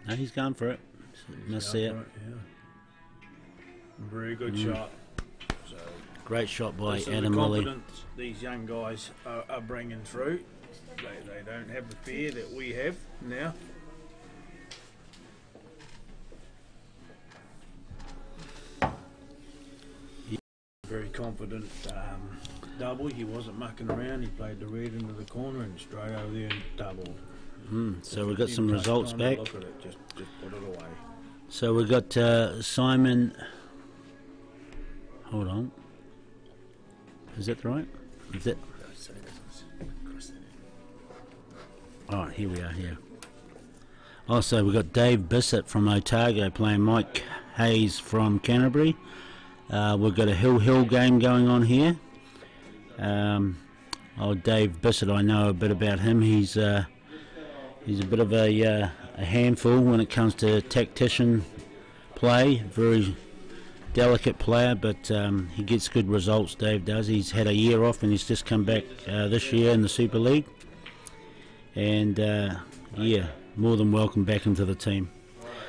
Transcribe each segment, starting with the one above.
No, he's going for it. Must see it. Very good shot. So great shot by Adam Adam Lilly. These young guys are bringing through. They don't have the fear that we have now. Very confident double. He wasn't mucking around. He played the red into the corner and straight over there and doubled. So we've got some results back. Look at it. Just put it away. So we've got Simon. Hold on. Is that right? Is it? Oh, here we are here. Also, we've got Dave Bissett from Otago playing Mike Hayes from Canterbury. We've got a Hill game going on here. Dave Bissett, I know a bit about him. He's a bit of a handful when it comes to tactician play. Very delicate player, but he gets good results. Dave does. He's had a year off and he's just come back this year in the Super League. And yeah, more than welcome back into the team.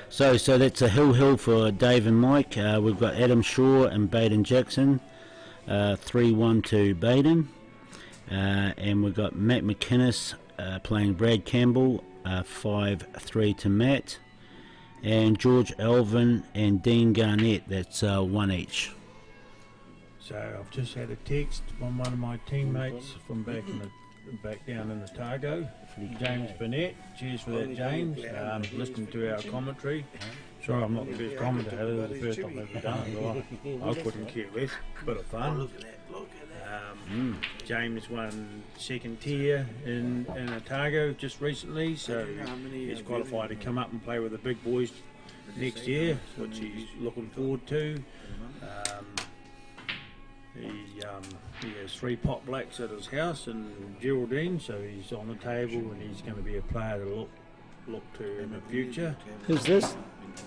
So that's a hill for Dave and Mike. We've got Adam Shaw and Baden Jackson, 3-1 to Baden. And we've got Matt McInnes playing Brad Campbell, 5-3 to Matt. And George Elvin and Dean Garnett, that's 1 each. So I've just had a text from one of my teammates from back down in Otago, James Burnett. Cheers for that, James. Listening to our commentary. Sorry, I'm not the best commentator. This is the first time I've ever done it. I couldn't care less. Bit of fun. James won second tier in Otago just recently, so he's qualified to come up and play with the big boys next year, which he's looking forward to. He has 3 pot blacks at his house in Geraldine, so he's on the table and he's going to be a player to look to in the future. Who's this?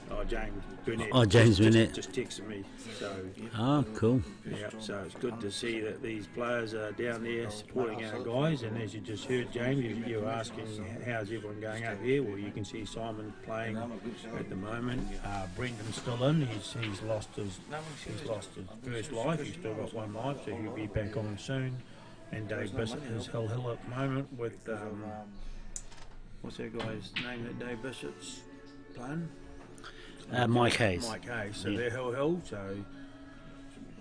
Oh, James Burnett. Oh, James Burnett. Just texted me. So. Oh, cool. Yeah, so it's good to see that these players are down there supporting our guys. And as you just heard, James, you were asking how's everyone going up here. Well, you can see Simon playing at the moment. Brendan's still in. He's lost his first life. He's still got 1 life, so he'll be back on soon. And Dave Bissett is Hill at the moment with what's that guy's name that Dave Bissett's playing? Mike Hayes. Mike Hayes. So they're Hill. So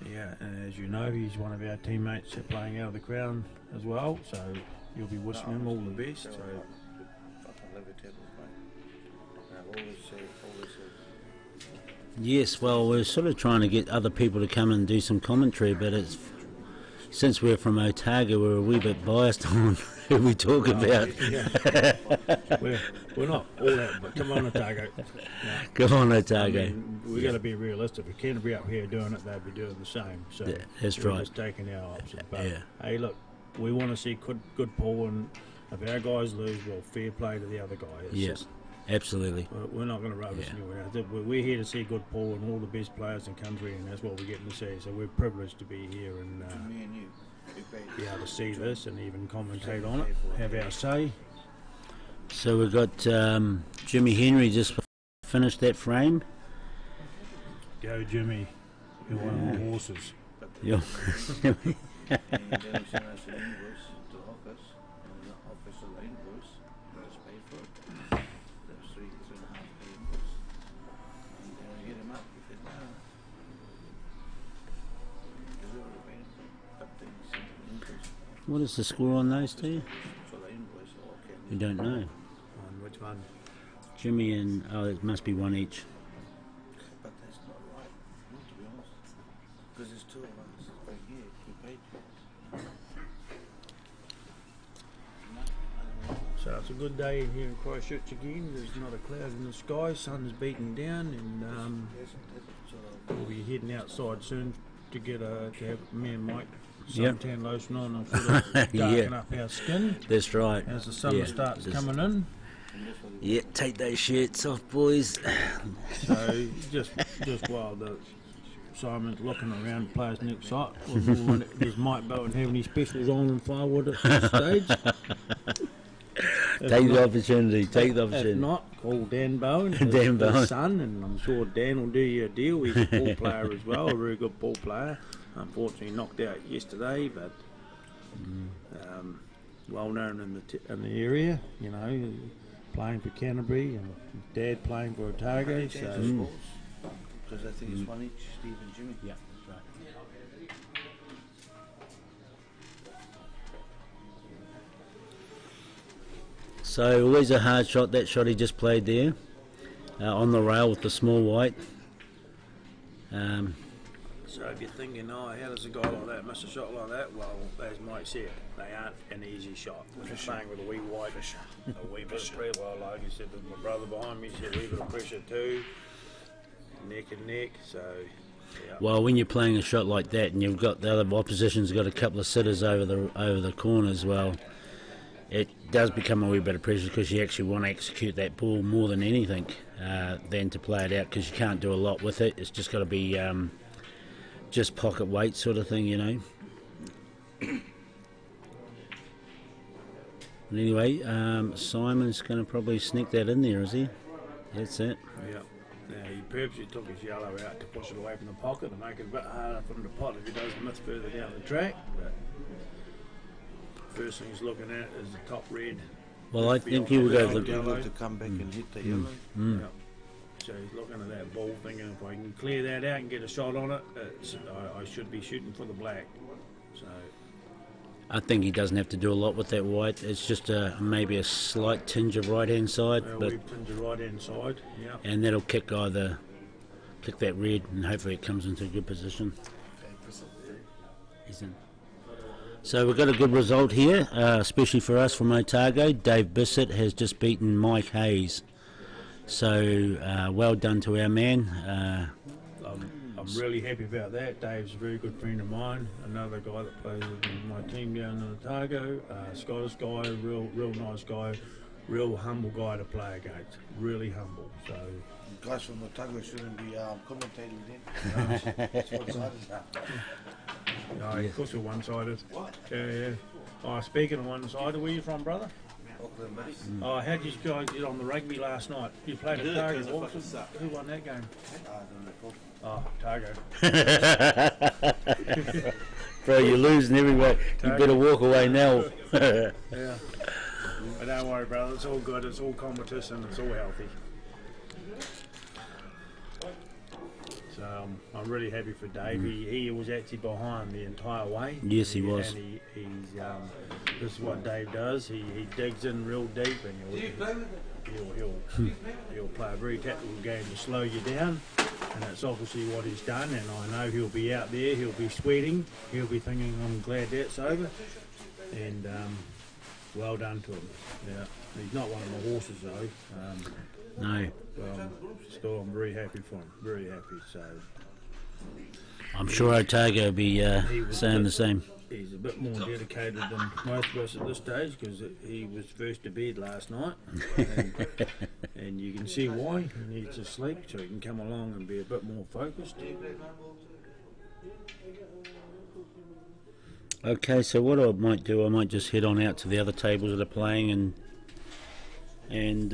yeah, and as you know, he's one of our teammates playing out of the Crown as well. So you'll be wishing him all the best. So. Yes, well, we're sort of trying to get other people to come and do some commentary, but it's since we're from Otago, we're a wee bit biased on who we talk about. Yeah. we're not all that, but come on, Otago. Come on, Otago. I mean, we've got to be realistic. If Canterbury up here doing it, they'd be doing the same. So yeah, that's we're right. just taking our options. But hey, look, we want to see good pool, and if our guys lose, well, fair play to the other guy. Yes, absolutely. We're not going to rubbish anyone else. We're here to see good pool and all the best players in country, and that's what we're getting to see. So we're privileged to be here and be able to see this and even commentate on it, have our say. So we've got Jimmy Henry just finished that frame. Go, Jimmy. You're one of the horses. Yeah. What is the score on those two? You don't know. On which one? Jimmy and it must be 1 each. But that's not right, to be honest. Because there's 2 of us right here, 2 pages. So it's a good day here in Christchurch again. There's not a cloud in the sky, sun's beating down, and we'll be heading outside soon to have me and Mike suntan lotion on and sort of darken up our skin. That's right. As the sun starts coming in. Yeah, take those shirts off, boys. So just while Simon's looking around players next site, does Mike Bowen have any specials on in firewood at this stage? Take the opportunity. Take the opportunity. If not, call Dan Bowen, Dan Bowen. his son, and I'm sure Dan will do you a deal. He's a ball player as well, a very good ball player. Unfortunately, knocked out yesterday, but well known in the area. You know, playing for Canterbury, and his dad playing for Otago. So because I think it's one each, Steve and Jimmy. Yeah, right. So always a hard shot, that shot he just played there, on the rail with the small white. So if you're thinking, oh, how does a guy like that miss a shot like that? Well, as Mike said, they aren't an easy shot. When you're playing with a wee white, a wee bit of pressure. Well, like you said, with my brother behind me, he said a wee bit of pressure too, neck and neck. So. Yeah. Well, when you're playing a shot like that, and you've got the other opposition's got a couple of sitters over the corners, well, it does become a wee bit of pressure because you actually want to execute that ball more than anything than to play it out, because you can't do a lot with it. It's just got to be just pocket weight sort of thing, you know. But anyway, Simon's going to probably sneak that in there, is he? That's it. Yeah. Now, he purposely took his yellow out to push it away from the pocket to make it a bit harder for him to pot if he does miss further down the track. But first thing he's looking at is the top red. Well, I think he will go for the Yellow to come back and hit the yellow. Mm. Yeah. So he's looking at that ball, thinking if I can clear that out and get a shot on it, I should be shooting for the black. So I think he doesn't have to do a lot with that white. It's just maybe a slight tinge of right-hand side, a but wee tinge of right-hand side. Yeah. and that'll kick that red, and hopefully it comes into a good position. He's in. So we've got a good result here, especially for us from Otago. Dave Bissett has just beaten Mike Hayes. So well done to our man. I'm really happy about that. Dave's a very good friend of mine. Another guy that plays in my team down in Otago. Scottish guy, real nice guy, real humble guy to play against. Really humble. So Guys from Otago shouldn't be commentating then. It's one-sided now. no, of course we're one-sided. What? Yeah. Oh, speaking of one-sided, where you from, brother? Auckland, mate. Oh, how did you guys get on the rugby last night? You played at Otago. Who won that game? Oh, Otago. Bro, you're losing everywhere. You better walk away now. Yeah. But don't worry, brother. It's all good. It's all competition. It's all healthy. So I'm really happy for Dave. He was actually behind the entire way. Yes, he was. And this is what Dave does. He digs in real deep, and he'll play a very tactical game to slow you down. And that's obviously what he's done. And I know he'll be out there. He'll be sweating. He'll be thinking, "I'm glad that's over." And well done to him. Yeah, he's not one of the horses though. No. Still, I'm very happy for him. Very happy. So I'm sure Otago will be saying the same. he's a bit more dedicated than most of us at this stage, because he was first to bed last night, and you can see why. He needs to sleep so he can come along and be a bit more focused. Okay, so what I might do, I might just head on out to the other tables that are playing and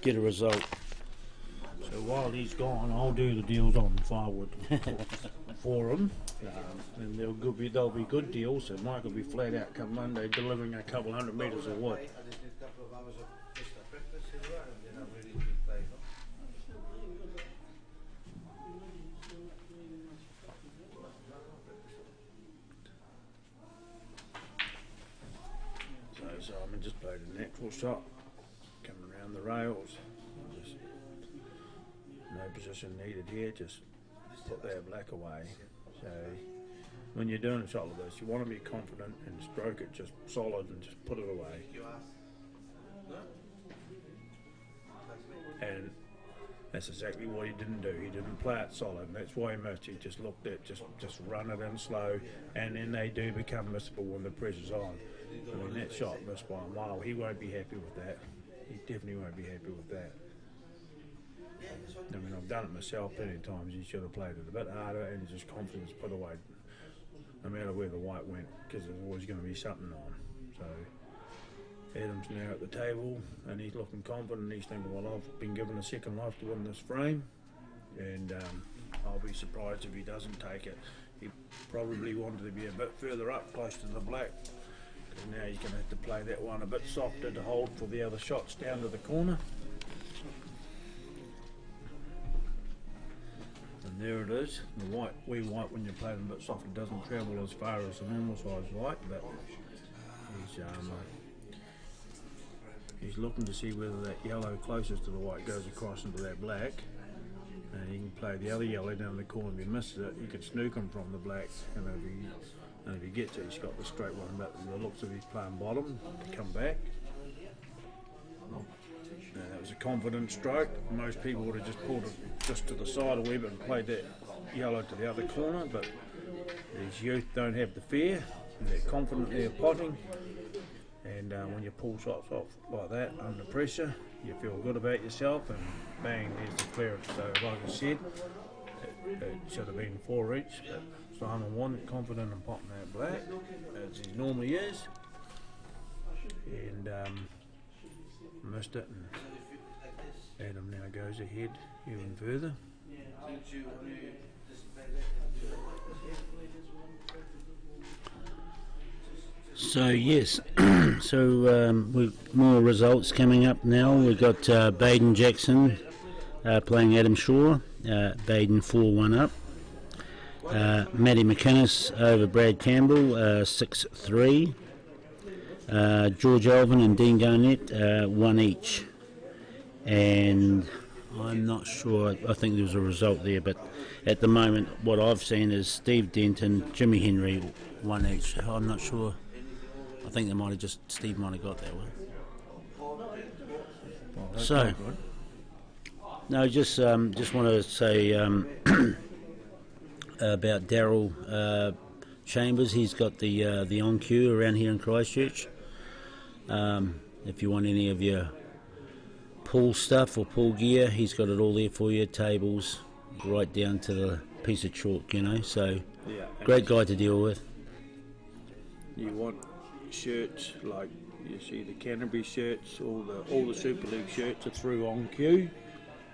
get a result. So while he's gone, I'll do the deals on firewood for him, and they'll be good deals. So Mike will be flat out come Monday delivering a couple 100 metres of wood. So I just played a natural shot, coming around the rails. Just no position needed here, just put that black away. So when you're doing a shot like this, you want to be confident and stroke it just solid and just put it away. And that's exactly what he didn't do. He didn't play it solid, and that's why he missed. He just looked at just run it in slow, and then they do become missable when the pressure's on. I mean, that shot missed by a mile. He won't be happy with that. He definitely won't be happy with that. I mean, I've done it myself plenty of times. He should have played it a bit harder and just confidence put away, no matter where the white went, because there's always going to be something on. So Adam's now at the table and he's looking confident. He's thinking, well, I've been given a second life to win this frame, and I'll be surprised if he doesn't take it. He probably wanted to be a bit further up, close to the black, because now he's going to have to play that one a bit softer to hold for the other shots down to the corner. And there it is. The white, wee white, when you play them a bit softer, doesn't travel as far as the normal size white, but he's looking to see whether that yellow closest to the white goes across into that black. And he can play the other yellow down the corner. If he misses it, he can snook him from the black, and if he gets it, he's got the straight one. But the looks of he's playing bottom to come back. That was a confident stroke. Most people would have just pulled it just to the side a wee bit and played that yellow to the other corner, but these youth don't have the fear, and they're confident they're potting, and when you pull shots off like that under pressure, you feel good about yourself, and bang, there's the clearance. So like I said, it should have been 4 each, but Simon won, confident in potting that black, as he normally is, and missed it, and Adam now goes ahead even further. So yes, so with more results coming up now. We've got Baden Jackson playing Adam Shaw. Baden 4-1 up. Matty McInnes over Brad Campbell 6-3. George Alvin and Dean Garnett 1 each. And I'm not sure, I think there was a result there, but at the moment what I've seen is Steve Denton, Jimmy Henry 1 each. I'm not sure. I think they might have just, Steve might have got that one. Well, So, no, just want to say about Daryl Chambers. He's got the on queue around here in Christchurch. If you want any of your pool stuff or pool gear, he's got it all there for you. Tables, right down to the piece of chalk, you know. So, yeah, great guy to deal with. You want shirts like you see the Canterbury shirts, all the Super League shirts are through on queue.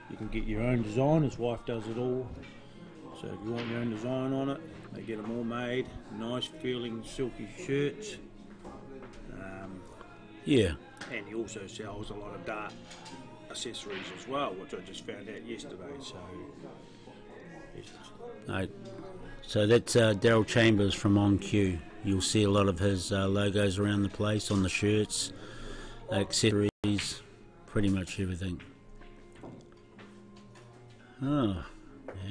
You can get your own design. His wife does it all. So if you want your own design on it, they get them all made. Nice feeling silky shirts. Yeah. And he also sells a lot of dart accessories as well, which I just found out yesterday. So, yes. So that's Daryl Chambers from On Q. You'll see a lot of his logos around the place on the shirts, accessories, pretty much everything. Oh,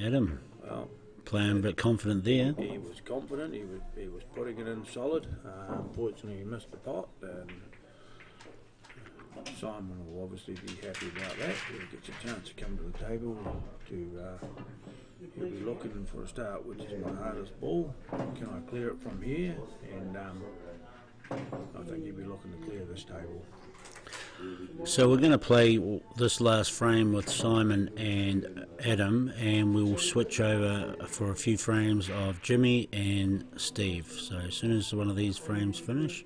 Adam. Well, playing a bit confident there. He was confident. He was putting it in solid. Unfortunately, he missed the pot. And Simon will obviously be happy about that. He gets a chance to come to the table he'll be looking for a start, which is my hardest ball. Can I clear it from here? And I think he'll be looking to clear this table. So we're going to play this last frame with Simon and Adam, and we'll switch over for a few frames of Jimmy and Steve. So as soon as one of these frames finish,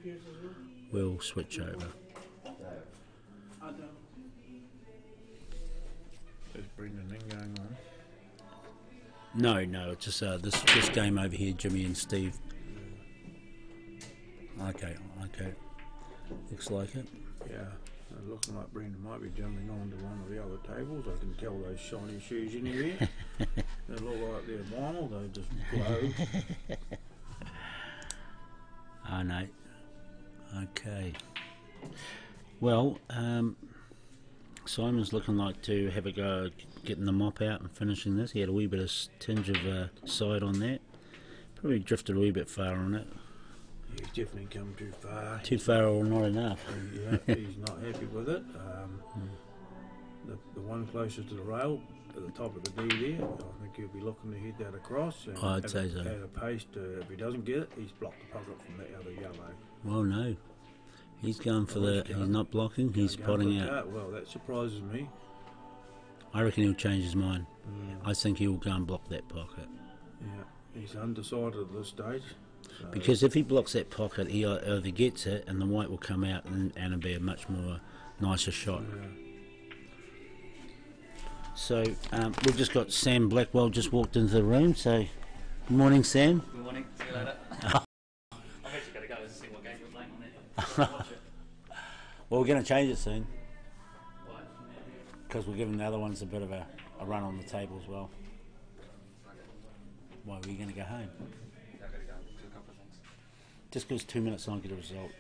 we'll switch over. Is Brendan then going on? No, it's just this game over here, Jimmy and Steve. Okay, looks like it. Yeah. Looking like Brendan might be jumping on to one of the other tables. I can tell those shiny shoes anywhere. They look like they're vinyl, they just glow. Oh no. Okay. Well, Simon's looking like to have a go at getting the mop out and finishing this. He had a wee bit of tinge of side on that. Probably drifted a wee bit far on it. He's definitely come too far. Too far or not enough. Yeah, he's not happy with it. The one closest to the rail, at the top of the D there, I think he'll be looking to hit that across. And I'd say so. At a pace if he doesn't get it, he's blocked the pocket from that other yellow. Well, no. He's going for he's not blocking, he's potting out. Well, that surprises me. I reckon he'll change his mind. I think he'll go and block that pocket. Yeah, he's undecided at this stage. Because if he blocks that pocket, he either gets it and the white will come out and it'll be a much more nicer shot. So we've just got Sam Blackwell just walked into the room. So good morning, Sam. Good morning. See you later. I've actually got to go and see what game you're playing on there. Watch it. Well, we're going to change it soon Why? because we're giving the other ones a bit of a run on the table as well. Why, were you going to go home? I've got to go do a couple of things. Just because 2 minutes and I'll get a result.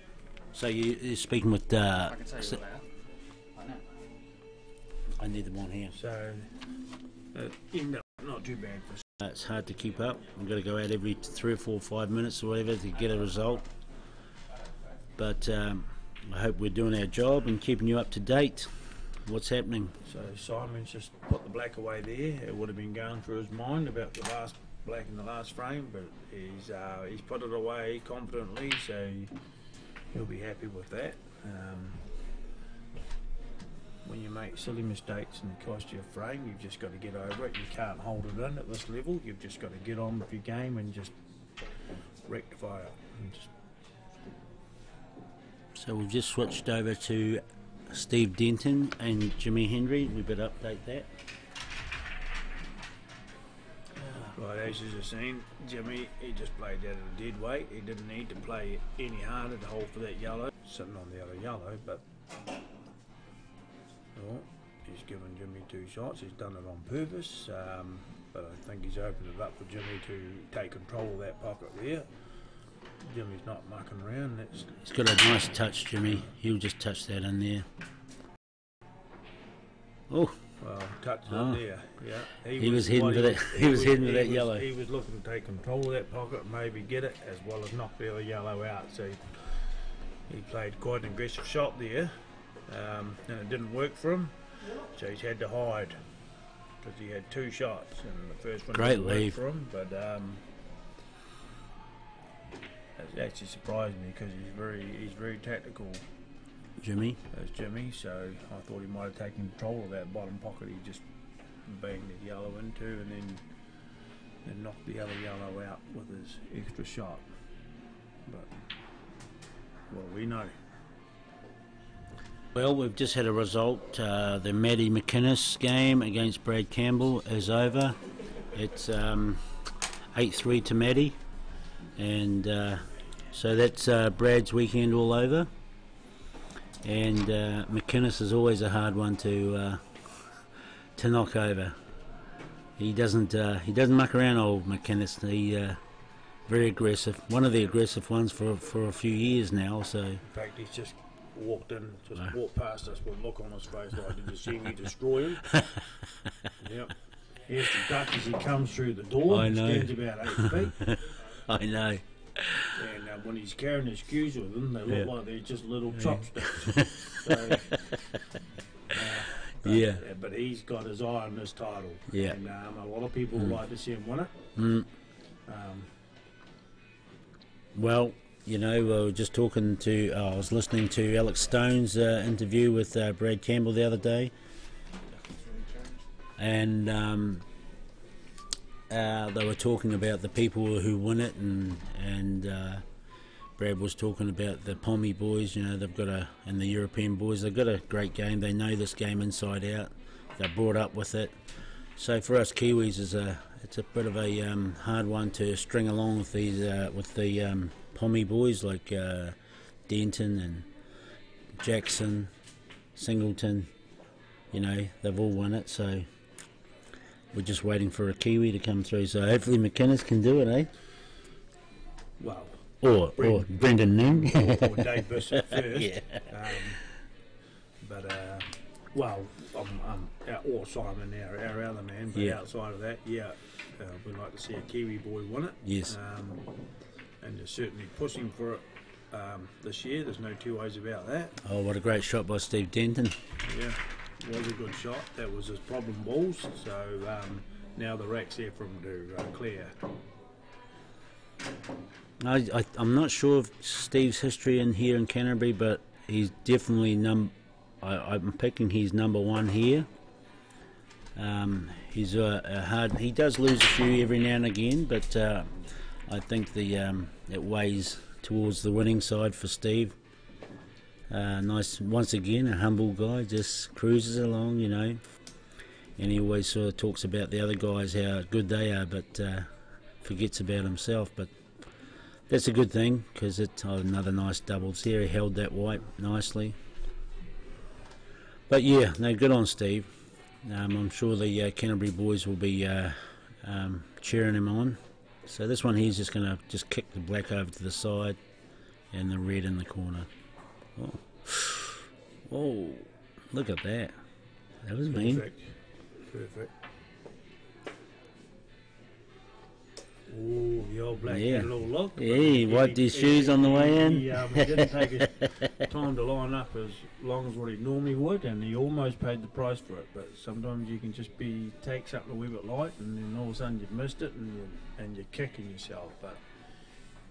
So you're speaking with... I can tell you later. I know. I need them on here. So, not too bad for us. It's hard to keep up. We've got to go out every 3 or 4 or 5 minutes or whatever to get a result. But I hope we're doing our job and keeping you up to date. What's happening? So Simon's just put the black away there. It would have been going through his mind about the last black in the last frame, but he's put it away confidently, so he'll be happy with that. When you make silly mistakes and it costs you a frame, you've just got to get over it. You can't hold it in at this level. You've just got to get on with your game and just rectify it. And just So we've just switched over to Steve Denton and Jimmy Hendry. We better update that. right, as you've seen, Jimmy, he just played out at a dead weight. He didn't need to play any harder to hold for that yellow. Sitting on the other yellow, but well, he's given Jimmy 2 shots. He's done it on purpose, but I think he's opened it up for Jimmy to take control of that pocket there. Jimmy's not mucking around. He's got a nice touch, Jimmy. He'll just touch that in there. Oh, Well, touched it there. Yeah, he was heading for that. He was heading for that yellow. He was looking to take control of that pocket, maybe get it, as well as knock the other yellow out. So he played quite an aggressive shot there, and it didn't work for him. So he's had to hide because he had 2 shots, and the first one Great didn't work leave for him. But it actually surprised me because he's very tactical. Jimmy. As Jimmy, so I thought he might have taken control of that bottom pocket he just banged the yellow into, and then knocked the other yellow out with his extra shot. But well, we know. Well, we've just had a result. The Maddie McInnes game against Brad Campbell is over. It's 8-3 to Maddie, and so that's Brad's weekend all over. And McInnes is always a hard one to knock over. He doesn't muck around, old McInnes. He very aggressive. One of the aggressive ones for a few years now. So In fact, he's just walked past us with a look on his face like, did you see me destroy him? Yep. He has to duck as he comes through the door. I know. He stands about 8 feet. I know. And when he's carrying his cues with him, they look like they're just little chopsticks. So, but he's got his eye on this title. Yeah. And a lot of people would like to see him win it. Mm. Well, you know, we were just talking to... I was listening to Alex Stone's interview with Brad Campbell the other day. And they were talking about the people who win it, and Brad was talking about the Pommy boys. You know, they've got and the European boys, they've got a great game. They know this game inside out. They're brought up with it. So for us Kiwis, it's a bit of a hard one to string along with these with the Pommy boys like Denton and Jackson, Singleton. You know, they've all won it. So we're just waiting for a Kiwi to come through. So hopefully McInnes can do it, eh? Well, or Brendan Noon. or Dave Bissett first. Yeah. Well, or Simon, our other man. But outside of that, we'd like to see a Kiwi boy win it. Yes. And they're certainly pushing for it this year. There's no 2 ways about that. Oh, what a great shot by Steve Denton. Yeah, it was a good shot. That was his problem balls. So now the rack's there for him to clear. I'm not sure of Steve's history here in Canterbury, but he's definitely I'm picking he's number 1 here. He's a hard. He does lose a few every now and again, but I think it weighs towards the winning side for Steve. Nice, once again, a humble guy, just cruises along, you know, and he always sort of talks about the other guys, how good they are, but forgets about himself. But that's a good thing, because it's another nice doubles here. He held that white nicely. But yeah, no, good on Steve. I'm sure the Canterbury boys will be cheering him on. So this one he's just going to just kick the black over to the side and the red in the corner. Oh, look at that. That was mean. Perfect. Oh, the old black Yeah. had a little look. Yeah, he wiped his shoes on the way in. He didn't take his time to line up as long as what he normally would, and he almost paid the price for it. But sometimes you can just take something a wee bit light, and then all of a sudden you've missed it, and you're kicking yourself. But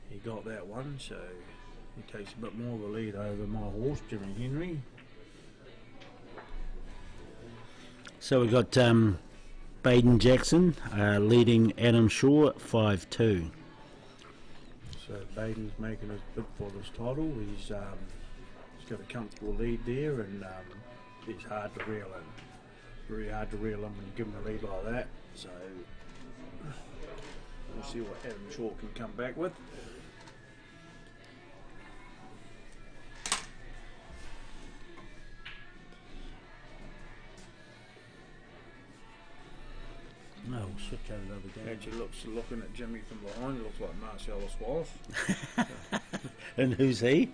he got that one, so he takes a bit more of a lead over my horse, Jimmy Henry. So we got Baden Jackson leading Adam Shaw 5-2. So Baden's making his bid for this title. He's got a comfortable lead there, and he's hard to reel in. Very hard to reel in when you give him a lead like that. So we'll see what Adam Shaw can come back with. No, we'll switch over the other game. Actually looking at Jimmy from behind, it looks like Marcellus Wallace. And who's he?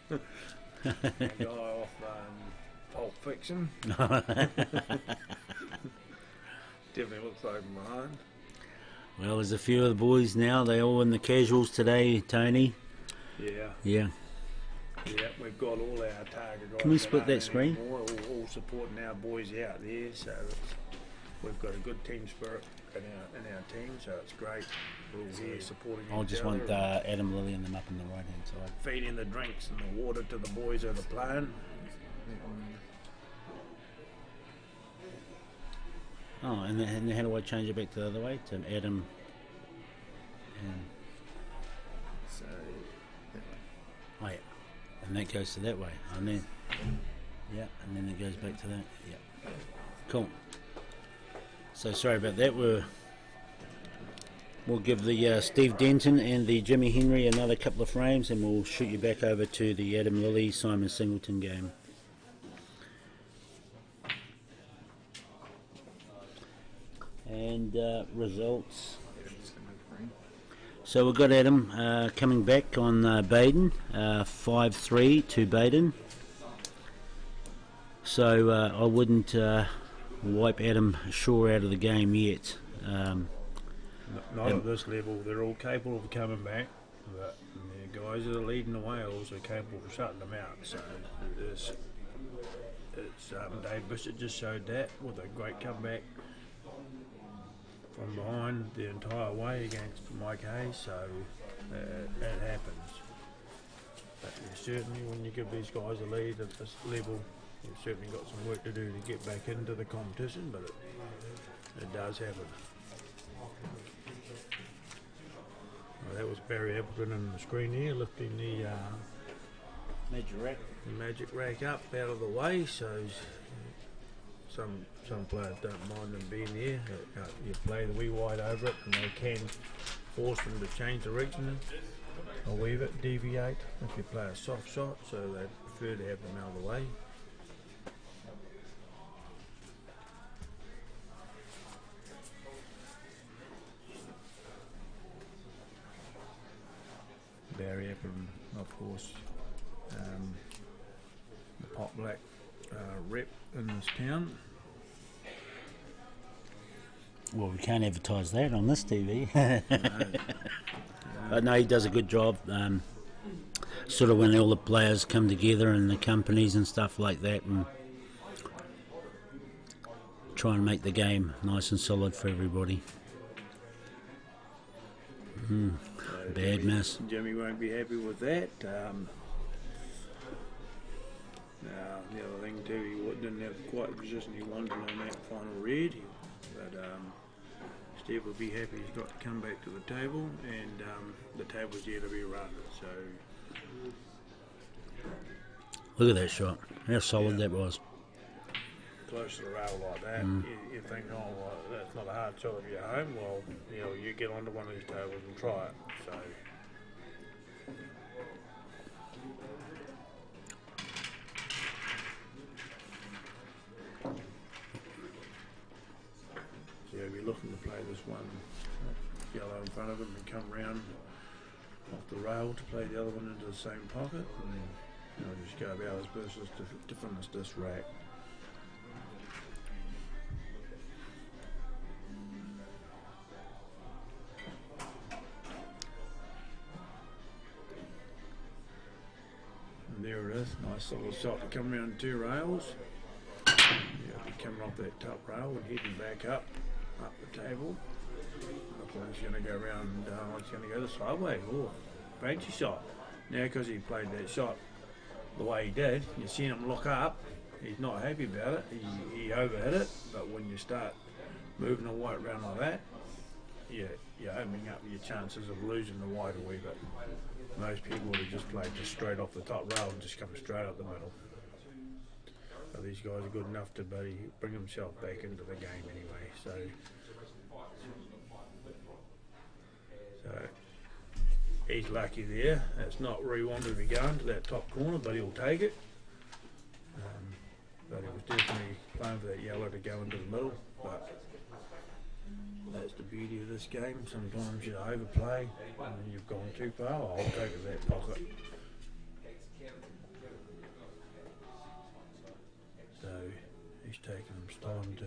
The guy off Pulp Fiction. Definitely looks like him behind. Well, there's a few of the boys now. They all in the casuals today, Tony. Yeah. Yeah. Yeah, we've got all our target guys. Can we split that screen? All supporting our boys out there, so we've got a good team spirit in our team, so it's great. We're all here supporting I each just other, want Adam Lilly and them up on the right hand side. feeding the drinks and the water to the boys that are playing. Oh, and how do I change it back to the other way? To Adam. And, So oh yeah, and that goes to that way. And then, yeah, and then it goes back to that. Yeah, cool. So sorry about that. We'll give the Steve Denton and the Jimmy Henry another couple of frames, and we'll shoot you back over to the Adam Lilly Simon Singleton game. And results. So we've got Adam coming back on Baden, 5-3 to Baden. So I wouldn't wipe Adam Shaw out of the game yet. not at this level. They're all capable of coming back, but the guys that are leading the way are also capable of shutting them out. So it's Dave Bissett just showed that with a great comeback from behind the entire way against Mike Hayes, so it happens. But certainly when you give these guys a lead at this level, you've certainly got some work to do to get back into the competition, but it does happen. Well, that was Barry Appleton on the screen here, lifting the magic rack up out of the way, so some players don't mind them being there. You play the wee wide over it, and they can force them to change direction or weave it, deviate if you play a soft shot, so they prefer to have them out of the way. Barry Appleton, of course, the Pop Black rep in this town. Well, we can't advertise that on this TV. But no, he does a good job. Sort of when all the players come together and the companies and stuff like that, and try and make the game nice and solid for everybody. Bad miss. Jimmy won't be happy with that. Now, the other thing too, he didn't have quite the position he wanted on that final red, but Steve will be happy he's got to come back to the table, and the table's here to be run. So Look at that shot. How solid that was. close to the rail like that, you think, oh, well, that's not a hard shot if you're home. Well, you know, you get onto one of these tables and try it. So if you're looking to play this one yellow in front of him and come round off the rail to play the other one into the same pocket, and you know, just go about his business to finish this rack. And there it is, nice little shot to come around 2 rails. Yeah, coming off that top rail and heading back up the table. Looks like he's going to go around, he's going to go the sideway. Oh, fancy shot. Now, because he played that shot the way he did, you see him look up, he's not happy about it, he overhit it, but when you start moving the white around like that, you're opening up your chances of losing the white a wee bit. Most people would have just played just straight off the top rail and just come straight up the middle. But these guys are good enough to bring himself back into the game anyway, so he's lucky there. That's not where he wanted to be going, to that top corner, but he'll take it. But he was definitely playing for that yellow to go into the middle. But that's the beauty of this game. Sometimes you overplay and you've gone too far. I'll take it that pocket. So he's taking his time to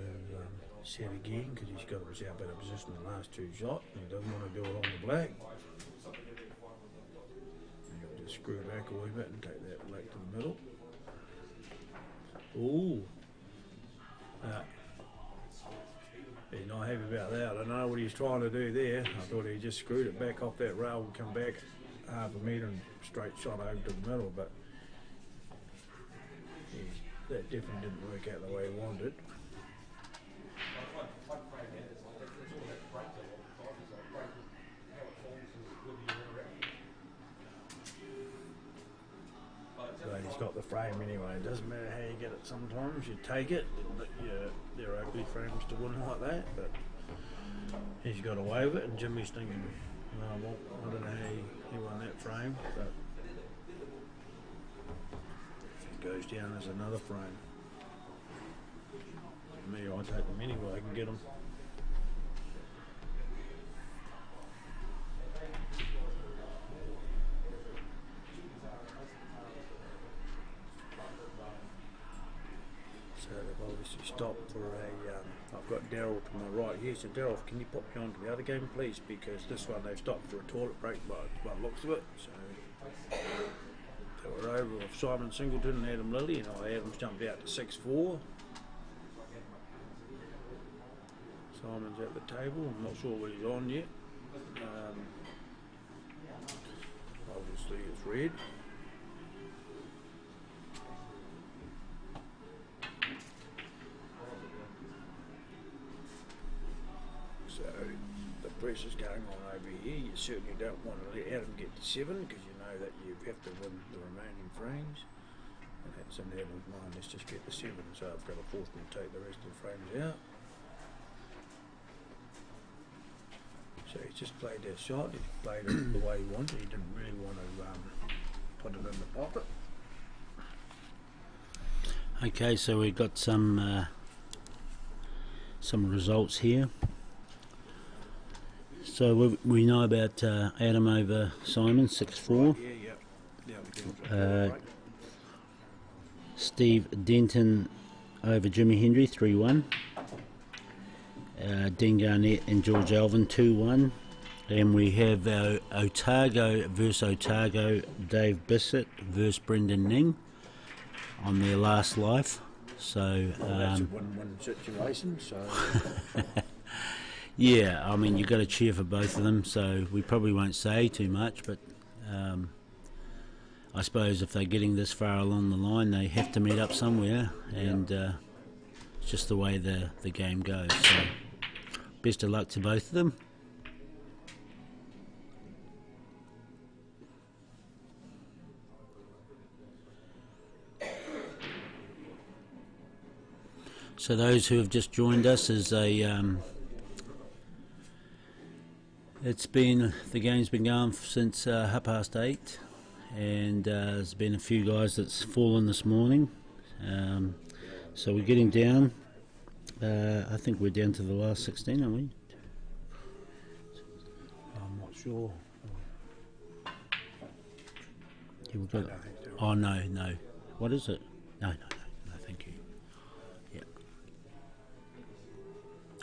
set again, because he's got himself out of position in the last 2 shots, and he doesn't want to do it on the black. He'll just screw back a wee bit and take that black to the middle. Ooh. He's not happy about that. I don't know what he's trying to do there. I thought he just screwed it back off that rail and come back half a metre and straight shot over to the middle, but that definitely didn't work out the way he wanted. But he's got the frame anyway. It doesn't matter how you get it sometimes. You take it, but there are ugly frames to win like that. But he's got away with it, and Jimmy's thinking, no, I don't know how he won that frame, but if it goes down as another frame. For me, I take them anyway, I can get them. So they've obviously stopped for I've got Daryl to my right here, so Daryl, can you pop me on to the other game please, because this one they've stopped for a toilet break by the looks of it. So they were over with Simon Singleton and Adam Lilly, and Adam's jumped out to 6-4. Simon's at the table, I'm not sure what he's on yet. Obviously it's red. So the pressure's going on over here. You certainly don't want to let Adam get to 7, because you know that you have to win the remaining frames. And that's in Adam's mind, let's just get the 7, so I've got to force him to take the rest of the frames out. So he's just played that shot, he played it the way he wanted, he didn't really want to put it in the pocket. Okay, so we've got some results here. So we know about Adam over Simon, 6-4. Steve Denton over Jimmy Hendry, 3-1. Dean Garnett and George Alvin, 2-1. And we have Otago versus Otago, Dave Bissett versus Brendan Ning on their last life. So that's a win-win situation. So yeah, I mean, you've got to cheer for both of them, so we probably won't say too much, but I suppose if they're getting this far along the line, they have to meet up somewhere, and it's just the way the game goes. So best of luck to both of them. So those who have just joined us, is the game's been going since 8:30, and there's been a few guys that's fallen this morning. So we're getting down. I think we're down to the last 16, aren't we? I'm not sure. Yeah, we've got, oh no. What is it? No, thank you. Yeah.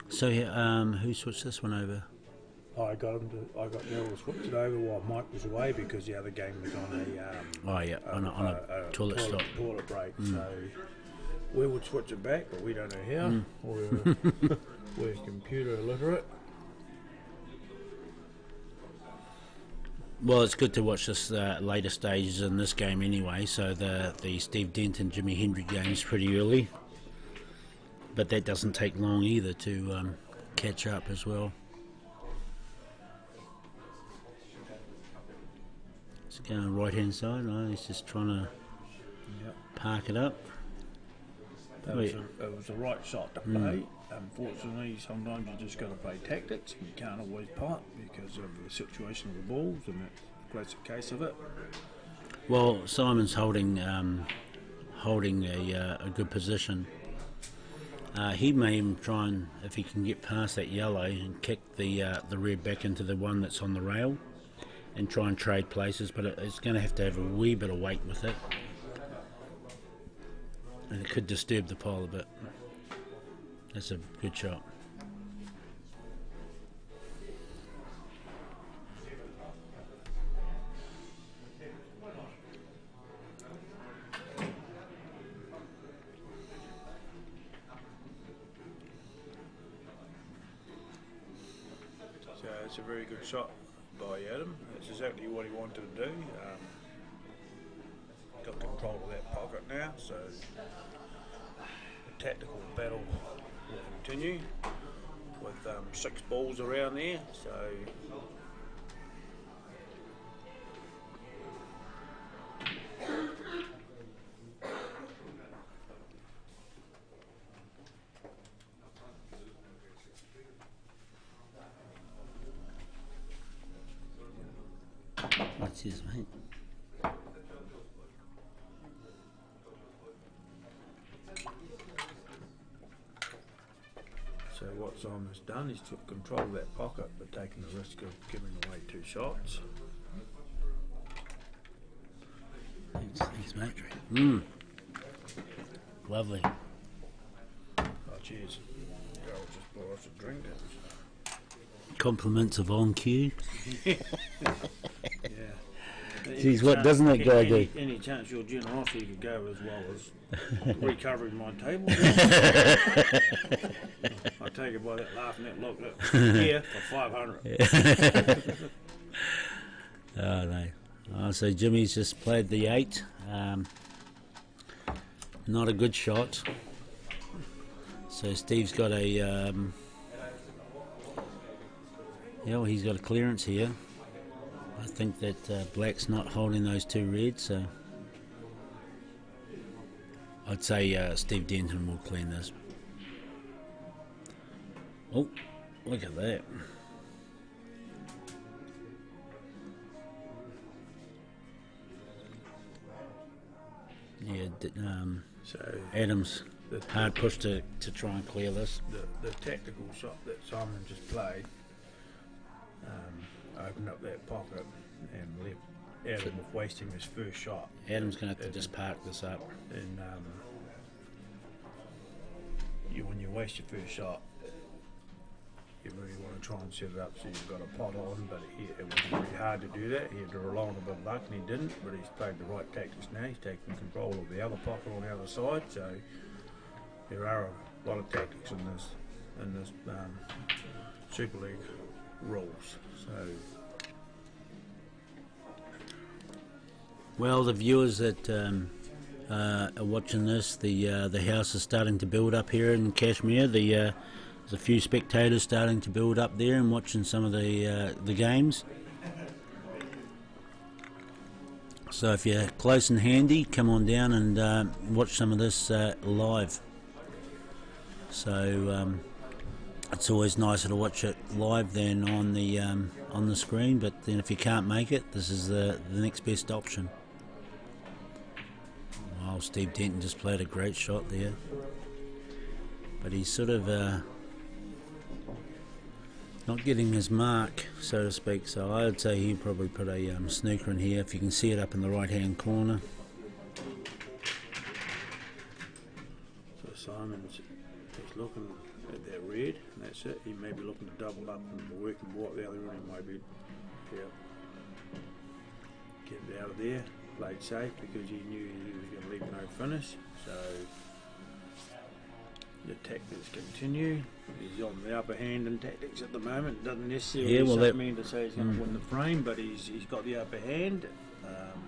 So yeah, who switched this one over? I got Neil to switch it over while Mike was away because the other game was on on a toilet stop. Toilet break. So we would switch it back, but we don't know how. We're computer illiterate. Well, it's good to watch this later stages in this game anyway. So the Steve Dent and Jimi Hendrix game is pretty early, but that doesn't take long either to catch up as well. It's going right hand side. No, he's just trying to park it up. It was the right shot to play. Unfortunately, sometimes you just got to play tactics. You can't always putt because of the situation of the balls, and that's a classic case of it. Well, Simon's holding a good position. He may even try and, if he can get past that yellow, and kick the red back into the one that's on the rail, and try and trade places. But it's going to have a wee bit of weight with it, and it could disturb the pile a bit. That's a good shot. So it's a very good shot by Adam. That's exactly what he wanted to do. Got control of that pocket now, so the tactical battle will continue with 6 balls around there. So What's his mate? So what Simon's done is took control of that pocket, but taking the risk of giving away 2 shots. Thanks, mate. Lovely. Oh, cheers. I'll just pour us a drink. Compliments of on cue. Yeah. Geez, what doesn't that guy do? Any chance your generosity could go as well as recovering my table? I take it by that laughing that look here for 500. Oh no. So Jimmy's just played the 8. Not a good shot. So Steve's got a he's got a clearance here. I think that Black's not holding those 2 reds, so I'd say Steve Denton will clean this. Oh, look at that. Yeah, So Adams hard push to try and clear this. The tactical shot that Simon just played opened up that pocket and left Adam with wasting his first shot. Adam's going to have to just park this up. And when you waste your first shot, you really want to try and set it up so you've got a pot on, but it was very hard to do that. He had to rely on a bit of luck, and he didn't, but he's played the right tactics now. He's taken control of the other pocket on the other side, so there are a lot of tactics in this Super League rules. So, well, the viewers that are watching this, the house is starting to build up here in Kashmir. The There's a few spectators starting to build up there and watching some of the games. So if you're close and handy, come on down and watch some of this live. So it's always nicer to watch it live than on the screen. But then if you can't make it, this is the next best option. Wow, Steve Denton just played a great shot there, but he's sort of not getting his mark, so to speak. So I would say he'd probably put a snooker in here if you can see it up in the right hand corner. So Simon's looking at that red, and that's it. He may be looking to double up and work and walk the other end, maybe. Yeah. Get it out of there. Played safe because he knew he was going to leave no finish. So the tactics continue. He's on the upper hand in tactics at the moment. Doesn't necessarily mean to say he's going to win the frame, but he's got the upper hand. And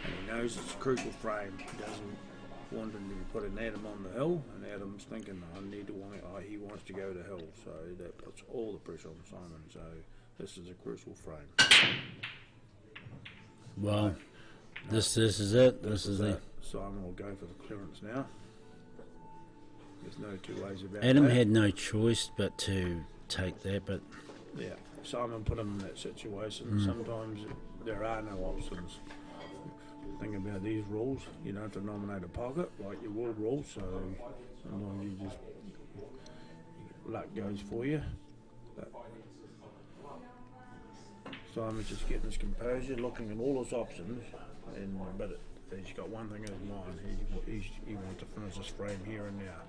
he knows it's a crucial frame. He doesn't want him to be putting Adam on the hill, and Adam's thinking, he wants to go to hill. So that puts all the pressure on Simon. So this is a crucial frame. Well, this is it. This is it. Simon will go for the clearance now. There's no two ways about it. Adam had no choice but to take that, but yeah, Simon put him in that situation. Sometimes there are no options. Think about these rules. You don't have to nominate a pocket like your world rules, so sometimes you just luck goes for you. But Simon's just getting his composure, looking at all his options, but he's got one thing in his mind. He wants to finish this frame here and now.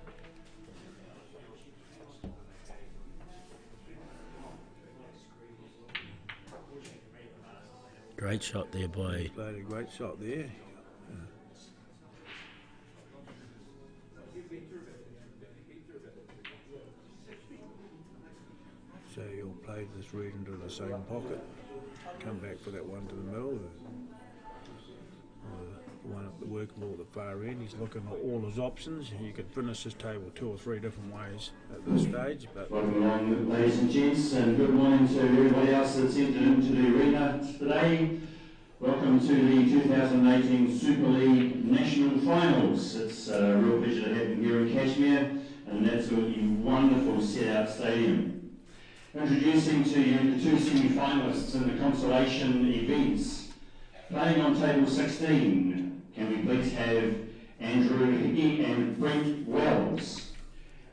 great shot there by... He played a great shot there. So you'll play this red into the same pocket, come back for that one to the middle, the one at the workable at the far end. He's looking at all his options. You could finish this table 2 or 3 different ways at this stage. But welcome along, ladies and gents, and good morning to everybody else that's entered into the arena today. Welcome to the 2018 Superleague National Finals. It's a real pleasure to have you here in Kashmir, and an absolutely wonderful set-out stadium. Introducing to you the 2 semi-finalists in the consolation events. Playing on table 16, can we please have Andrew Hickey and Brent Wells?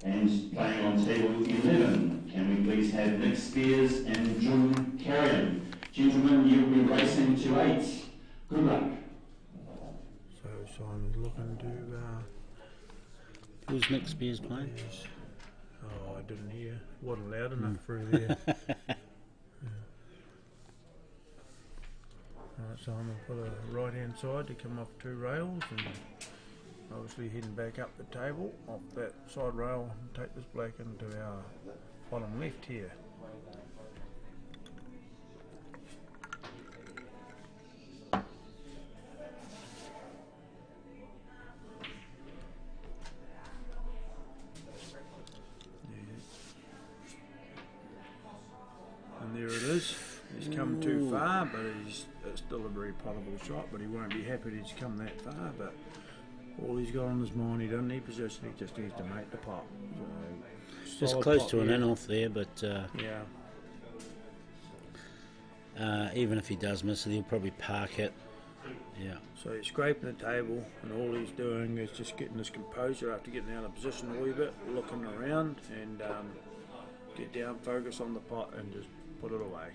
And playing on table 11, can we please have Nick Spears and June Carrion? Gentlemen, you'll be racing to 8. Good luck. so Simon's looking to... Who's Nick Spears playing? Oh, I didn't hear. Wasn't loud enough through there. Right, Simon for the right hand side to come off 2 rails, and obviously heading back up the table off that side rail and take this black into our bottom left here. And there it is. He's come too far, but it's still a very potable shot, but he won't be happy that he's come that far. But all he's got on his mind, he doesn't need position, he just needs to make the pot. So, Just close to an in-off there, but yeah. Even if he does miss it, he'll probably park it. Yeah. So he's scraping the table, and all he's doing is just getting his composure after getting out of position a wee bit, looking around, and get down, focus on the pot, and just put it away.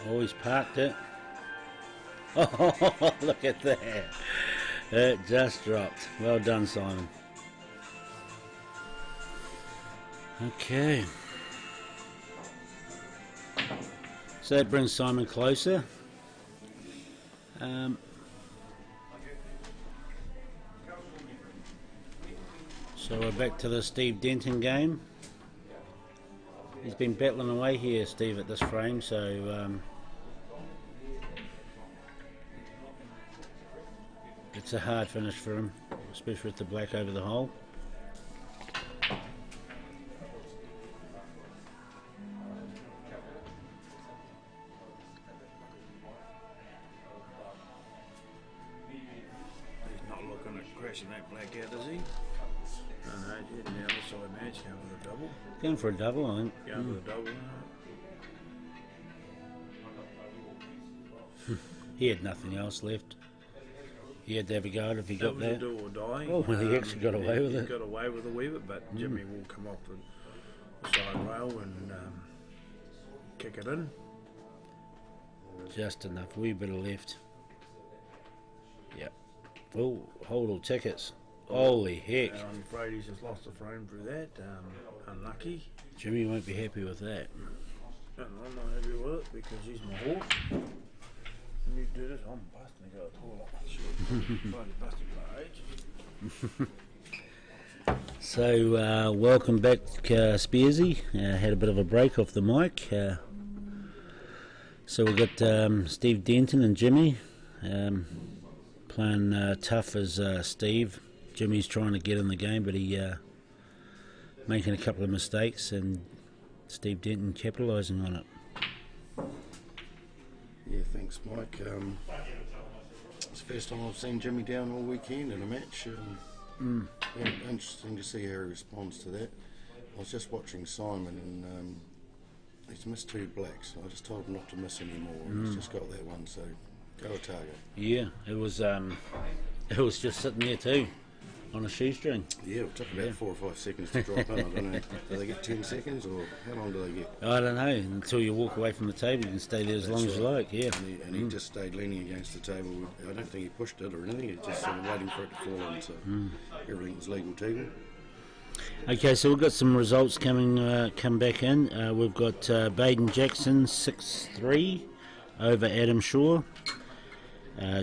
Always parked it. Oh, look at that. It just dropped. Well done, Simon. Okay. So that brings Simon closer. So we're back to the Steve Denton game. He's been battling away here, Steve, at this frame, so It's a hard finish for him, especially with the black over the hole. He's not looking at crashing that black out, is he? No, he's heading the other side match, going for the double. Going for a double, I think. Going for the double. He had nothing else left. He had to have a go at it if he That got was a there. do or die. Oh, well, he actually got away with he it. got away with a wee bit, but Jimmy will come off the side rail and kick it in. Just enough, wee bit of left. Yep. Oh, hold all tickets. Holy heck. I'm afraid he's just lost a frame through that. Unlucky. Jimmy won't be happy with that. And I'm not happy with it because he's my horse. When you do this, I'm busting to go to the toilet. Shit. Bloody busted my age. So, welcome back, Spearsy. Had a bit of a break off the mic. So we've got Steve Denton and Jimmy playing tough as Steve. Jimmy's trying to get in the game, but he making a couple of mistakes, and Steve Denton capitalising on it. Yeah, thanks, Mike. It's the first time I've seen Jimmy down all weekend in a match. Yeah, interesting to see how he responds to that. I was just watching Simon, and he's missed 2 blacks. I just told him not to miss any more. He's just got that one, so go Otago. Yeah, it was just sitting there too, on a shoestring. Yeah, it took about 4 or 5 seconds to drop in. I don't know. Do they get 10 seconds, or how long do they get? I don't know. Until you walk away from the table, you can stay there as long as you like. Yeah. And he just stayed leaning against the table. I don't think he pushed it or anything. He was just sort of waiting for it to fall in. So everything was legal to him. Okay, so we've got some results come back in. We've got Baden Jackson 6-3 over Adam Shaw.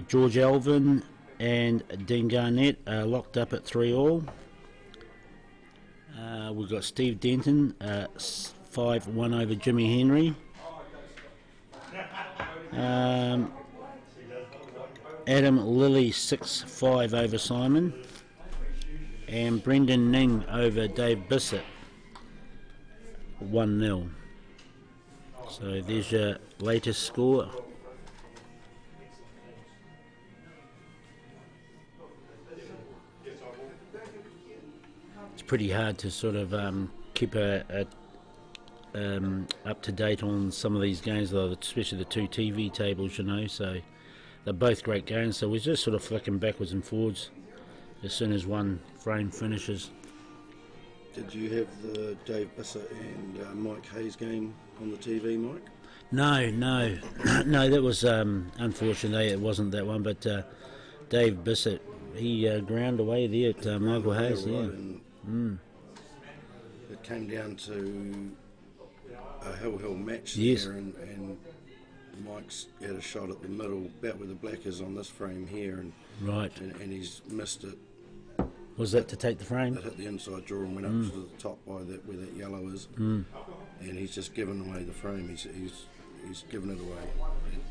George Alvin and Dean Garnett locked up at 3-all. We've got Steve Denton 5-1 over Jimmy Henry. Adam Lilly 6-5 over Simon. And Brendan Ning over Dave Bissett 1-0. So there's your latest score. It's pretty hard to sort of keep up to date on some of these games, though, especially the 2 TV tables, you know. So they're both great games. So we're just sort of flicking backwards and forwards as soon as one frame finishes. Did you have the Dave Bissett and Mike Hayes game on the TV, Mike? No, no, that was unfortunately it wasn't that one. But Dave Bissett, he ground away there at Michael Hayes. Yeah. It came down to a hill match Yes. there, and Mike's had a shot at the middle, about where the black is on this frame here, and Right. and he's missed it. Was that to take the frame? It hit the inside draw and went up to the top by that where that yellow is, and he's just given away the frame. He's given it away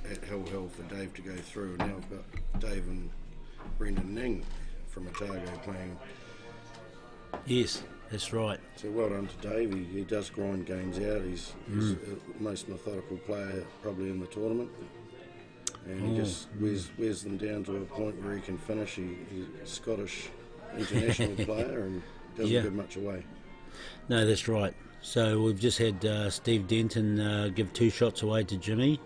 at Hill for Dave to go through, and now we've got Dave and Brendan Ning from Otago playing. Yes, that's right. So well done to Dave. He does grind games out. He's the most methodical player probably in the tournament, and he just wears them down to a point where he can finish. He's a Scottish international player and doesn't give much away. No, that's right. So we've just had Steve Denton give 2 shots away to Jimmy.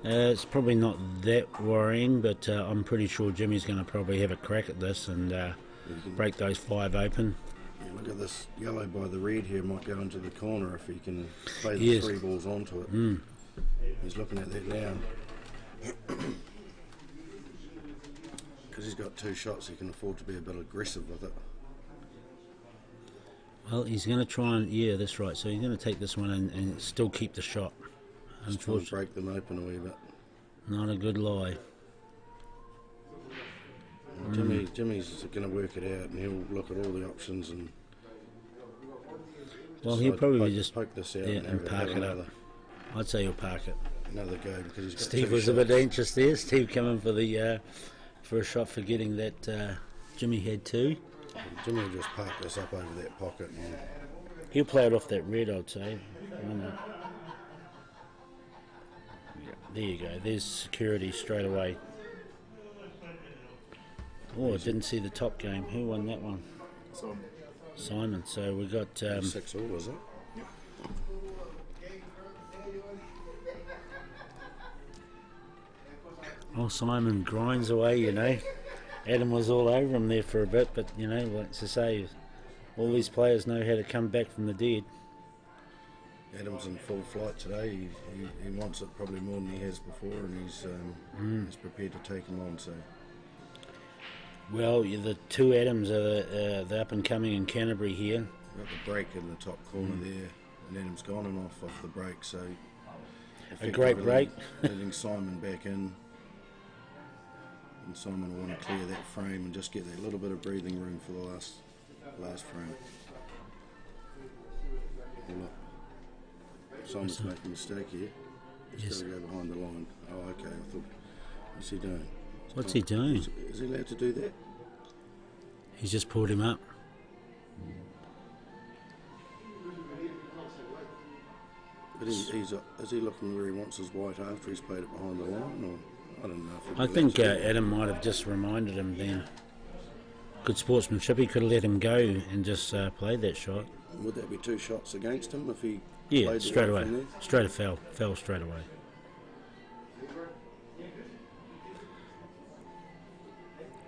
It's probably not that worrying, but I'm pretty sure Jimmy's going to probably have a crack at this and break those 5 open. Yeah, look at this yellow by the red here, might go into the corner if he can play the 3 balls onto it. He's looking at that now. Because he's got 2 shots, he can afford to be a bit aggressive with it. Well, he's going to try and, yeah, that's right. So he's going to take this one and still keep the shot. Just try and break them open a wee bit. Not a good lie. Jimmy's going to work it out, and he'll look at all the options and. Well, he'll probably just poke this out and park it up. I'd say he'll park it. Another go because he's got Steve 2 was shots. a bit anxious there. Steve coming for the for a shot, forgetting that Jimmy had two. Jimmy will just park this up over that pocket. And He'll play it off that red, I'd say. There you go. There's security straight away. Oh, I didn't see the top game. Who won that one? Simon. So we got 6-all, is it? oh, Simon grinds away, you know. Adam was all over him there for a bit, but you know, like to say, all these players know how to come back from the dead. Adam's in full flight today. He wants it probably more than he has before, and he's prepared to take him on. So. Well, the two Adams are the up and coming in Canterbury here. Got the break in the top corner there, and Adam's gone and off the break. So a great break. Letting Simon back in, and Simon will want to clear that frame and just get that little bit of breathing room for the last frame. Oh, look. Simon's making a mistake here. He's got to go behind the line. Oh, okay. I thought, what's he doing? What's he doing? Is he allowed to do that? He's just pulled him up. But is he looking where he wants his white after he's played it behind the line? Or I don't know. I think Adam might have just reminded him then. Good sportsmanship. He could have let him go and just played that shot. Would that be 2 shots against him if he Yeah, played straight the away. from there? Straight fell straight away.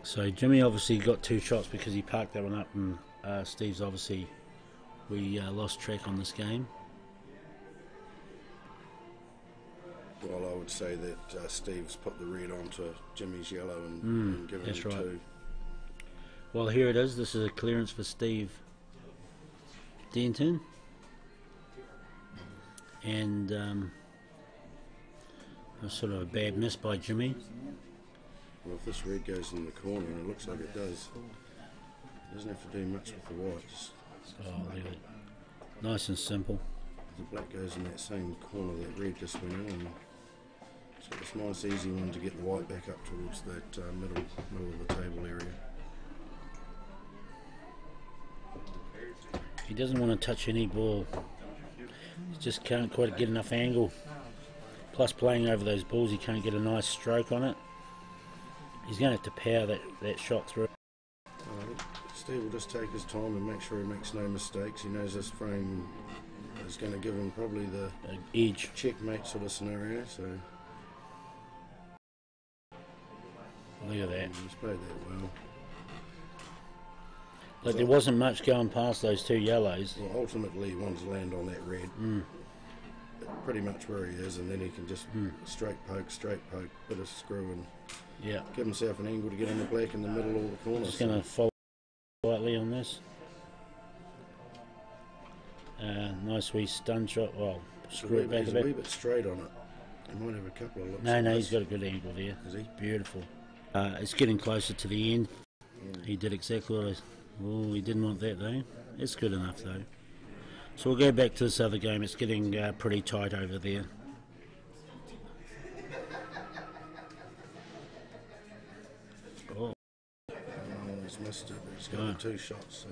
So Jimmy obviously got 2 shots because he parked that one up, and Steve's obviously, we lost track on this game. Well, I would say that Steve's put the red onto Jimmy's yellow and given him that's right. 2. Well, here it is. This is a clearance for Steve Denton. And a sort of a bad miss by Jimmy. Well, if this red goes in the corner, and it looks like it does, he doesn't have to do much with the white. Just Look at it. Nice and simple. the black goes in that same corner that red just went in. So it's a nice, easy one to get the white back up towards that middle of the table area. He doesn't want to touch any ball. He just can't quite get enough angle. Plus, playing over those balls, he can't get a nice stroke on it. He's going to have to power that shot through. Steve will just take his time and make sure he makes no mistakes. He knows this frame is going to give him probably the Edge. checkmate sort of scenario. So Look at that. he's played that well. Like there wasn't much going past those 2 yellows. Well, ultimately, he wants to land on that red. Pretty much where he is, and then he can just straight poke, bit of screw, and give himself an angle to get on the black in the middle or the corner. Just going to fold slightly on this. Nice wee stun shot. Well, screw it back he's a a wee bit. bit straight on it. He might have a couple of looks. No, he's got a good angle there. Is he? Beautiful. It's getting closer to the end. He did exactly what he didn't want that though. It's good enough though. So we'll go back to this other game. It's getting pretty tight over there. Oh, He's missed it, but he's got the 2 shots. So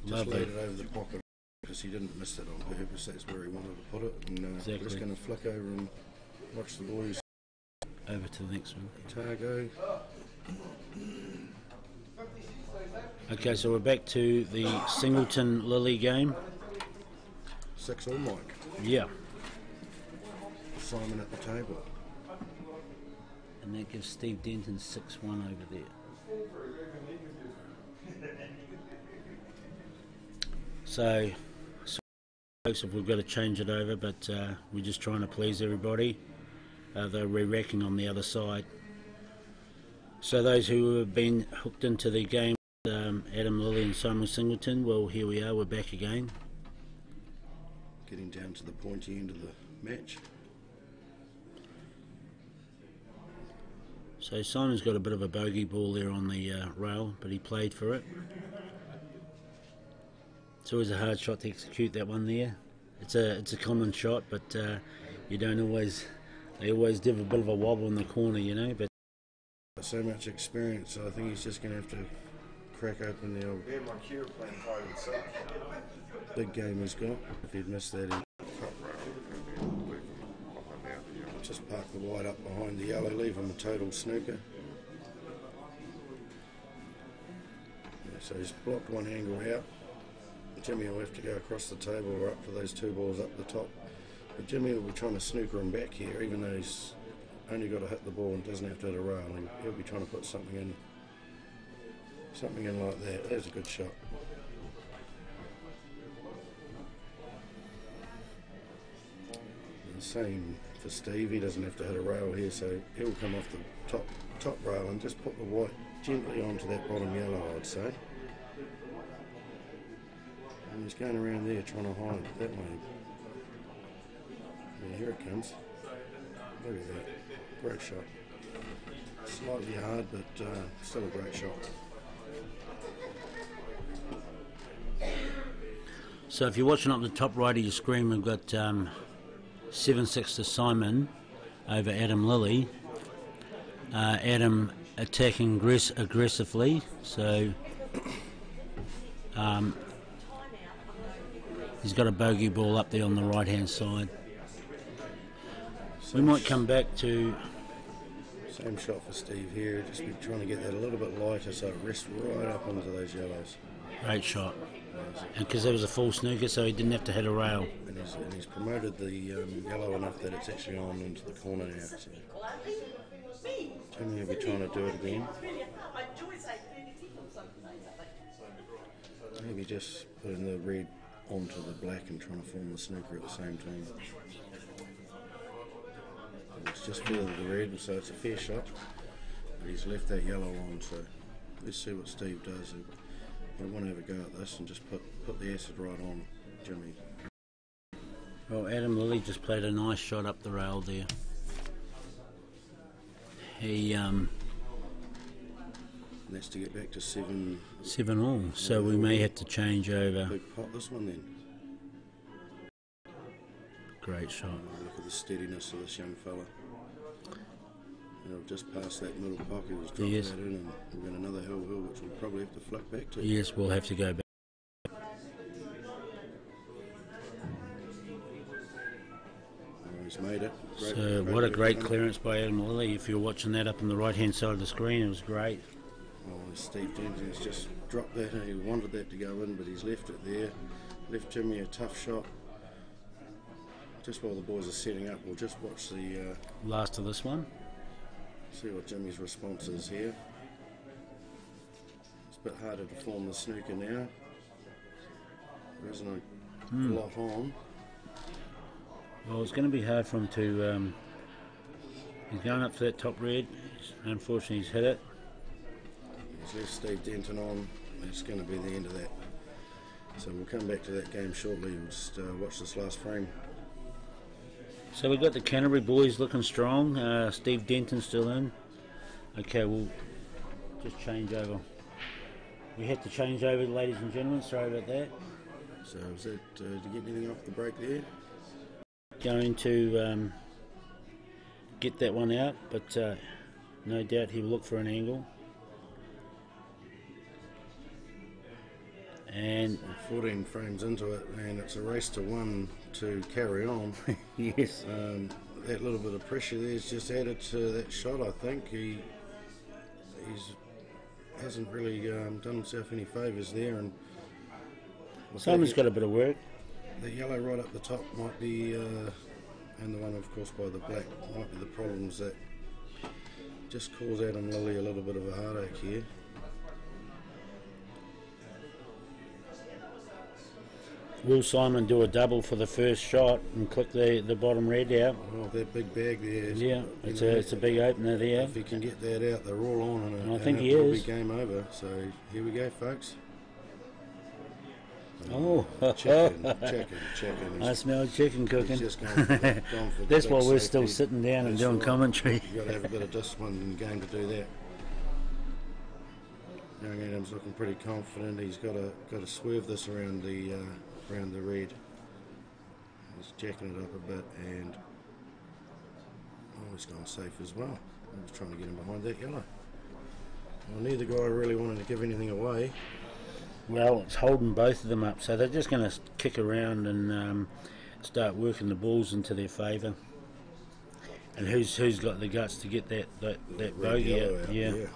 just lovely. laid it over the pocket because he didn't miss it on purpose. That's where he wanted to put it. And we're Exactly. just going to flick over and watch the boys. Over to the next one. Targo. Okay, so we're back to the Singleton Lily game. 6-all, Mike. Yeah. Simon at the table. And that gives Steve Denton 6-1 over there. So folks, if we've got to change it over, but we're just trying to please everybody. They're re-racking on the other side. So those who have been hooked into the game, Adam Lilly and Simon Singleton, well, here we are, we're back again. Getting down to the pointy end of the match. So Simon's got a bit of a bogey ball there on the rail, but he played for it. It's always a hard shot to execute, that one there. It's a common shot, but you don't always. They always give a bit of a wobble in the corner, you know. But so much experience, so I think he's just going to have to crack open the old big game he's got. If he'd missed that, he'd just park the white up behind the yellow, leave him a total snooker. Yeah, so he's blocked one angle out. Jimmy will have to go across the table or up for those two balls up the top. But Jimmy will be trying to snooker him back here, even though he's only got to hit the ball and doesn't have to hit a rail. He'll be trying to put something in like that. There's a good shot. The same for Steve. He doesn't have to hit a rail here, so he'll come off the top rail and just put the white gently onto that bottom yellow, I'd say. And he's going around there trying to hide it that way. Yeah, here it comes. Look at that. Great shot. Slightly hard, but still a great shot. So if you're watching up the top right of your screen, we've got 7-6 to Simon over Adam Lilly. Adam attacking aggressively, so he's got a bogey ball up there on the right hand side. We might come back to... Same shot for Steve here, just be trying to get that a little bit lighter so it rests right up onto those yellows. Great shot. And because there was a full snooker, so he didn't have to hit a rail. And he's promoted the yellow enough that it's actually on into the corner now. So Jimmy will be trying to do it again. Maybe just putting the red onto the black and trying to form the snooker at the same time. It's just filled with the red, so it's a fair shot. But he's left that yellow on, so let's see what Steve does. I want to have a go at this and just put the acid right on Jimmy. Well, Adam Lilly just played a nice shot up the rail there. He And that's to get back to 7 all, so we may have to change over. Big pot this one then. Great shot. Look at the steadiness of this young fella. Just past that middle pocket, he was dropping that in, and we've got another hill which we'll probably have to flick back to. Yes, we'll have to go back. He's made it. So what a great clearance by Adam Lilly. If you're watching that up on the right hand side of the screen, it was great. Oh, Steve Denton's just dropped that, and he wanted that to go in, but he's left it there. Left Jimmy a tough shot. Just while the boys are setting up, we'll just watch the last of this one. See what Jimmy's response is here. It's a bit harder to form the snooker now. There isn't a lot on. Well, it's going to be hard for him to... he's going up for that top red. Unfortunately, he's hit it. He's left Steve Denton on. It's going to be the end of that. So we'll come back to that game shortly. We'll just watch this last frame. So we've got the Canterbury boys looking strong. Steve Denton still in. Okay, we'll just change over. We had to change over, ladies and gentlemen. Sorry about that. So is that, did you get anything off the break there? Going to get that one out, but no doubt he'll look for an angle. And 14 frames into it, and it's a race to 1 to carry on. yes. That little bit of pressure there's just added to that shot. I think he hasn't really done himself any favours there. And Simon's got a bit of work. The yellow right up the top might be, and the one of course by the black, might be the problems that just cause Adam Lilly a little bit of a heartache here. Will Simon do a double for the first shot and click the bottom red out? Oh, that big bag there. Yeah, it's a big opener there. If he can get that out, they're all on, and I think he it'll is. be game over. So here we go, folks. Oh, chicken. I smell chicken cooking. He's just gone for That's big why we're safety. still sitting down and That's doing right. commentary. You've got to have a bit of discipline in the game to do that. Young Adam's looking pretty confident. He's got to swerve this around the red. He's jacking it up a bit, and he's gone safe as well. I was trying to get him behind that yellow. Well, neither guy really wanted to give anything away. Well, it's holding both of them up, so they're just going to kick around and start working the balls into their favour. And who's got the guts to get that bogey out? Yeah.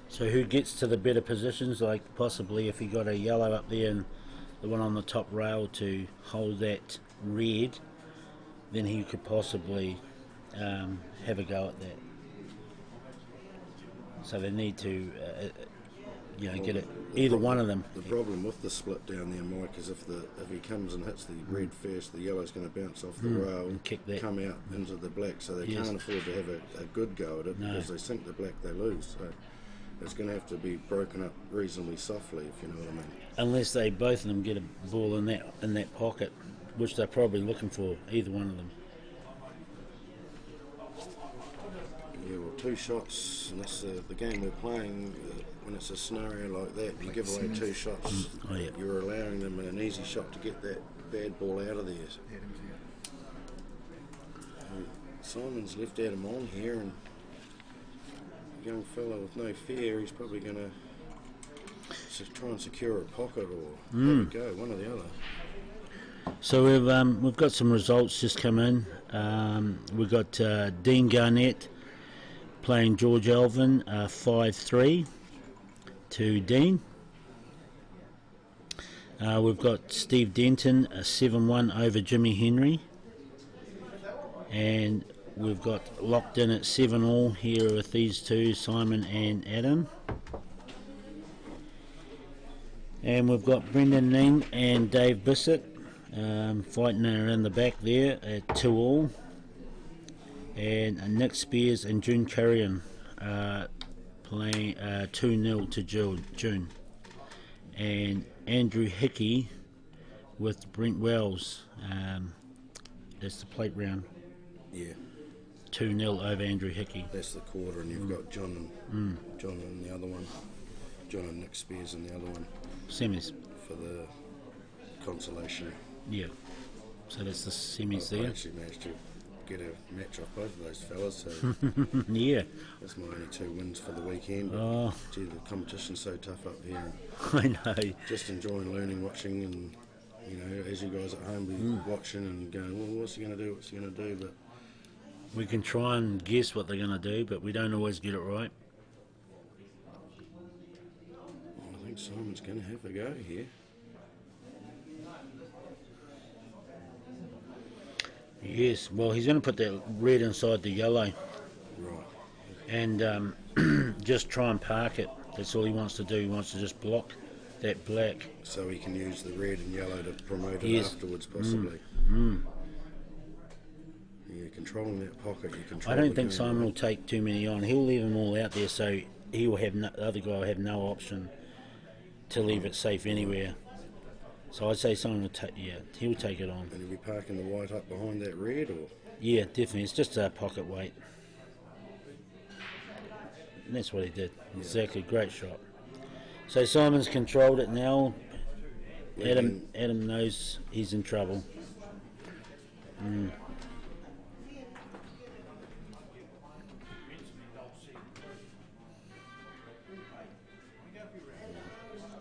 So who gets to the better positions? Like possibly if he got a yellow up there and the one on the top rail to hold that red, then he could possibly have a go at that. So they need to, get it. Either one of them. The problem with the split down there, Mike, is if he comes and hits the red first, the yellow's going to bounce off the rail and kick that. Come out into the black. So they can't afford to have a good go at it because they sink the black, they lose. So it's going to have to be broken up reasonably softly, if you know what I mean. Unless they both of them get a ball in that pocket, which they're probably looking for, either one of them. Yeah, well, 2 shots, and that's the game we're playing. When it's a scenario like that, you give away 2 shots, you're allowing them an easy shot to get that bad ball out of there. Simon's left Adam on here, and a young fella with no fear, he's probably going to try and secure a pocket or have a go, one or the other. So we've got some results just come in. We've got Dean Garnett playing George Elvin 5-3 to Dean. We've got Steve Denton 7-1 over Jimmy Henry, and we've got locked in at 7-all here with these two, Simon and Adam. And we've got Brendan Ning and Dave Bissett fighting around the back there at 2-all. And Nick Spears and June Currian playing 2-0 to June. And Andrew Hickey with Brent Wells. That's the plate round. Yeah. 2-0 over Andrew Hickey. That's the quarter, and you've got John and the other one. John and Nick Spears and the other one. Semis. For the consolation. Yeah. So that's the semis there. I actually managed to get a match off both of those fellas, so yeah. That's my only 2 wins for the weekend. But gee, the competition's so tough up here. I know. Just enjoying learning, watching, and as you guys at home be watching and going, well, what's he going to do? What's he going to do? But we can try and guess what they're going to do, but we don't always get it right. I think Simon's going to have a go here. Yes, well, he's going to put that red inside the yellow. Right. And just try and park it. That's all he wants to do. He wants to just block that black. So he can use the red and yellow to promote it afterwards, possibly. Yeah, controlling that pocket, you control. I don't think Simon will take too many on. He'll leave them all out there, so he will have the other guy will have no option to leave it safe anywhere. So I'd say Simon will he'll take it on. And he'll be parking the white up behind that red, or? Yeah, definitely. It's just a pocket weight. And that's what he did. Yeah. Exactly. Great shot. So Simon's controlled it now. Adam knows he's in trouble.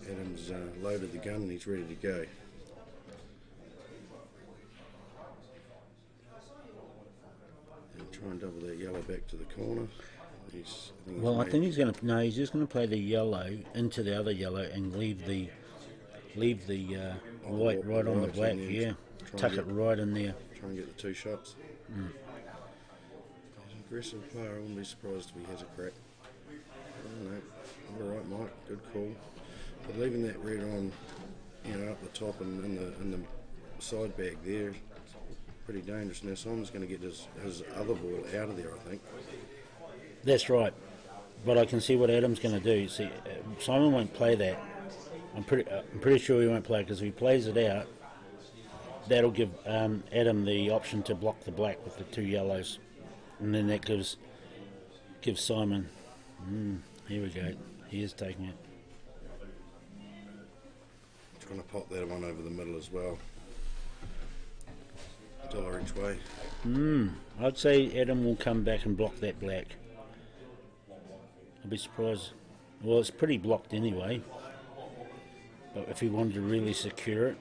Adam's loaded the gun and he's ready to go. And try and double that yellow back to the corner. I think he's going to. No, he's just going to play the yellow into the other yellow and leave the white right on the black. Yeah, tuck it right in there. Try and get the 2 shots. He's an aggressive player. I wouldn't be surprised if he has a crack. I don't know. All right, Mike. Good call. But leaving that red on, up the top and in the side bag there, it's pretty dangerous. Now Simon's going to get his other ball out of there, I think. That's right, but I can see what Adam's going to do. See, Simon won't play that. I'm pretty sure he won't play it, because if he plays it out, that'll give Adam the option to block the black with the 2 yellows, and then that gives Simon. Here we go. He is taking it. Trying to pop that one over the middle as well. $1 each way. I'd say Adam will come back and block that black. I'd be surprised. Well, it's pretty blocked anyway. But if he wanted to really secure it.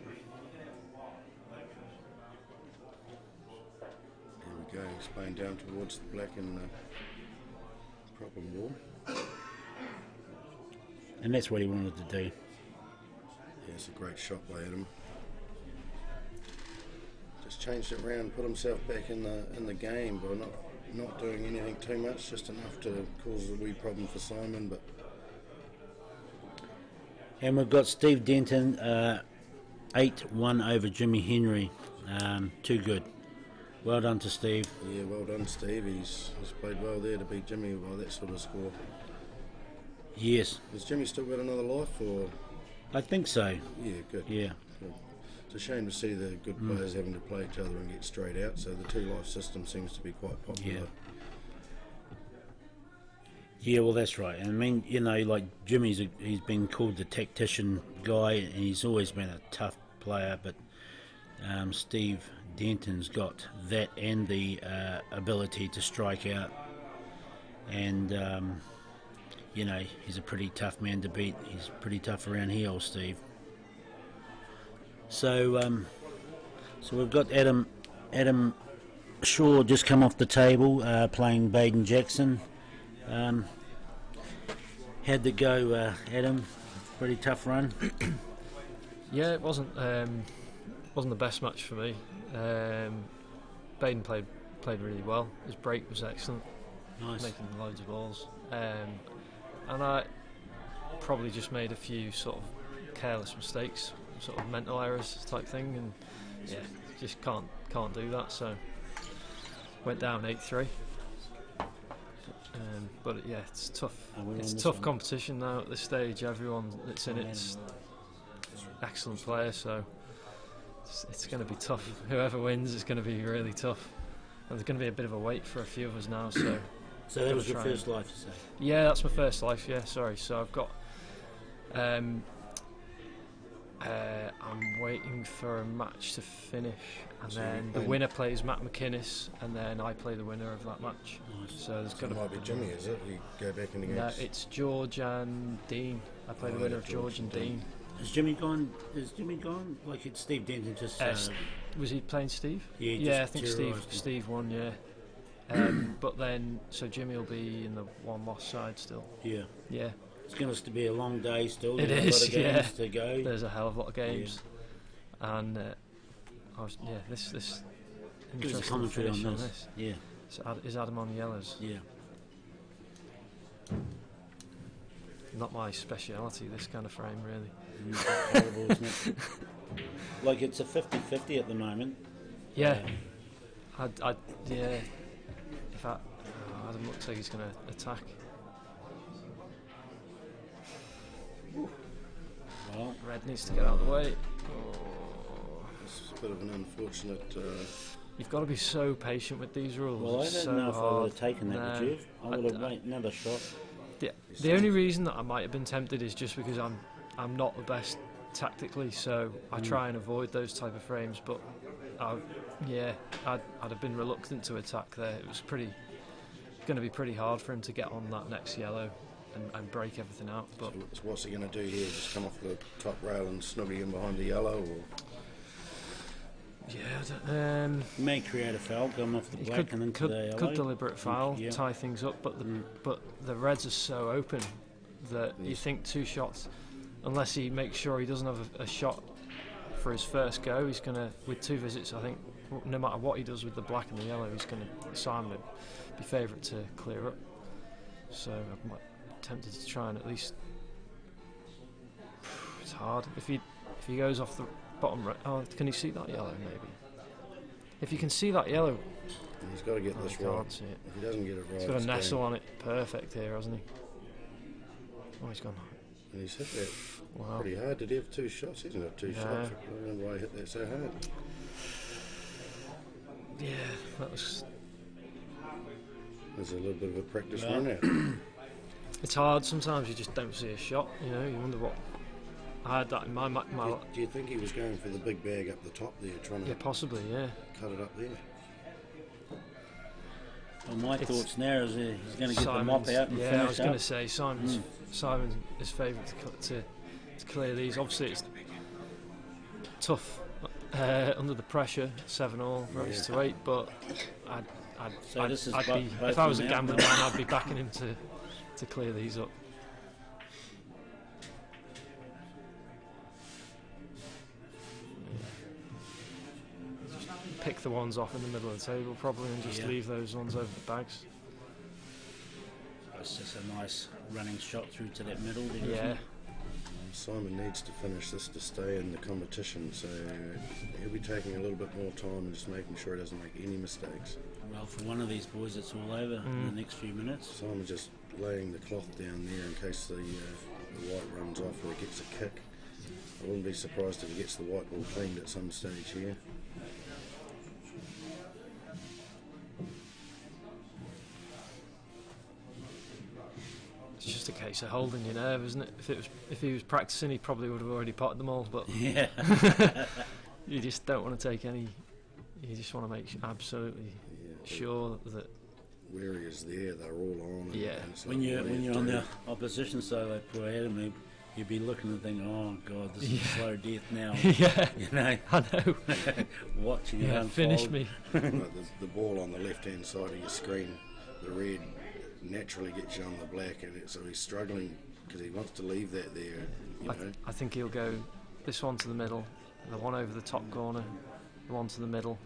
There we go, he's playing down towards the black and problem ball. And that's what he wanted to do. Yeah, it's a great shot by Adam. Just changed it around, put himself back in the game, but not doing anything too much, just enough to cause a wee problem for Simon. But and we've got Steve Denton 8-1 over Jimmy Henry. Too good. Well done to Steve. yeah, well done, Steve. He's played well there to beat Jimmy by that sort of score. Yes, Has Jimmy still got another life, or? I think so. Yeah, good. Yeah. Good. It's a shame to see the good players having to play each other and get straight out, so the two-life system seems to be quite popular. Yeah, well, that's right. I mean, you know, like Jimmy's, he's been called the tactician guy, and he's always been a tough player. But Steve Denton's got that and the ability to strike out, and you know, he's a pretty tough man to beat. He's pretty tough around here, old Steve. So, so we've got Adam Shaw just come off the table, playing Baden Jackson. How'd it go, Adam? Pretty tough run. Yeah, it wasn't the best match for me. Baden played really well. His break was excellent, Nice. making loads of balls. And I probably just made a few sort of careless mistakes, sort of mental errors type thing, and yeah, just can't do that. So went down 8-3. But yeah, it's tough. It's tough competition now at this stage. Everyone that's in it's excellent players, so it's going to be tough. Whoever wins is going to be really tough, and there's going to be a bit of a wait for a few of us now. So. So that was your first life, you say? Yeah, that's my first life. Yeah, sorry. So I've got. I'm waiting for a match to finish, and then the winner plays Matt McInnes, and then I play the winner of that match. Nice. So there's got to might be Jimmy, is it? You go back in the No, games. it's George and Dean. I play the winner of George and Dean. Is Jimmy gone? Like it's Steve Denton just. Was he playing Steve? Yeah, Yeah, I just think terrorised him. Steve won. Yeah. But then, so Jimmy will be in the one loss side still. Yeah. Yeah. It's going to be a long day still. It There's is, a lot of yeah. games to go. There's a hell of a lot of games, and this Give us a interesting commentary finish on this. Yeah. So is Adam on the yellows? Yeah. Not my speciality, this kind of frame, really. Horrible, isn't it? Like it's a 50-50 at the moment. Yeah. Yeah. If Adam looks like he's going to attack. Well, Red needs to get out of the way. It's a bit of an unfortunate. You've got to be so patient with these rules. well, I It's don't so know if I hard. would have taken that, No. would you? I would have made another shot. The only reason that I might have been tempted is just because I'm not the best tactically, so I try and avoid those type of frames. But I'd have been reluctant to attack there. It was going to be pretty hard for him to get on that next yellow and break everything out. But So what's he going to do here? Just come off the top rail and snuggle in behind the yellow, or? yeah, You may create a foul, come off the he black and into the yellow. could deliberate foul, Yeah. tie things up. But the reds are so open that you think two shots, unless he makes sure he doesn't have a shot for his first go, he's going to, with two visits, I think, no matter what he does with the black and the yellow, Simon would be favourite to clear up. So I'm tempted to try and at least. It's hard if he goes off the bottom. Can you see that yellow? Maybe. If you can see that yellow, He's got to get this he right. can't see it. If he doesn't get it right, He's got a it's nestle game. on it perfect here, hasn't he? Oh, he's gone. And he's hit that Wow. pretty hard. Did he have two shots? He didn't have two Yeah. shots. I don't know why he hit that so hard. Yeah, that was. There's a little bit of a practice run out. It's hard. Sometimes you just don't see a shot. You know, you wonder what. I had that in my Do you think he was going for the big bag up the top there, trying to yeah, possibly, yeah. cut it up there? Well, my thoughts now is he's going to get the mop Simon's, out and yeah, finish I was going up. to say Simon is favourite to clear these. Obviously, it's tough under the pressure, 7-all, race to 8. But if I was a gambling man, I'd be backing him to clear these up. Just pick the ones off in the middle of the table probably, and just leave those ones over the bags. It's just a nice running shot through to that middle there. Yeah. Simon needs to finish this to stay in the competition, so he'll be taking a little bit more time and just making sure he doesn't make any mistakes. Well, for one of these boys, it's all over in the next few minutes. Simon's just laying the cloth down there in case the white runs off or he gets a kick. I wouldn't be surprised if he gets the white ball cleaned at some stage here. It's just a case of holding your nerve, isn't it? If he was practicing, he probably would have already potted them all. But yeah, you just don't want to take any. You just want to make absolutely sure that where he is there, they're all on. Yeah. And when you're on the opposition side, they put ahead of me. You'd be looking and thinking, "Oh God, this is slow death now." Yeah, you know. I know. Watching it unfold. Finish me. the ball on the left-hand side of your screen, the red naturally gets you on the black, and so he's struggling because he wants to leave that there. You know? I think he'll go this one to the middle, the one over the top corner, the one to the middle,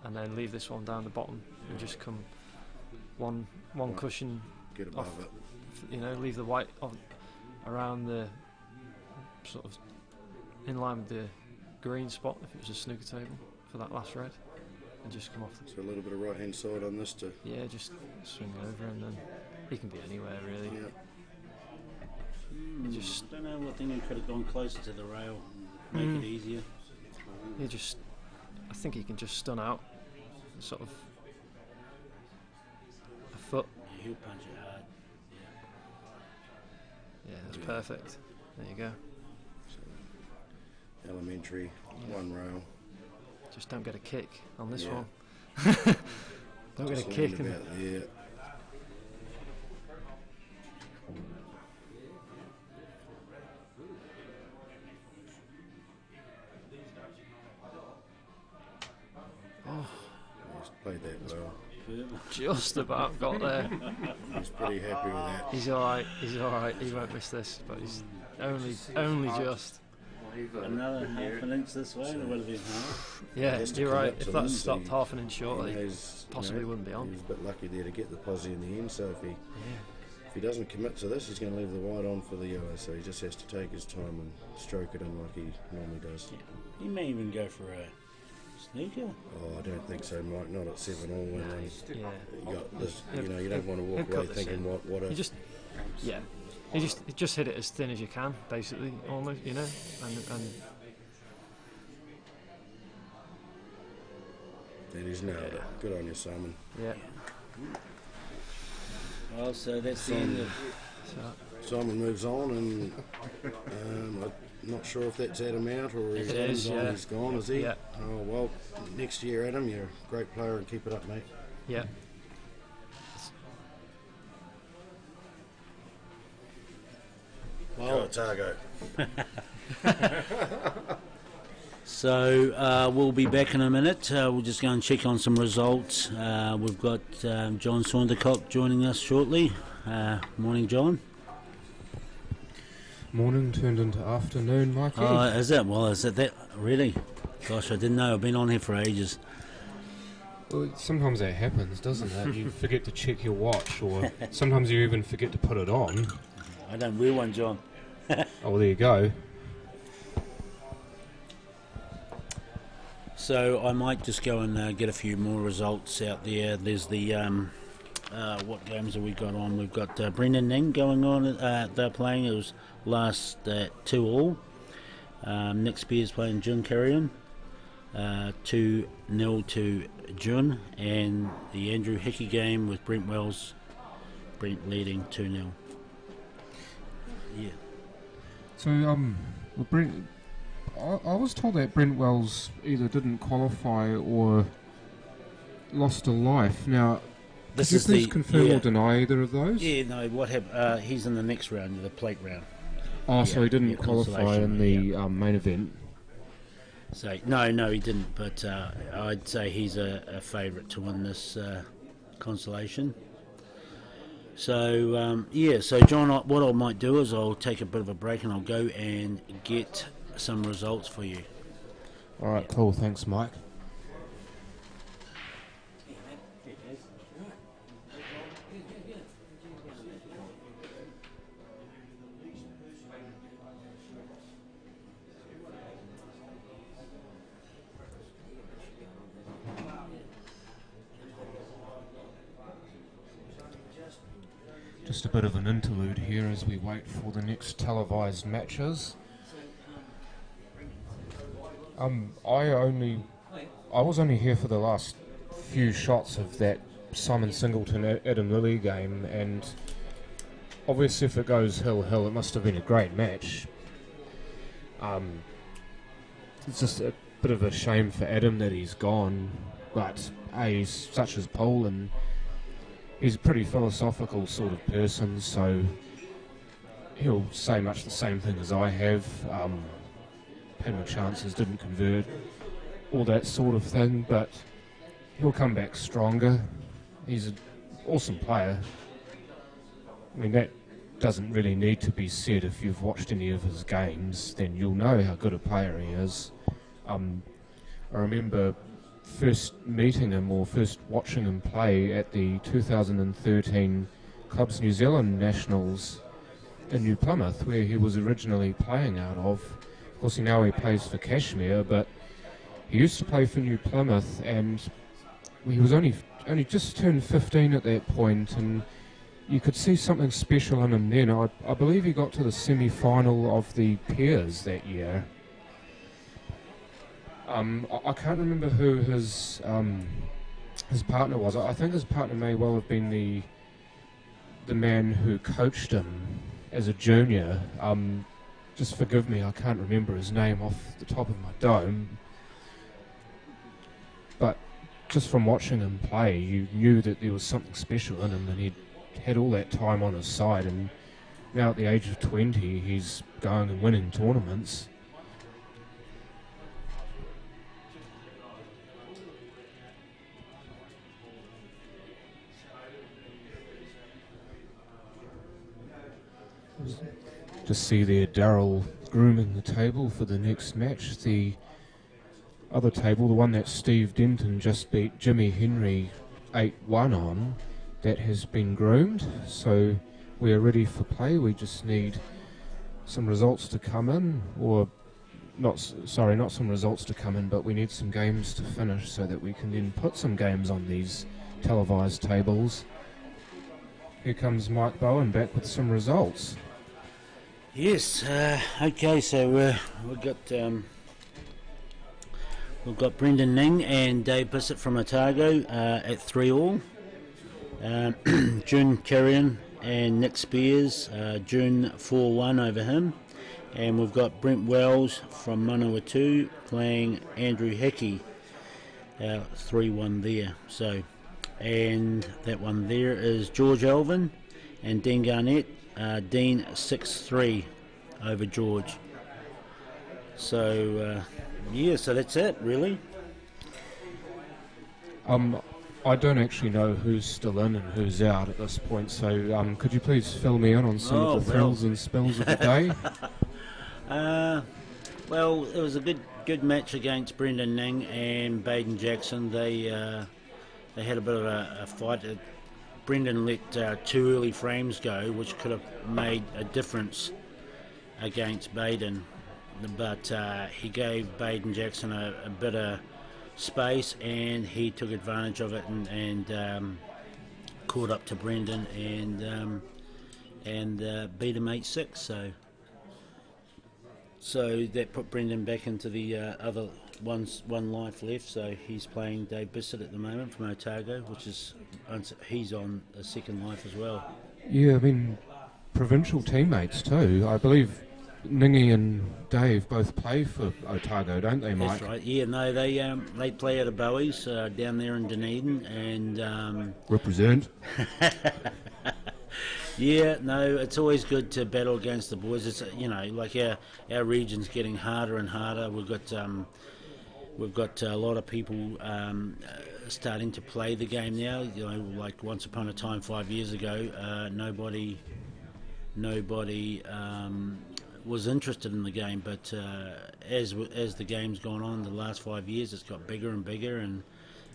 and then leave this one down the bottom and just come one cushion get above off, it. You know, leave the white around the sort of in line with the green spot if it was a snooker table for that last red, and just come off. So a little bit of right-hand side on this to. Yeah, just swing over, and then he can be anywhere really. Yeah. You just I don't know what thing he could have gone closer to the rail, make it easier. I think he can just stun out, sort of a foot. Yeah, he'll punch it hard. Yeah, that's perfect. There you go. So, elementary, one rail. Just don't get a kick on this Yeah. one. Don't get a Just kick. land about there. He's played that well. Just about got there. He's pretty happy with that. He's alright. He won't miss this, but he's only just. Another half an inch this way, or would have been half? Yeah, He has to you're right. commit If to that them, stopped so half an inch shortly, knows, possibly wouldn't be on. He's a bit lucky there to get the posi in the end, so if he doesn't commit to this, he's going to leave the white on for the yellow, so he just has to take his time and stroke it in like he normally does. Yeah. He may even go for a snooker. Oh, I don't think so, Mike. Not at 7-all. When Yeah. you got this, you don't want to walk He'll away cut this thinking in. what if. You just hit it as thin as you can, basically, almost, you know, and And he's nailed it. Good on you, Simon. yeah. Well, so that's the end of. Simon moves on, and I'm not sure if that's Adam out or It is, yeah. he's gone, is he? Yeah. Oh, well, next year, Adam, you're a great player and keep it up, mate. Yeah. Go Otago. So we'll be back in a minute. We'll just go and check on some results. We've got John Saundercock joining us shortly. Morning, John. Morning turned into afternoon, Mikey. Oh, is it? Well, is it that? Really? Gosh, I didn't know. I've been on here for ages. Well, sometimes that happens, doesn't it? You forget to check your watch, or sometimes you even forget to put it on. I don't wear one, John. Oh, there you go. So I might just go and get a few more results out there. There's the what games have we got on? We've got Brendan Ning going on. They're playing. It was last 2-all. Nick Spears playing Jun Carrion. 2-0 to Jun, and the Andrew Hickey game with Brent Wells. Brent leading 2-0. Yeah. So, well, Brent, I was told that Brent Wells either didn't qualify or lost a life. Now, This Could you is please the confirm or deny either of those? Yeah, no. What happened? He's in the next round, the plate round. Oh, so he didn't yeah, qualify in the main event. So no, he didn't. But I'd say he's a favourite to win this consolation. So so John, what I might do is I'll take a bit of a break and I'll go and get some results for you. All right, cool. Thanks, Mike. Just a bit of an interlude here as we wait for the next televised matches. I was only here for the last few shots of that Simon Singleton Adam Lilly game, and obviously if it goes hill, it must have been a great match. It's just a bit of a shame for Adam that he's gone, but he's such as Paul, and he's a pretty philosophical sort of person, so he'll say much the same thing as I have. Had my chances, didn't convert, all that sort of thing, but he'll come back stronger. He's an awesome player. I mean, that doesn't really need to be said. If you've watched any of his games, then you'll know how good a player he is. I remember first meeting him or first watching him play at the 2013 Clubs New Zealand Nationals in New Plymouth, where he was originally playing out of. Of course, now he plays for Kashmir, but he used to play for New Plymouth, and he was only just turned 15 at that point, and you could see something special in him then. I believe he got to the semi-final of the Pairs that year. I can't remember who his partner was. I think his partner may well have been the man who coached him as a junior. Just forgive me, I can't remember his name off the top of my dome. But just from watching him play, you knew that there was something special in him, and he'd had all that time on his side, and now at the age of 20, he's going and winning tournaments. Just see there Darryl grooming the table for the next match. The other table, the one that Steve Denton just beat Jimmy Henry 8-1 on, that has been groomed, so we're ready for play. We just need some results to come in, or not some results to come in, but we need some games to finish so that we can then put some games on these televised tables. Here comes Mike Bowen back with some results. Yes. Okay. So we've got Brendan Ning and Dave Bissett from Otago at 3-all. June Carrion and Nick Spears, June 4-1 over him. And we've got Brent Wells from Manawatu playing Andrew Hickey, 3-1 there. So, and that one there is George Elvin and Dean Garnett. Dean 6-3 over George. So so that's it really. I don't actually know who's still in and who's out at this point, so could you please fill me in on some of the thrills and spills of the day? Well, it was a good match against Brendan Ning and Baden Jackson. They had a bit of a fight. Brendan let 2 early frames go, which could have made a difference against Baden, but he gave Baden Jackson a bit of space, and he took advantage of it and caught up to Brendan and beat him 8-6. So that put Brendan back into the other one life left. So he's playing Dave Bissett at the moment from Otago, which is he's on a second life as well. Yeah, I mean, provincial teammates too. I believe Ningy and Dave both play for Otago, don't they, Mike? That's right. Yeah, no, they play out of Bowie's down there in Dunedin, and Represent. yeah, no, it's always good to battle against the boys. It's like our region's getting harder and harder. We've got a lot of people starting to play the game now. Like once upon a time, 5 years ago, nobody was interested in the game. But as the game's gone on, the last 5 years, it's got bigger and bigger,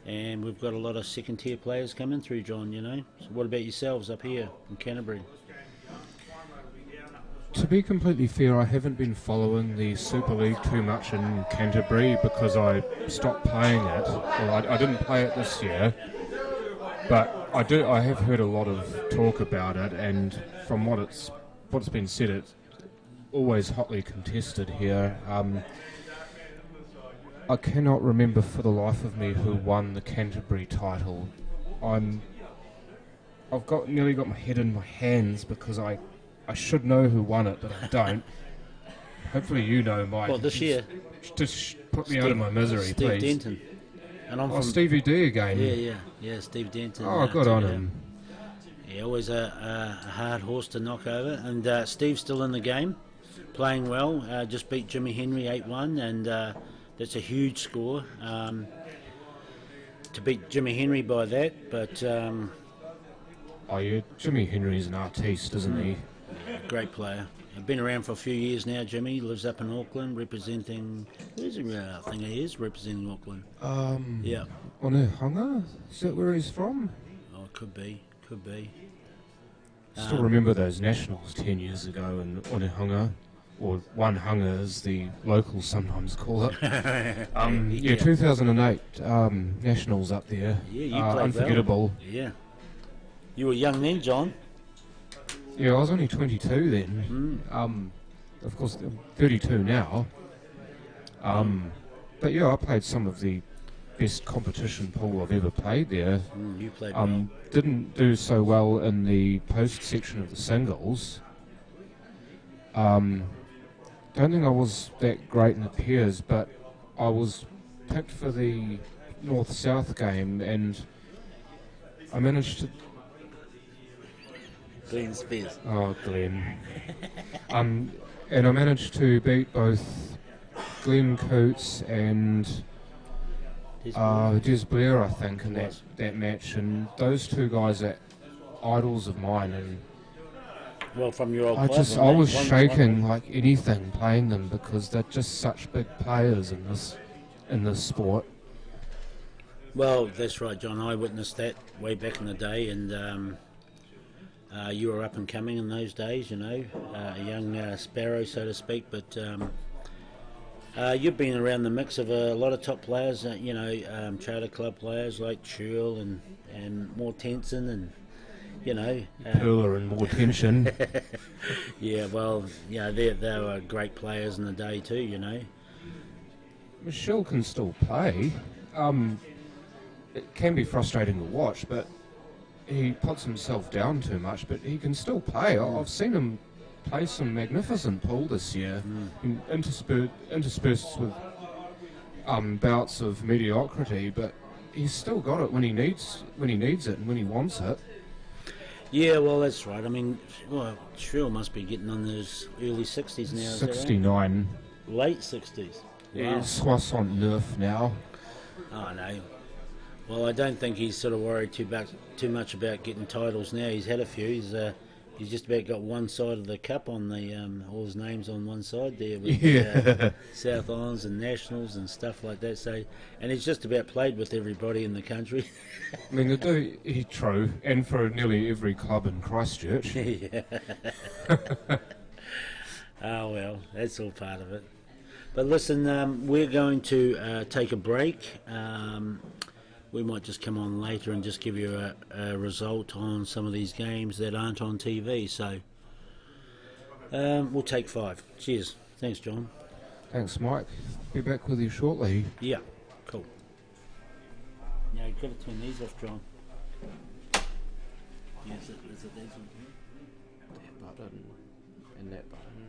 and we've got a lot of second-tier players coming through, John. So what about yourselves up here in Canterbury? To be completely fair, I haven't been following the Super League too much in Canterbury because I stopped playing it. Well, I didn't play it this year, but I have heard a lot of talk about it, and from what's been said, it's always hotly contested here. I cannot remember for the life of me who won the Canterbury title. I've nearly got my head in my hands because I should know who won it, but I don't. Hopefully you know, Mike. What, this year? Just put me out of my misery, Steve please. Denton. And I'm from Stevie D again. Yeah, Steve Denton. Oh, good on him. Yeah, always a hard horse to knock over. And Steve's still in the game, playing well. Just beat Jimmy Henry 8-1, and that's a huge score. To beat Jimmy Henry by that, but... Oh, yeah, Jimmy Henry's an artiste, isn't he? Great player. I've been around for a few years now. Jimmy lives up in Auckland, representing. Where's he? I think he is representing Auckland. Yeah. Onehunga? Is that where he's from? Oh, could be. Still remember those Nationals 10 years ago in Onehunga, or One Hunga as the locals sometimes call it. Yeah, 2008 Nationals up there. Yeah, you played unforgettable. Well. Yeah. You were young then, John. Yeah, I was only 22 then. Of course, I'm 32 now. But yeah, I played some of the best competition pool I've ever played there. You played well. Didn't do so well in the post section of the singles. Don't think I was that great in the pairs, but I was picked for the North-South game, and I managed to... Glenn Spears. Oh, Glenn. And I managed to beat both Glenn Coates and Des Blair, I think, in that match. And those two guys are idols of mine. And well, from your old club, I was shaking like anything playing them because they're just such big players in this sport. Well, that's right, John. I witnessed that way back in the day, and you were up and coming in those days, a young sparrow, so to speak. But you've been around the mix of a lot of top players, charter club players like Churl and Mortensen and, Perler and Mortensen. Yeah, well, they were great players in the day too, Michelle can still play. It can be frustrating to watch, but he puts himself down too much, but he can still play. I've seen him play some magnificent pool this year, interspersed with bouts of mediocrity, but he's still got it when he needs it and when he wants it. Yeah, well, that's right. I mean, Shrill must be getting on those early 60s now. 69. Late 60s. Yeah, 69 now. Oh, no. Well, I don't think he's sort of worried too much about getting titles now. He's had a few. He's just about got one side of the cup on the all his names on one side there with South Islands and Nationals and stuff like that. So, and he's just about played with everybody in the country. I mean, he's true, and for nearly every club in Christchurch. Yeah. Oh well, that's all part of it. But listen, we're going to take a break. We might just come on later and just give you a result on some of these games that aren't on TV. So we'll take 5. Cheers. Thanks, John. Thanks, Mike. Be back with you shortly. Yeah, cool. Now you've got to turn these off, John. Yes, is it these ones? That button and that button.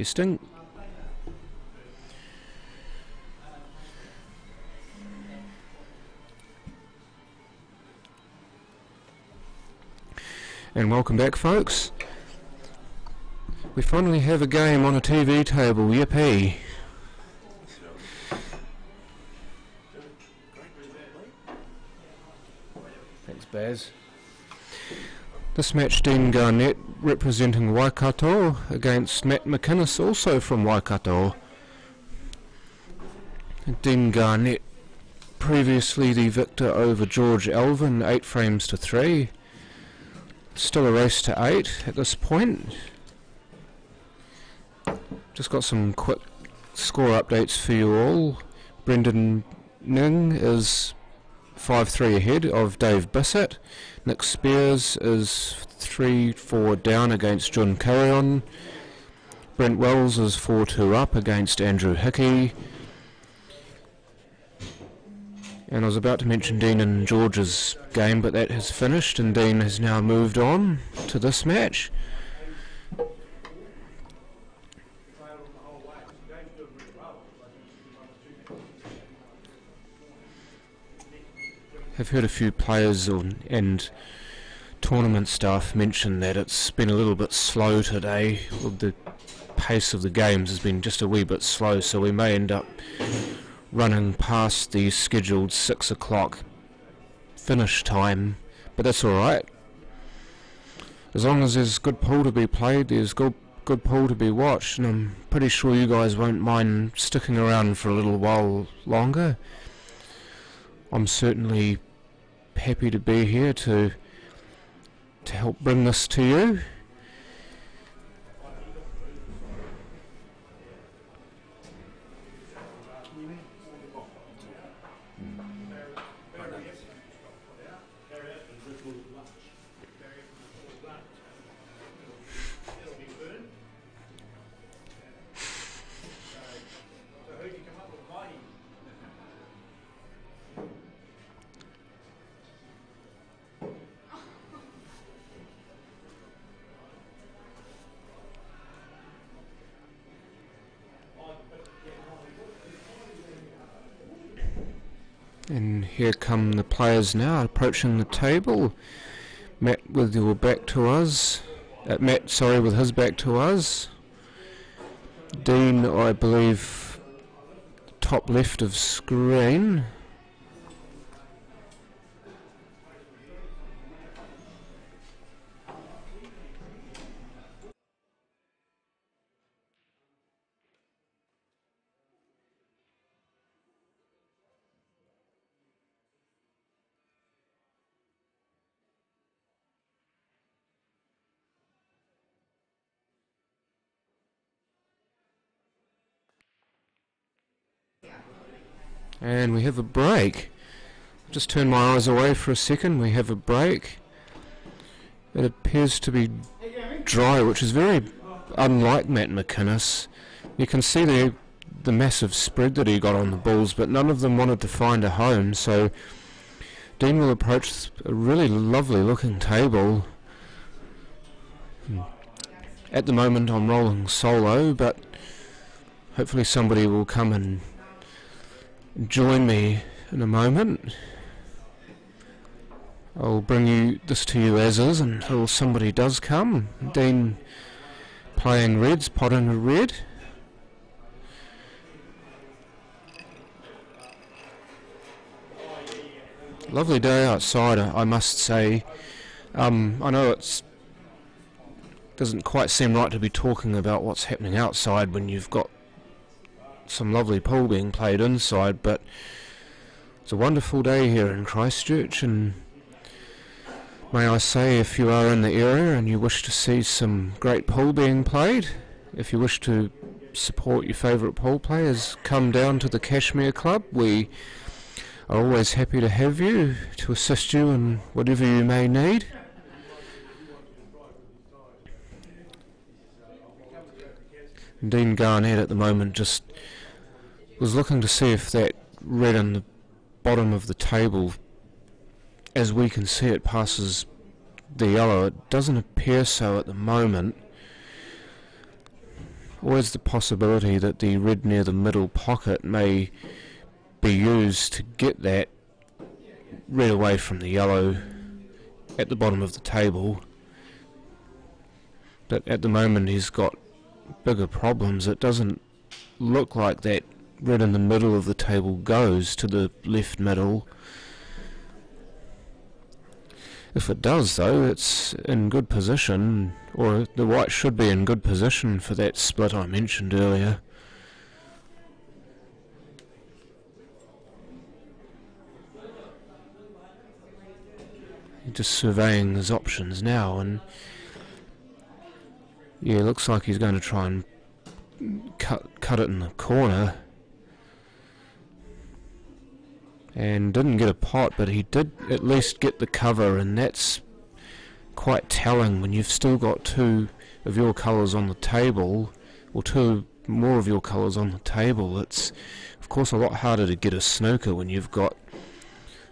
Testing. And welcome back, folks. We finally have a game on a TV table, yippee. Thanks, Baz. This match, Dean Garnett representing Waikato against Matt McInnes, also from Waikato. Dean Garnett, previously the victor over George Alvin, 8 frames to 3. Still a race to 8 at this point. Just got some quick score updates for you all. Brendan Ning is 5-3 ahead of Dave Bissett. Nick Spears is 3-4 down against John Carrion. Brent Wells is 4-2 up against Andrew Hickey. And I was about to mention Dean and George's game, but that has finished, and Dean has now moved on to this match. I've heard a few players and tournament staff mention that it's been a little bit slow today. The pace of the games has been just a wee bit slow, so we may end up running past the scheduled 6 o'clock finish time, but that's alright. As long as there's good pool to be played, there's good pool to be watched, and I'm pretty sure you guys won't mind sticking around for a little while longer. I'm certainly happy to be here to help bring this to you. And here come the players now approaching the table. Matt with your back to us. With his back to us. Dean, I believe, top left of screen. And we have a break. Just turn my eyes away for a second. We have a break. It appears to be dry, which is very unlike Matt McInnes. You can see the massive spread that he got on the balls, but none of them wanted to find a home, so Dean will approach a really lovely looking table. At the moment I'm rolling solo, but hopefully somebody will come and join me in a moment. I'll bring this to you as is until somebody does come. Dean playing reds, pot in a red. Lovely day outside, I must say. I know it doesn't quite seem right to be talking about what's happening outside when you've got some lovely pool being played inside, but it's a wonderful day here in Christchurch, and may I say, if you are in the area and you wish to see some great pool being played, if you wish to support your favourite pool players, come down to the Cashmere Club. We are always happy to have you, to assist you in whatever you may need. Dean Garnett at the moment just was looking to see if that red in the bottom of the table, as we can see it, passes the yellow. It doesn't appear so at the moment. always the possibility that the red near the middle pocket may be used to get that red away from the yellow at the bottom of the table. But at the moment he's got bigger problems. It doesn't look like that red in the middle of the table goes to the left middle. If it does, though, it's in good position, or the white should be in good position for that split I mentioned earlier. Just surveying his options now, and yeah, it looks like he's going to try and cut it in the corner. And didn't get a pot, but he did at least get the cover, and that's quite telling when you've still got two of your colours on the table, or two more of your colours on the table. It's of course a lot harder to get a snooker when you've got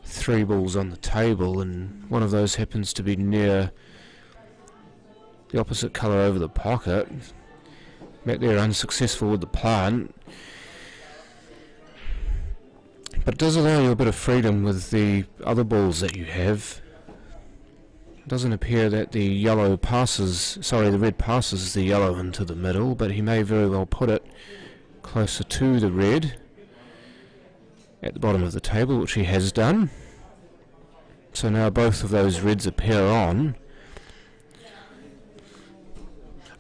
three balls on the table and one of those happens to be near the opposite colour over the pocket. Back there unsuccessful with the plant. But it does allow you a bit of freedom with the other balls that you have. It doesn't appear that the red passes the yellow into the middle, but he may very well put it closer to the red at the bottom of the table, which he has done. So now both of those reds appear on.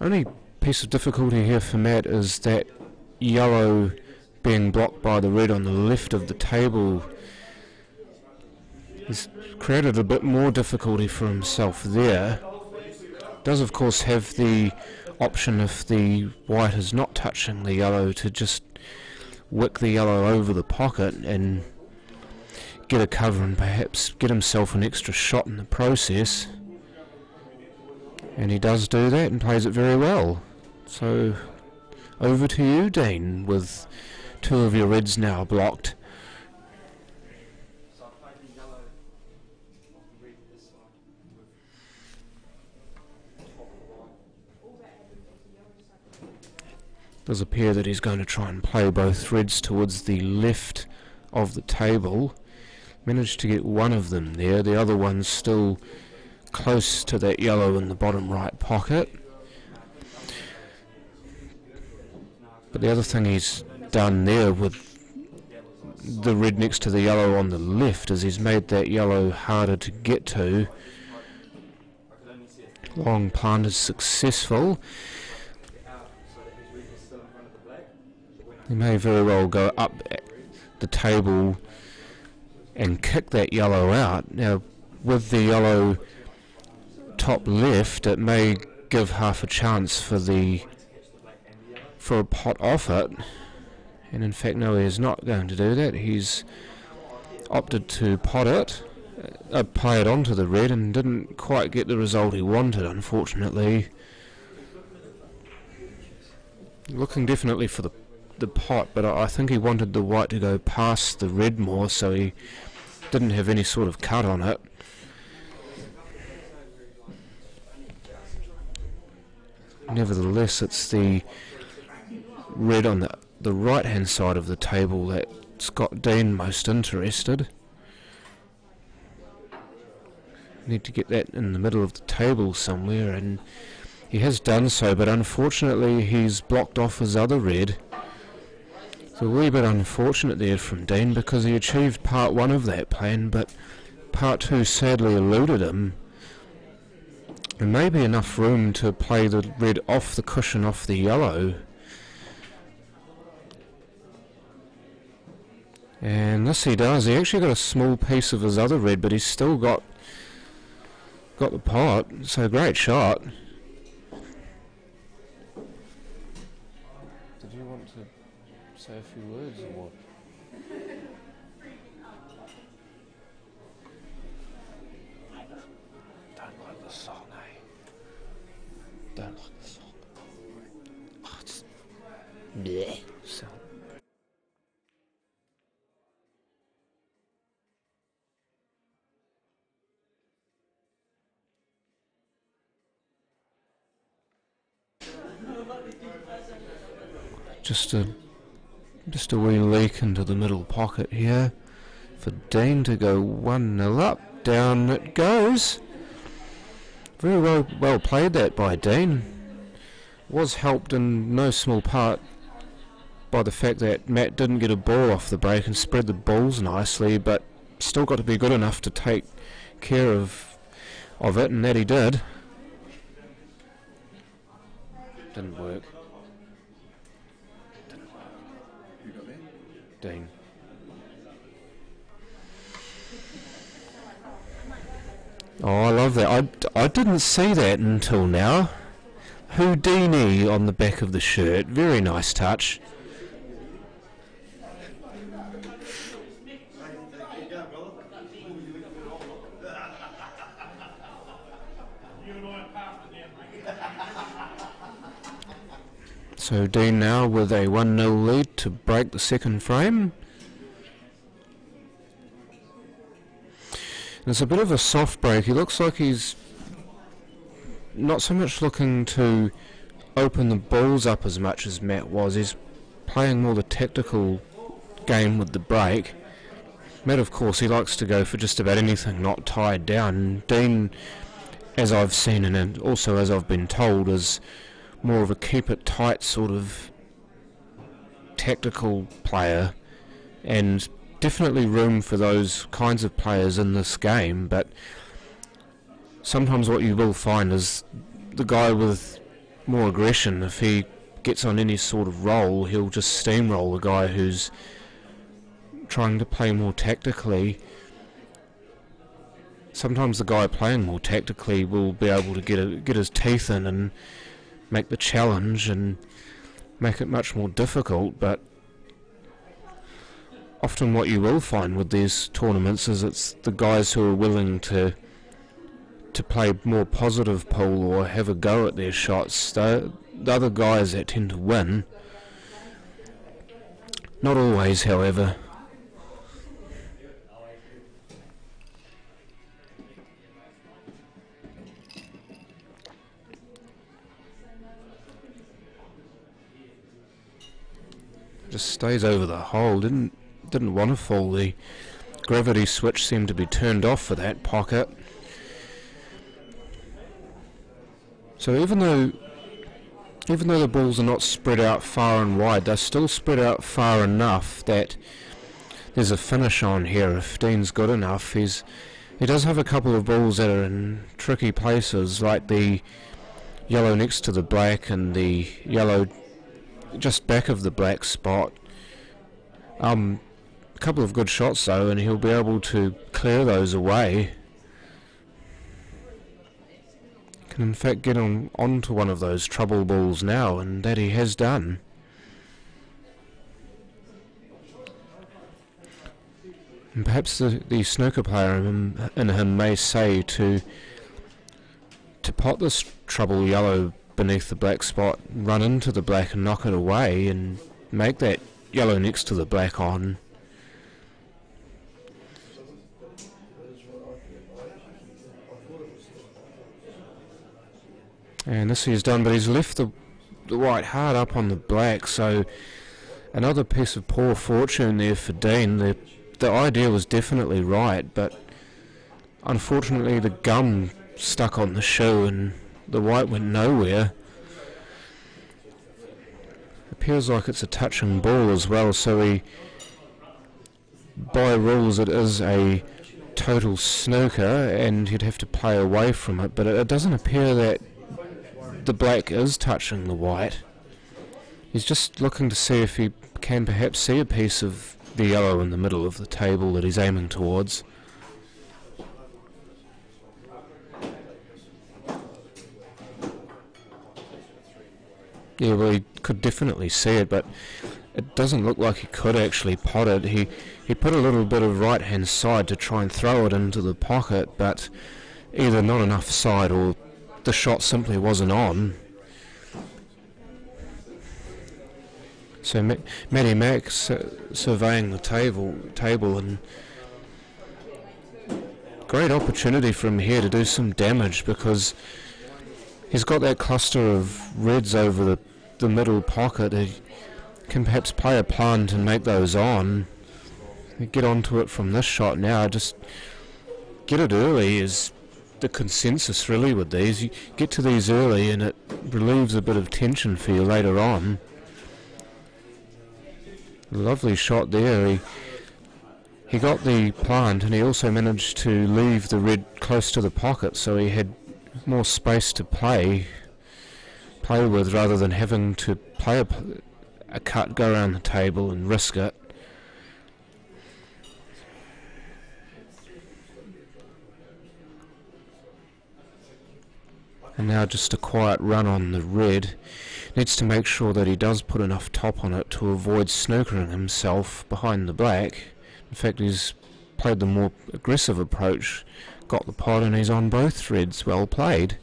Only piece of difficulty here for Matt is that yellow being blocked by the red on the left of the table. He's created a bit more difficulty for himself there. Does of course have the option, if the white is not touching the yellow, to just wick the yellow over the pocket and get a cover and perhaps get himself an extra shot in the process. And he does do that and plays it very well. So over to you, Dean, with two of your reds now blocked. Does appear that he's going to try and play both reds towards the left of the table. Managed to get one of them there, the other one's still close to that yellow in the bottom right pocket. But the other thing he's done there with the red next to the yellow on the left is he's made that yellow harder to get to. Long plant is successful. He may very well go up the table and kick that yellow out. Now, with the yellow top left, it may give half a chance for a pot off it. And in fact, no, he is not going to do that. He's opted to pot it, play it onto the red, and didn't quite get the result he wanted, unfortunately. Looking definitely for the pot, but I think he wanted the white to go past the red more, so he didn't have any sort of cut on it. Nevertheless, it's the red on the right hand side of the table that's got Dean most interested. Need to get that in the middle of the table somewhere, and he has done so, but unfortunately he's blocked off his other red. It's a wee bit unfortunate there from Dean, because he achieved part one of that plan, but part two sadly eluded him. There may be enough room to play the red off the cushion off the yellow. And this he does. He actually got a small piece of his other red, but he's still got the pot, so great shot. Did you want to say a few words or what? Don't like the song, eh? Don't like the song. Oh, it's bleh. So. Just a wee leak into the middle pocket here for Dean to go 1-0 up. Down it goes. Very well played that by Dean. Was helped in no small part by the fact that Matt didn't get a ball off the break and spread the balls nicely, but still got to be good enough to take care of it, and that he did. Didn't work. Dean. Oh, I love that. I didn't see that until now. Houdini on the back of the shirt. Very nice touch. So Dean now with a 1-0 lead to break the second frame. And it's a bit of a soft break. He looks like he's not so much looking to open the balls up as much as Matt was. He's playing more the tactical game with the break. Matt, of course, he likes to go for just about anything not tied down. And Dean, as I've seen and also as I've been told, is more of a keep it tight sort of tactical player, and definitely room for those kinds of players in this game. But sometimes what you will find is the guy with more aggression, if he gets on any sort of roll, he'll just steamroll the guy who's trying to play more tactically. Sometimes the guy playing more tactically will be able to get his teeth in and make the challenge and make it much more difficult, but often what you will find with these tournaments is it's the guys who are willing to play more positive pool or have a go at their shots. The other guys that tend to win. Not always, however. Just stays over the hole. Didn't want to fall. The gravity switch seemed to be turned off for that pocket. So even though the balls are not spread out far and wide, they're still spread out far enough that there's a finish on here if Dean's good enough. He does have a couple of balls that are in tricky places, like the yellow next to the black and the yellow just back of the black spot. A couple of good shots though, and he'll be able to clear those away. Can in fact get onto one of those trouble balls now, and that he has done. And perhaps the snooker player in him may say to pot this trouble yellow beneath the black spot, run into the black and knock it away and make that yellow next to the black on. And this he's done, but he's left the white hard up on the black, so another piece of poor fortune there for Dean. The idea was definitely right, but unfortunately the gum stuck on the shoe and the white went nowhere. Appears like it's a touching ball as well, so by rules it is a total snooker and he'd have to play away from it, but it doesn't appear that the black is touching the white. He's just looking to see if he can perhaps see a piece of the yellow in the middle of the table that he's aiming towards. Yeah, well, he could definitely see it, but it doesn't look like he could actually pot it. He put a little bit of right hand side to try and throw it into the pocket, but either not enough side or the shot simply wasn't on. So Matty Mack surveying the table, and great opportunity from here to do some damage, because he's got that cluster of reds over the middle pocket. can perhaps play a plant and make those on. Get onto it from this shot now. Just get it early is the consensus really with these. You get to these early and it relieves a bit of tension for you later on. Lovely shot there. He got the plant and he also managed to leave the red close to the pocket, so he had more space to play with rather than having to play a cut, go around the table and risk it. And now just a quiet run on the red. Needs to make sure that he does put enough top on it to avoid snookering himself behind the black. In fact, he's played the more aggressive approach, got the pot, and he's on both reds. Well played.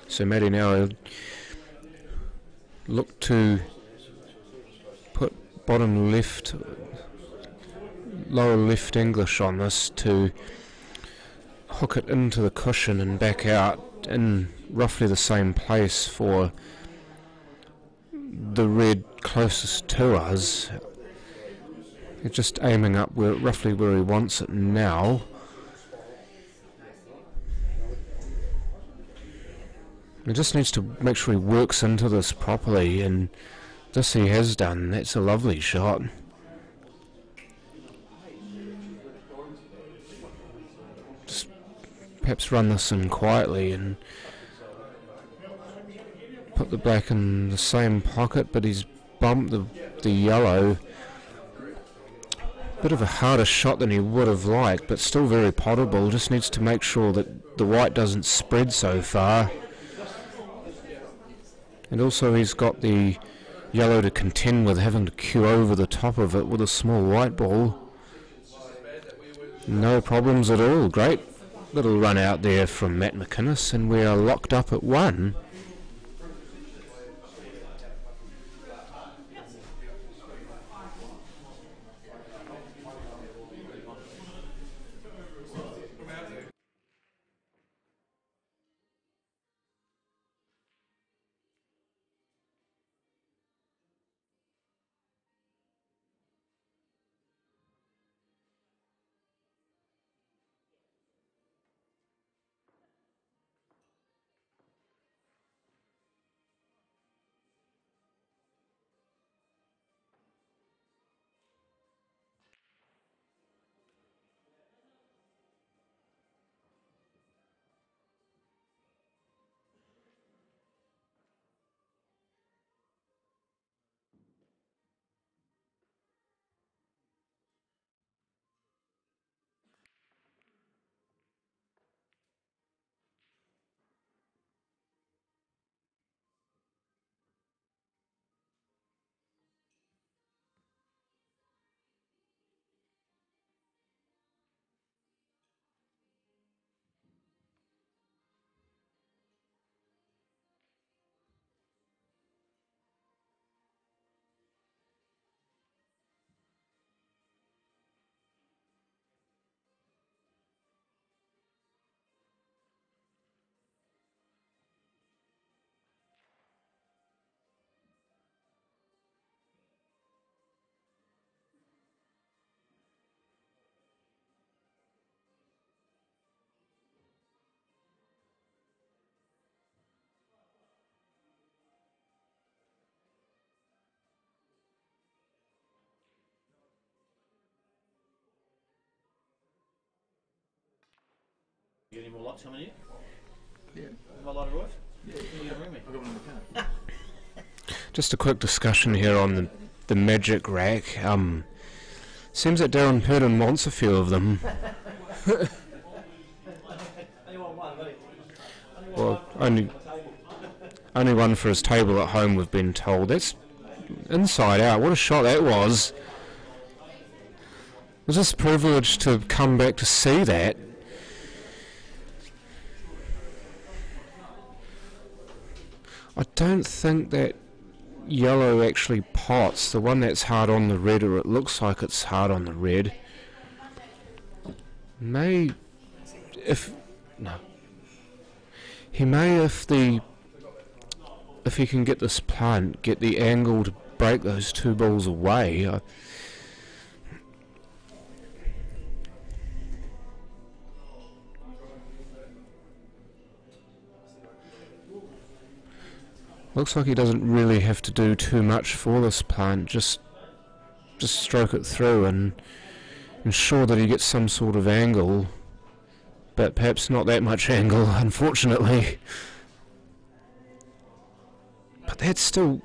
So Matty now look to put bottom left, lower left English on this to hook it into the cushion and back out in roughly the same place for the red closest to us. It's just aiming up roughly where he wants it now. He just needs to make sure he works into this properly, and this he has done. That's a lovely shot. Just perhaps run this in quietly and put the black in the same pocket, but he's bumped the yellow. Bit of a harder shot than he would have liked, but still very potable. Just needs to make sure that the white doesn't spread so far. And also he's got the yellow to contend with, having to cue over the top of it with a small white ball. No problems at all. Great little run out there from Matt McInnes, and we are locked up at 1. You got any more lights coming in? Yeah. Am I light arrived? Yeah, you can ring me. I've got one in the car. Just a quick discussion here on the magic rack. Seems that Darren Purdon wants a few of them. Well, only one for his table at home, we've been told. That's inside out. What a shot that was. was just privileged to come back to see that. I don't think that yellow actually pots, the one that's hard on the red, or it looks like it's hard on the red. He may, if he can get this plant, get the angle to break those two balls away. Looks like he doesn't really have to do too much for this plant, just stroke it through and ensure that he gets some sort of angle, but perhaps not that much angle, unfortunately. But that's still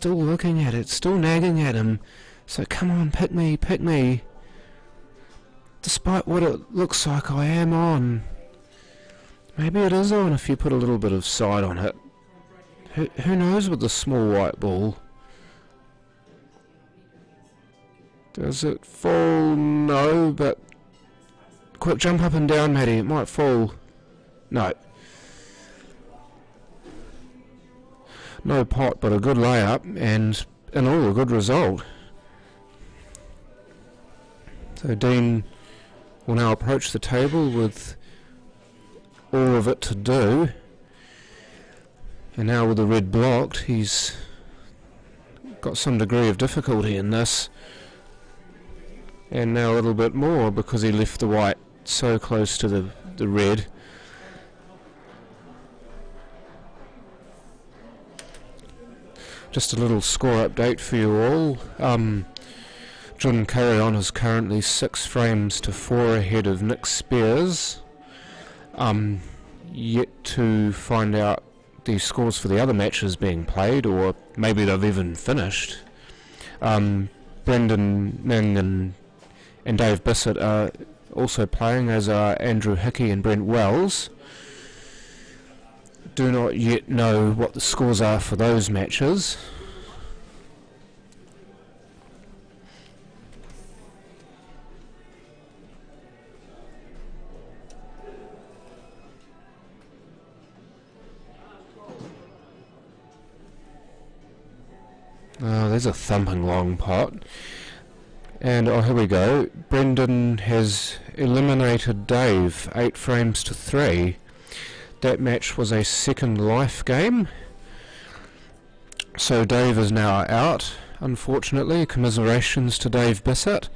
looking at it, still nagging at him. So come on, pick me. Despite what it looks like I am on. Maybe it is on if you put a little bit of side on it. Who knows with the small white ball? Does it fall? No, but quick jump up and down, Matty. It might fall. No. No pot, but a good layup, and all a good result. So Dean will now approach the table with all of it to do. And now with the red blocked, he's got some degree of difficulty in this. And now a little bit more because he left the white so close to the red. Just a little score update for you all. John Carrion is currently 6 frames to 4 ahead of Nick Spears. Yet to find out the scores for the other matches being played, or maybe they've even finished. Brendan Ning and Dave Bissett are also playing, as are Andrew Hickey and Brent Wells. Do not yet know what the scores are for those matches. There's a thumping long pot. And here we go. Brendan has eliminated Dave 8 frames to 3. That match was a second life game. So Dave is now out, unfortunately. Commiserations to Dave Bissett.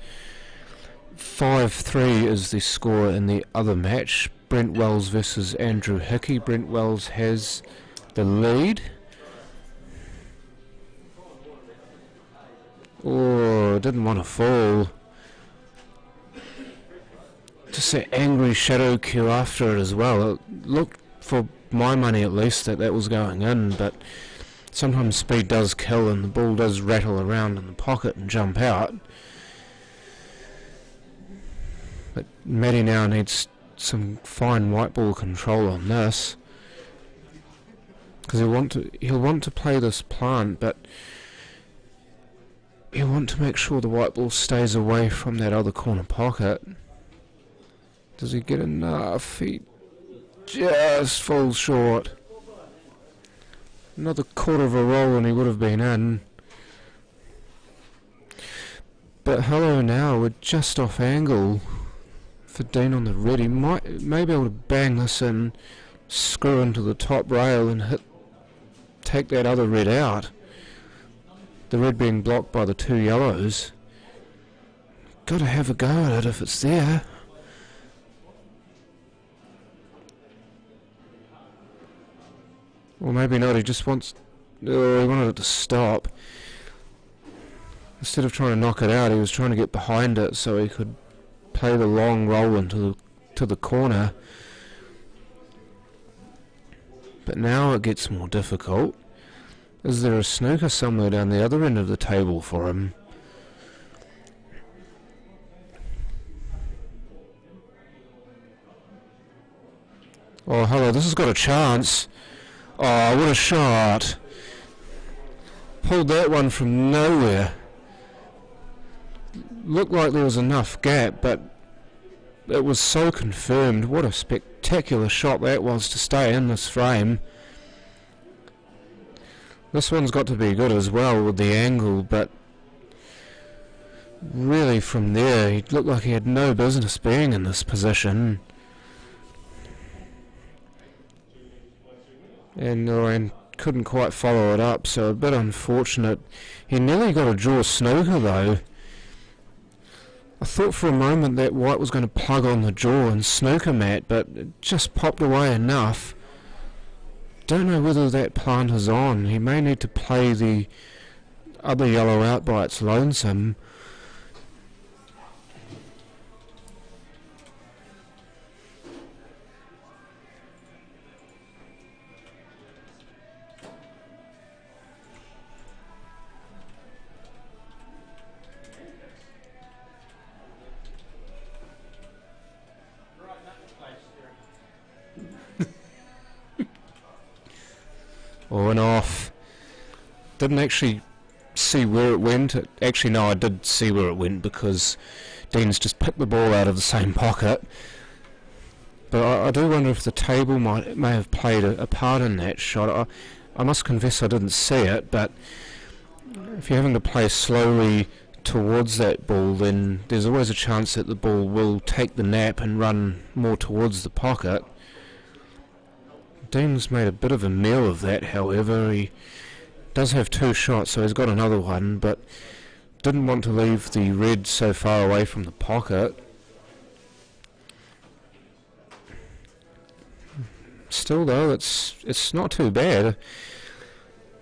5-3 is the score in the other match. Brent Wells versus Andrew Hickey. Brent Wells has the lead. Oh, didn't want to fall. Just that angry shadow cue after it as well. It looked, for my money at least, that was going in, but sometimes speed does kill and the ball does rattle around in the pocket and jump out. But Matty now needs some fine white ball control on this, because he'll want to play this plant, but you want to make sure the white ball stays away from that other corner pocket. Does he get enough? He just falls short. Another quarter of a roll and he would have been in. But hello now, we're just off angle for Dean on the red. He may be able to bang this in, screw into the top rail and take that other red out. The red being blocked by the 2 yellows. Got to have a go at it if it's there. Or maybe not, he just wants... Oh, he wanted it to stop. Instead of trying to knock it out, he was trying to get behind it so he could play the long roll into the corner. But now it gets more difficult. Is there a snooker somewhere down the other end of the table for him? Oh, hello, this has got a chance. Oh, what a shot. Pulled that one from nowhere. looked like there was enough gap, but it was so confirmed. What a spectacular shot that was to stay in this frame. This one's got to be good as well with the angle, but really from there he looked like he had no business being in this position. And Lorraine couldn't quite follow it up, so a bit unfortunate. He nearly got a draw snooker though. I thought for a moment that White was going to plug on the draw and snooker mat, but it just popped away enough. Don't know whether that plant is on. He may need to play the other yellow out by its lonesome. Oh, and off. Didn't actually see where it went. Actually, no, I did see where it went because Dean's just picked the ball out of the same pocket. But I do wonder if the table may have played a part in that shot. I must confess I didn't see it, but if you're having to play slowly towards that ball, then there's always a chance that the ball will take the nap and run more towards the pocket. Dean's made a bit of a meal of that, however. He does have 2 shots, so he's got another one, but didn't want to leave the red so far away from the pocket. Still though, it's not too bad.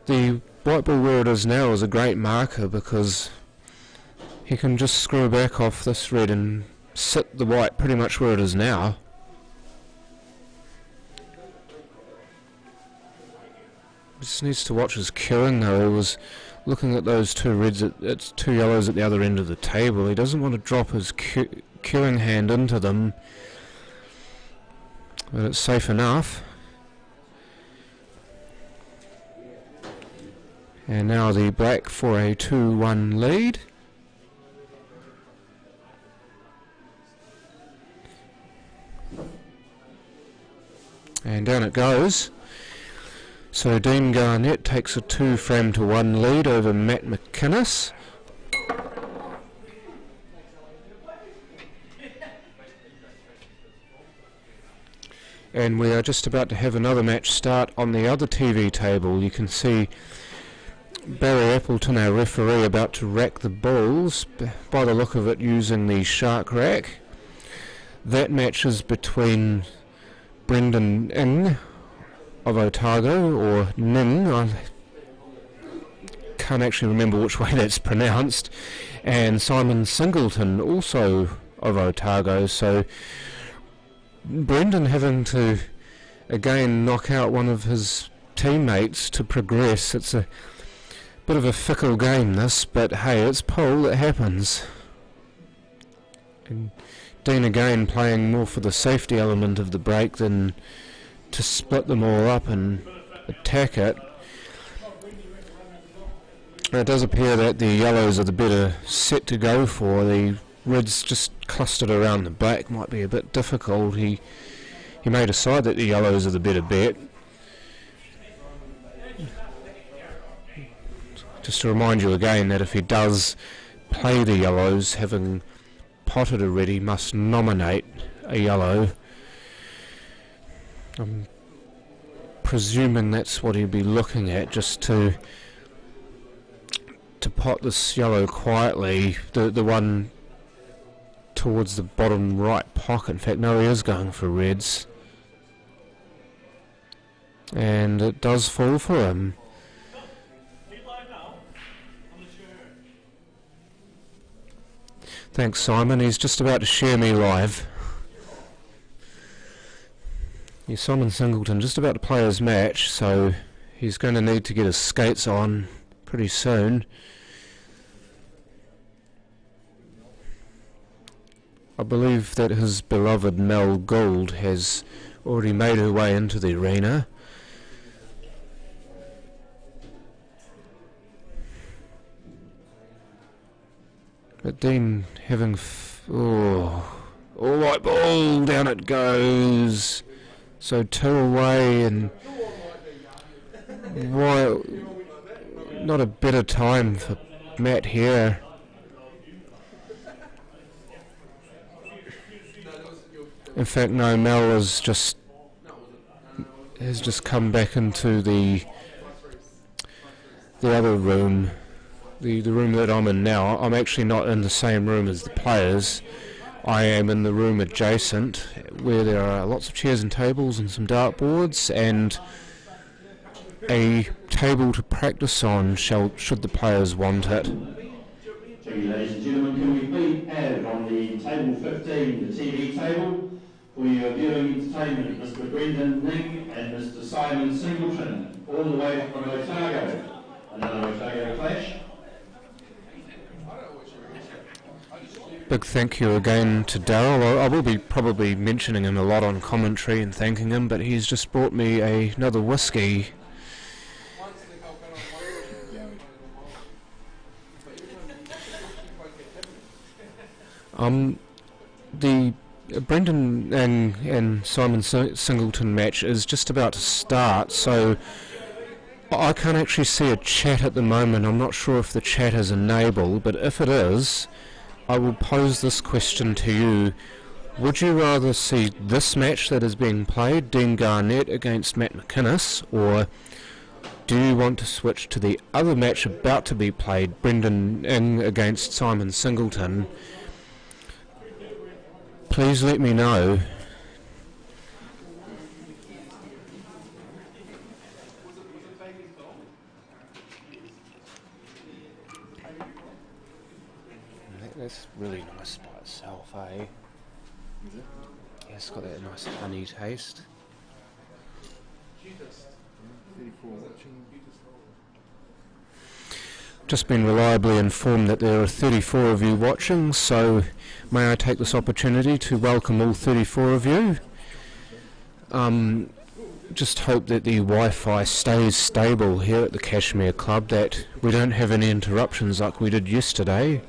The white ball where it is now is a great marker because he can just screw back off this red and sit the white pretty much where it is now. Just needs to watch his queuing though. He was looking at those 2 reds, it's 2 yellows at the other end of the table. He doesn't want to drop his queuing hand into them, but it's safe enough. And now the black for a 2-1 lead. And down it goes. So Dean Garnett takes a 2-1 lead over Matt McInnes. And we are just about to have another match start on the other TV table. You can see Barry Appleton, our referee, about to rack the balls, by the look of it using the shark rack. That match is between Brendan Ng of Otago, or Ning, I can't actually remember which way that's pronounced, and Simon Singleton, also of Otago. So Brendan having to again knock out one of his teammates to progress. It's a bit of a fickle game this, but hey, it's pole, it happens. And Dean again playing more for the safety element of the break than to split them all up and attack it. It does appear that the yellows are the better set to go for. The reds just clustered around the black might be a bit difficult. He may decide that the yellows are the better bet. Just to remind you again that if he does play the yellows, having potted a red, he must nominate a yellow. I'm presuming that's what he'd be looking at, just to pot this yellow quietly, the one towards the bottom right pocket. In fact, no, he is going for reds, and it does fall for him. Thanks, Simon. He's just about to share me live. Yeah, Simon Singleton just about to play his match, so he's going to need to get his skates on pretty soon. I believe that his beloved Mel Gould has already made her way into the arena. But Dean having... all right ball, down it goes. So 2 away, and why not a better time for Matt here? In fact, no, Mel has just come back into the other room, the room that I'm in now. I'm actually not in the same room as the players. I am in the room adjacent, where there are lots of chairs and tables and some dartboards and a table to practice on should the players want it. Thank you, ladies and gentlemen. Can we please add on the table 15, the TV table, for your viewing entertainment, Mr. Brendan Ning and Mr. Simon Singleton, all the way from Otago. Another Otago clash. Big thank you again to Daryl. I will be probably mentioning him a lot on commentary and thanking him, but he's just brought me another whiskey. The Brendan and Simon Singleton match is just about to start, so I can't actually see a chat at the moment. I'm not sure if the chat is enabled, but if it is, I will pose this question to you. Would you rather see this match that is being played, Dean Garnett against Matt McInnes, or do you want to switch to the other match about to be played, Brendan Ing against Simon Singleton? Please let me know. That's really nice by itself, eh? Is it? Yeah, it's got that nice honey taste. Just been reliably informed that there are 34 of you watching, so may I take this opportunity to welcome all 34 of you. Just hope that the Wi-Fi stays stable here at the Cashmere Club, that we don't have any interruptions like we did yesterday.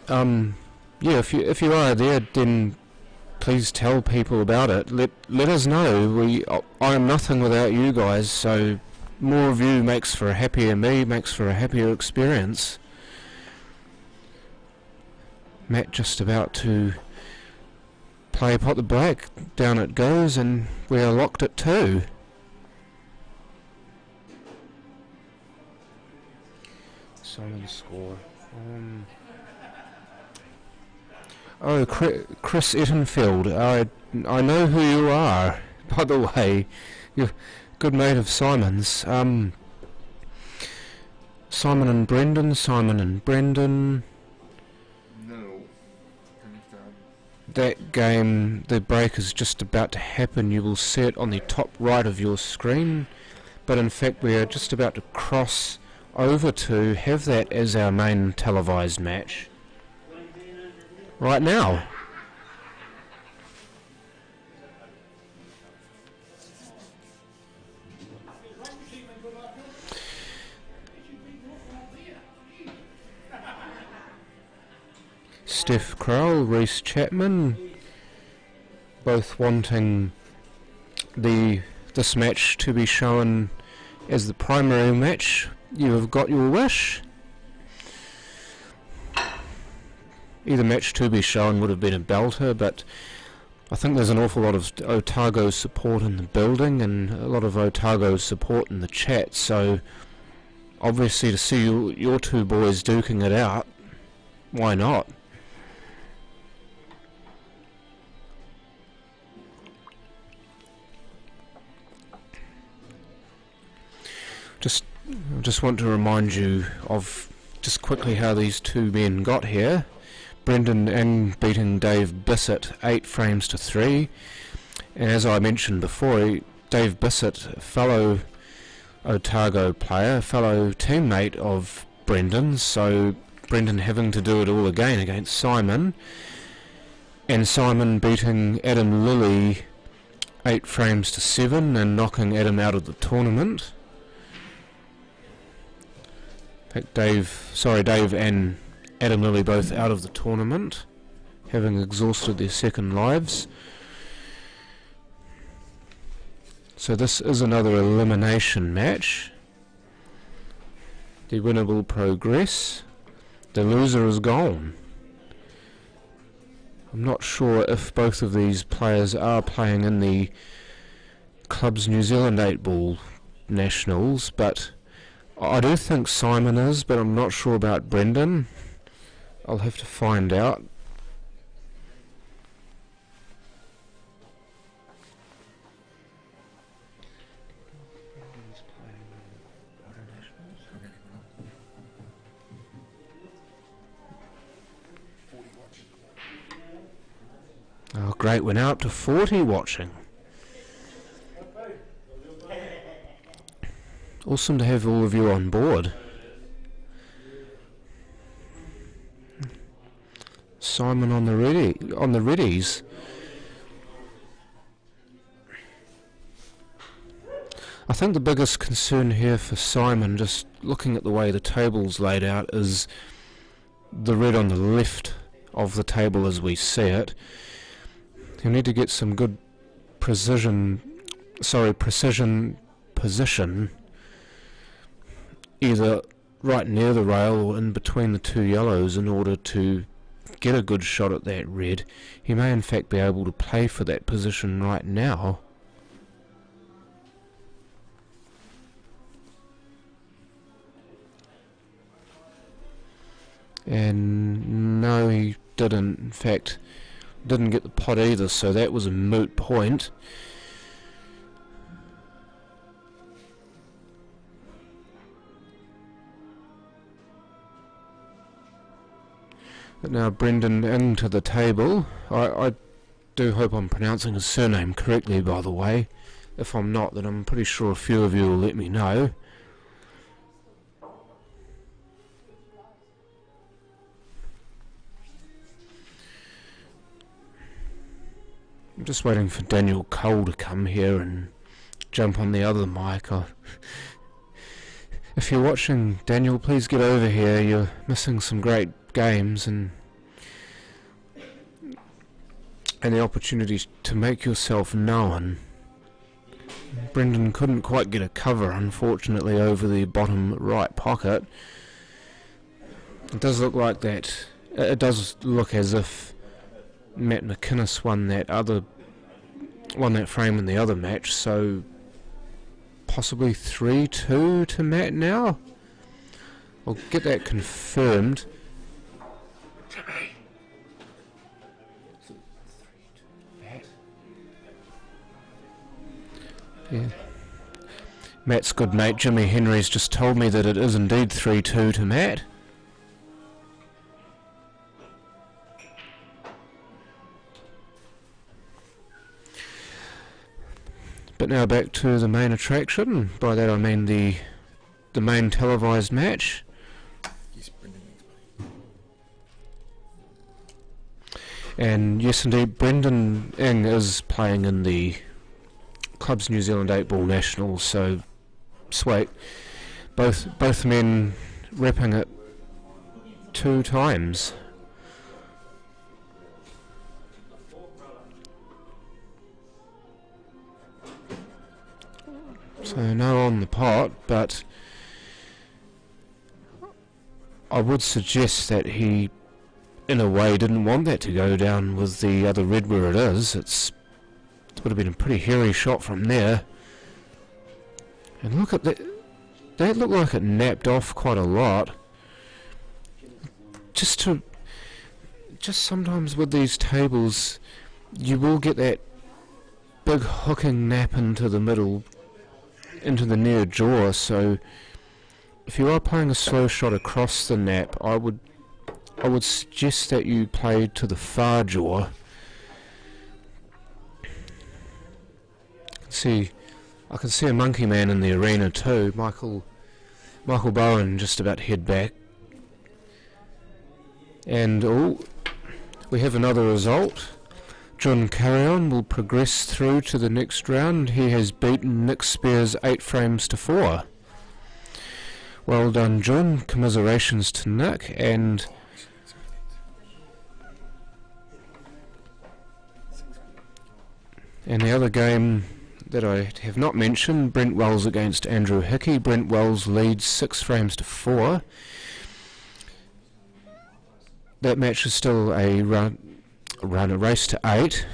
Yeah, if you are there, then please tell people about it. Let us know. I am nothing without you guys, so more of you makes for a happier me, makes for a happier experience. Matt just about to play pot the black. Down it goes, and we are locked at 2. Simon score. Oh, Chris Ettenfield. I know who you are, by the way. You're a good mate of Simon's. Simon and Brendan. No. That game, the break is just about to happen. You will see it on the top right of your screen. But in fact, we are just about to cross over to have that as our main televised match. Right now. Steph Crowell, Reece Chapman, both wanting this match to be shown as the primary match. You have got your wish. Either match to be shown would have been a belter, but I think there's an awful lot of Otago support in the building and a lot of Otago support in the chat, so obviously to see your two boys duking it out, why not? Just want to remind you of just quickly how these two men got here. Brendan Ing beating Dave Bissett 8 frames to 3, and as I mentioned before, Dave Bissett, a fellow Otago player, fellow teammate of Brendan's, so Brendan having to do it all again against Simon, and Simon beating Adam Lilly 8 frames to 7 and knocking Adam out of the tournament. In fact, Dave and Adam Lilly both out of the tournament, having exhausted their second lives. So this is another elimination match. The winner will progress. The loser is gone. I'm not sure if both of these players are playing in the Club's New Zealand 8-Ball Nationals, but I do think Simon is, but I'm not sure about Brendan. I'll have to find out. Oh great, we're now up to 40 watching. Awesome to have all of you on board. Simon on the readies. I think the biggest concern here for Simon, just looking at the way the table's laid out, is the red on the left of the table as we see it. He'll need to get some good precision position, either right near the rail or in between the two yellows, in order to get a good shot at that red. He may in fact be able to play for that position right now. And no, he didn't. In fact, didn't get the pot either, so that was a moot point. But now Brendan into the table. I do hope I'm pronouncing his surname correctly, by the way. If I'm not, then I'm pretty sure a few of you will let me know. I'm just waiting for Daniel Cole to come here and jump on the other mic. If you're watching, Daniel, please get over here. You're missing some great games and the opportunity to make yourself known. Brendan couldn't quite get a cover, unfortunately, over the bottom right pocket. It does look like that. It does look as if Matt McInnes won that frame in the other match, so possibly 3-2 to Matt now. I'll get that confirmed. Yeah. Matt's good mate Jimmy Henry's just told me that it is indeed 3-2 to Matt. But now back to the main attraction. By that I mean the main televised match. And yes, indeed, Brendan Ing is playing in the Club's New Zealand 8-Ball Nationals, so sweet. Both men repping it 2 times. So no on the pot, but I would suggest that he, in a way, didn't want that to go down with the other red where it is. It would have been a pretty hairy shot from there. And look at that. That looked like it napped off quite a lot. Just sometimes with these tables, you will get that big hooking nap into the middle, into the near jaw. So if you are playing a slow shot across the nap, I would suggest that you play to the far jaw. I can see a monkey man in the arena too. Michael Bowen just about to head back. And we have another result. John Carrion will progress through to the next round. He has beaten Nick Spears 8 frames to 4. Well done, John. Commiserations to Nick. And And the other game that I have not mentioned, Brent Wells against Andrew Hickey. Brent Wells leads 6 frames to 4. That match is still a race to 8.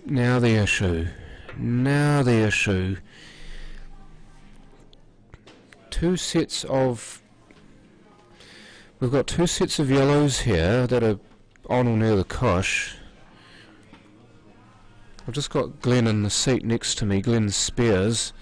Now the issue. We've got 2 sets of yellows here that are on or near the cush. I've just got Glenn in the seat next to me, Glenn Spears.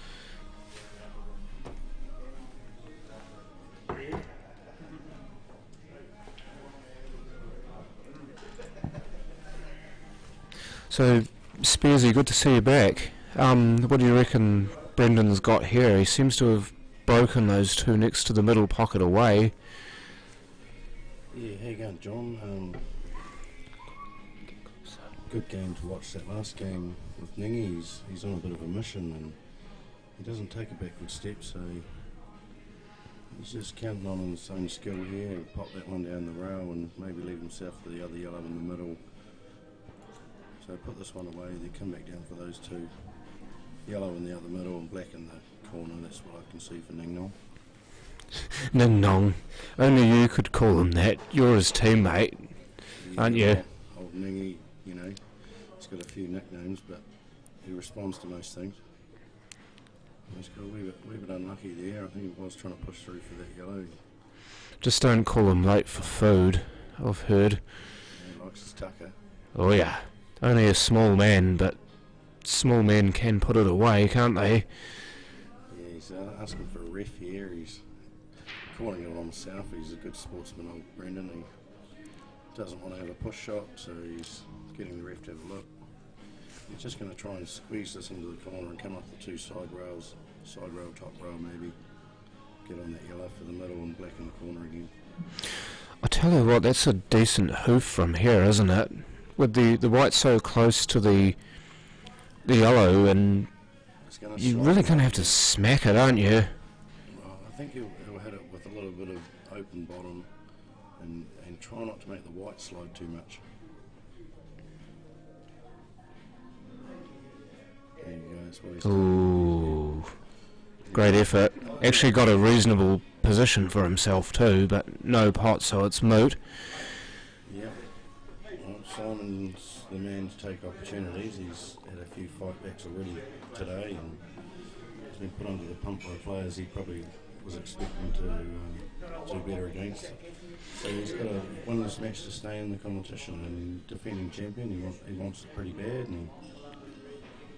So, Spearsy, good to see you back. What do you reckon Brendan's got here? He seems to have broken those 2 next to the middle pocket away. Yeah, how you going, John? Good game to watch. That last game with Ningy, he's on a bit of a mission and he doesn't take a backward step, so he's just counting on his own skill here and pop that one down the rail and maybe leave himself for the other yellow in the middle. So put this one away, then come back down for those 2. Yellow in the other middle and black in the corner. That's what I can see for Ning Nong. Ning Nong. Only you could call him that. You're his teammate, aren't you? Old Ningy, you know, he's got a few nicknames, but he responds to most things. He's got a wee bit unlucky there. I think he was trying to push through for that yellow. Just don't call him late for food, I've heard. Yeah, he likes his tucker. Oh yeah. Only a small man, but small men can put it away, can't they? Yeah, he's asking for a ref here. He's calling it on himself. He's a good sportsman, old Brendan. He doesn't want to have a push shot, so he's getting the ref to have a look. He's just going to try and squeeze this into the corner and come up the 2 side rails, side rail, top rail maybe. Get on that yellow for the middle and black in the corner again. I tell you what, that's a decent hoof from here, isn't it? With the white so close to the yellow, and you're really going to have to smack it, aren't you? Well, I think he'll hit it with a little bit of open bottom and try not to make the white slide too much. There you go, that's what he's doing. Ooh, great effort. Actually got a reasonable position for himself too, but no pot, so it's moot. Yeah. Well, Simon's the man to take opportunities. He's had a few fight backs already today and he's been put under the pump by players he probably was expecting to do better against. So he's got to win this match to stay in the competition, and defending champion, he wants it pretty bad. And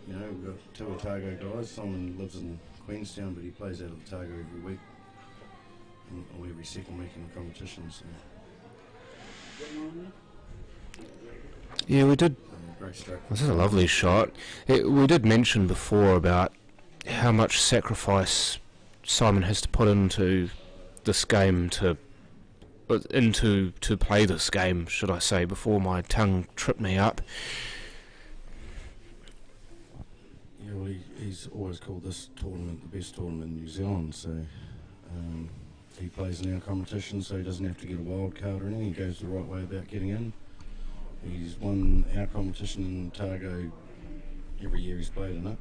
you know, we've got 2 Otago guys. Simon lives in Queenstown, but he plays out of Otago every week, or every second week in the competition. So. Yeah, we did. Great stroke. This is a lovely shot. We did mention before about how much sacrifice Simon has to put into this game to play this game, should I say, before my tongue tripped me up. Yeah, well, he's always called this tournament the best tournament in New Zealand, so he plays in our competition, so he doesn't have to get a wild card or anything. He goes the right way about getting in. He's won our competition in Otago every year he's played in it.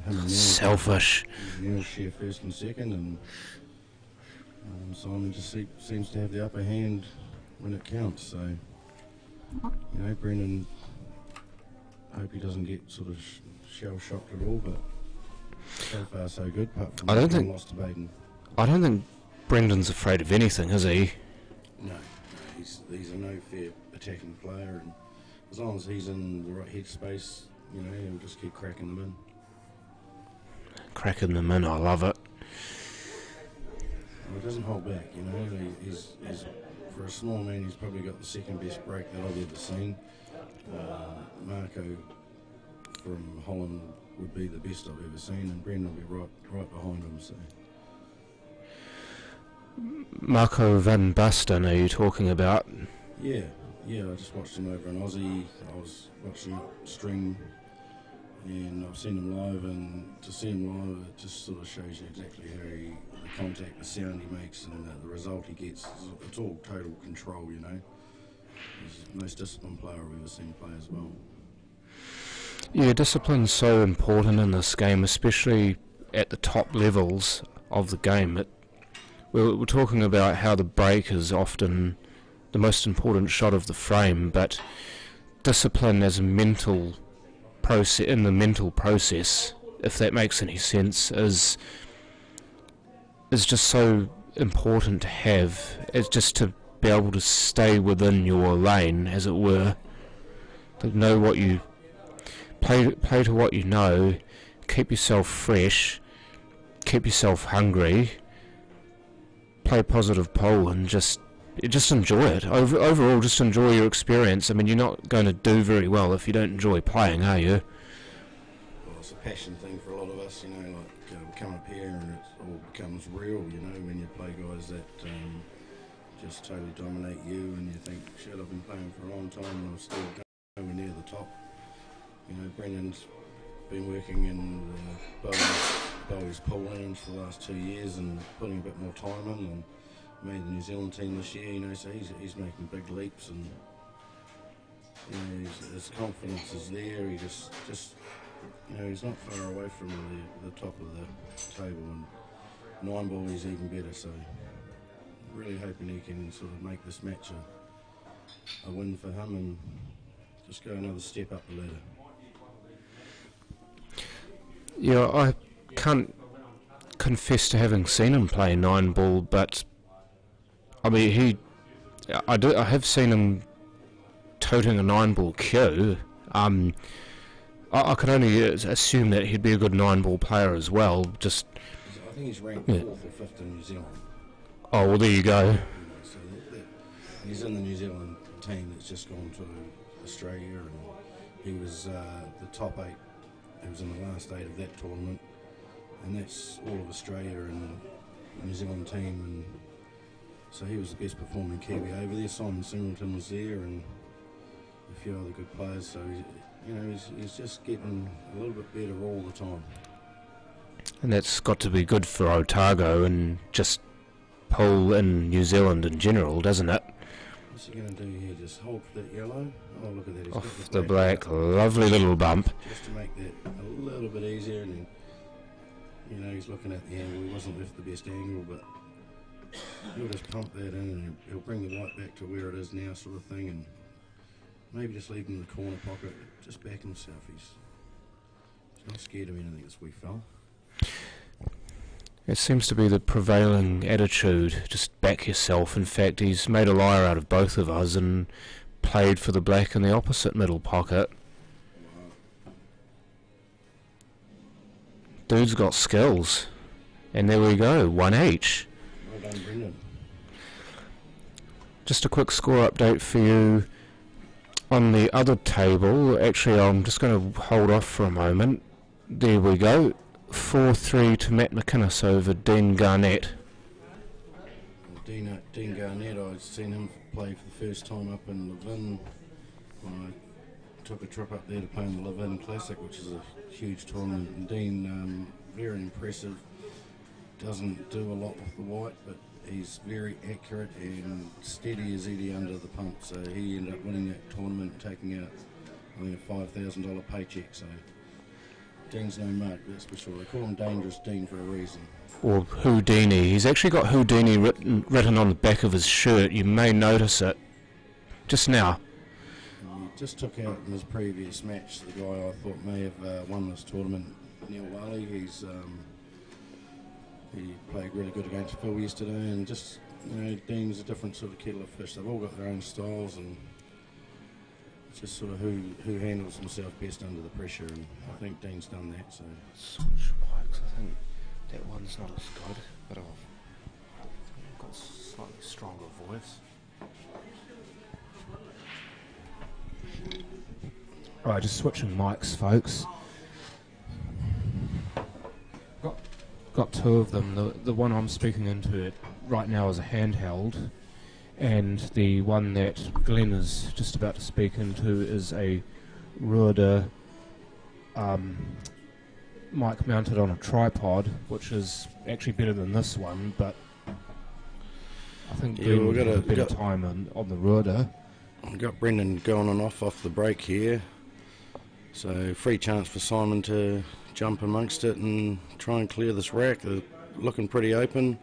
Him and Neil, Selfish. Neil share first and second, and Simon just seems to have the upper hand when it counts. So, you know, Brendan, I hope he doesn't get sort of shell-shocked at all, but so far so good. Apart from I don't think lost to Baden. I don't think Brendan's afraid of anything, is he? No, he's a no fair attacking player, and as long as he's in the right headspace, you know, he'll just keep cracking them in. Cracking them in, I love it. Well, he doesn't hold back, you know. He's for a small man, he's probably got the second best break that I've ever seen. Marco from Holland would be the best I've ever seen, and Brendan will be right behind him. So Marco van Basten are you talking about? Yeah, I just watched him over in Aussie. I was watching it stream, and I've seen him live, and to see him live, it just sort of shows you exactly how the contact, the sound he makes, and the result he gets. It's all total control, you know. He's the most disciplined player I've ever seen play as well. Yeah, discipline's so important in this game, especially at the top levels of the game. We're talking about how the break is often the most important shot of the frame, but discipline as a mental process, in the mental process, if that makes any sense, is just so important to have. It's just to be able to stay within your lane, as it were, to know what you play to what you know, keep yourself fresh, keep yourself hungry, play positive pole, and just enjoy it. Overall, just enjoy your experience. I mean, you're not going to do very well if you don't enjoy playing, are you? Well, it's a passion thing for a lot of us, you know, like we come up here and it all becomes real, you know, when you play guys that just totally dominate you, and you think, shit, I've been playing for a long time and I'm still going near the top. You know, Brendan's been working in the Bowie's pool lounge for the last 2 years and putting a bit more time in, and made the New Zealand team this year, you know, so he's making big leaps, and you know, his confidence is there. He just you know, he's not far away from the top of the table, and 9 ball he's even better, so really hoping he can sort of make this match a win for him and just go another step up the ladder. Yeah, I can't confess to having seen him play 9 ball, but I mean, I have seen him toting a 9 ball cue. I could only assume that he'd be a good 9 ball player as well. Just, I think he's ranked 4th or 5th in New Zealand. Oh, well, there you go. So he's in the New Zealand team that's just gone to Australia, and he was the top 8. He was in the last 8 of that tournament, and that's all of Australia and the New Zealand team, and so he was the best performing Kiwi over there. Simon Singleton was there, and a few other good players. So he's just getting a little bit better all the time. And that's got to be good for Otago and just pole in New Zealand in general, doesn't it? What's he going to do here? Just hold for that yellow? Oh, look at that. He's Off got the black, lovely little bump. Just to make that a little bit easier, and then, he's looking at the angle. He wasn't left the best angle, but he'll just pump that in, and he'll bring the white back to where it is now, sort of thing, and maybe just leave him in the corner pocket, just back himself. He's not scared of anything, this wee fella. It seems to be the prevailing attitude, just back yourself. In fact, he's made a liar out of both of us and played for the black in the opposite middle pocket. Dude's got skills. And there we go, 1 each. Well done, Brendan. Just a quick score update for you on the other table. Actually, I'm just going to hold off for a moment. There we go. 4-3 to Matt McInnes over Dean Garnett. Well, Dean Garnett, I'd seen him play for the first time up in Levin when I took a trip up there to play in the Levin Classic, which is a huge tournament. And Dean, very impressive. Doesn't do a lot with the white, but he's very accurate and steady as Eddie under the pump. So he ended up winning that tournament, taking out, I think, a $5,000 paycheck. So Dean's no mug, that's for sure. They call him Dangerous Dean for a reason. Or Houdini. He's actually got Houdini written on the back of his shirt. You may notice it just now. He just took out in his previous match the guy I thought may have won this tournament, Neil Wally. He played really good against Phil yesterday, and just, Dean's a different sort of kettle of fish. They've all got their own styles, and it's just sort of who handles himself best under the pressure, and I think Dean's done that. So Switch mics. I think that one's not as good, but I've got a slightly stronger voice. Alright, just switching mics, folks. Got 2 of them. The one I'm speaking into, it right now is a handheld, and the one that Glenn is just about to speak into is a Ruder mic mounted on a tripod, which is actually better than this one, but I think Glenn would have a better time on the Ruder. We've got Brendan going on off the break here, so free chance for Simon to jump amongst it and try and clear this rack. They're looking pretty open.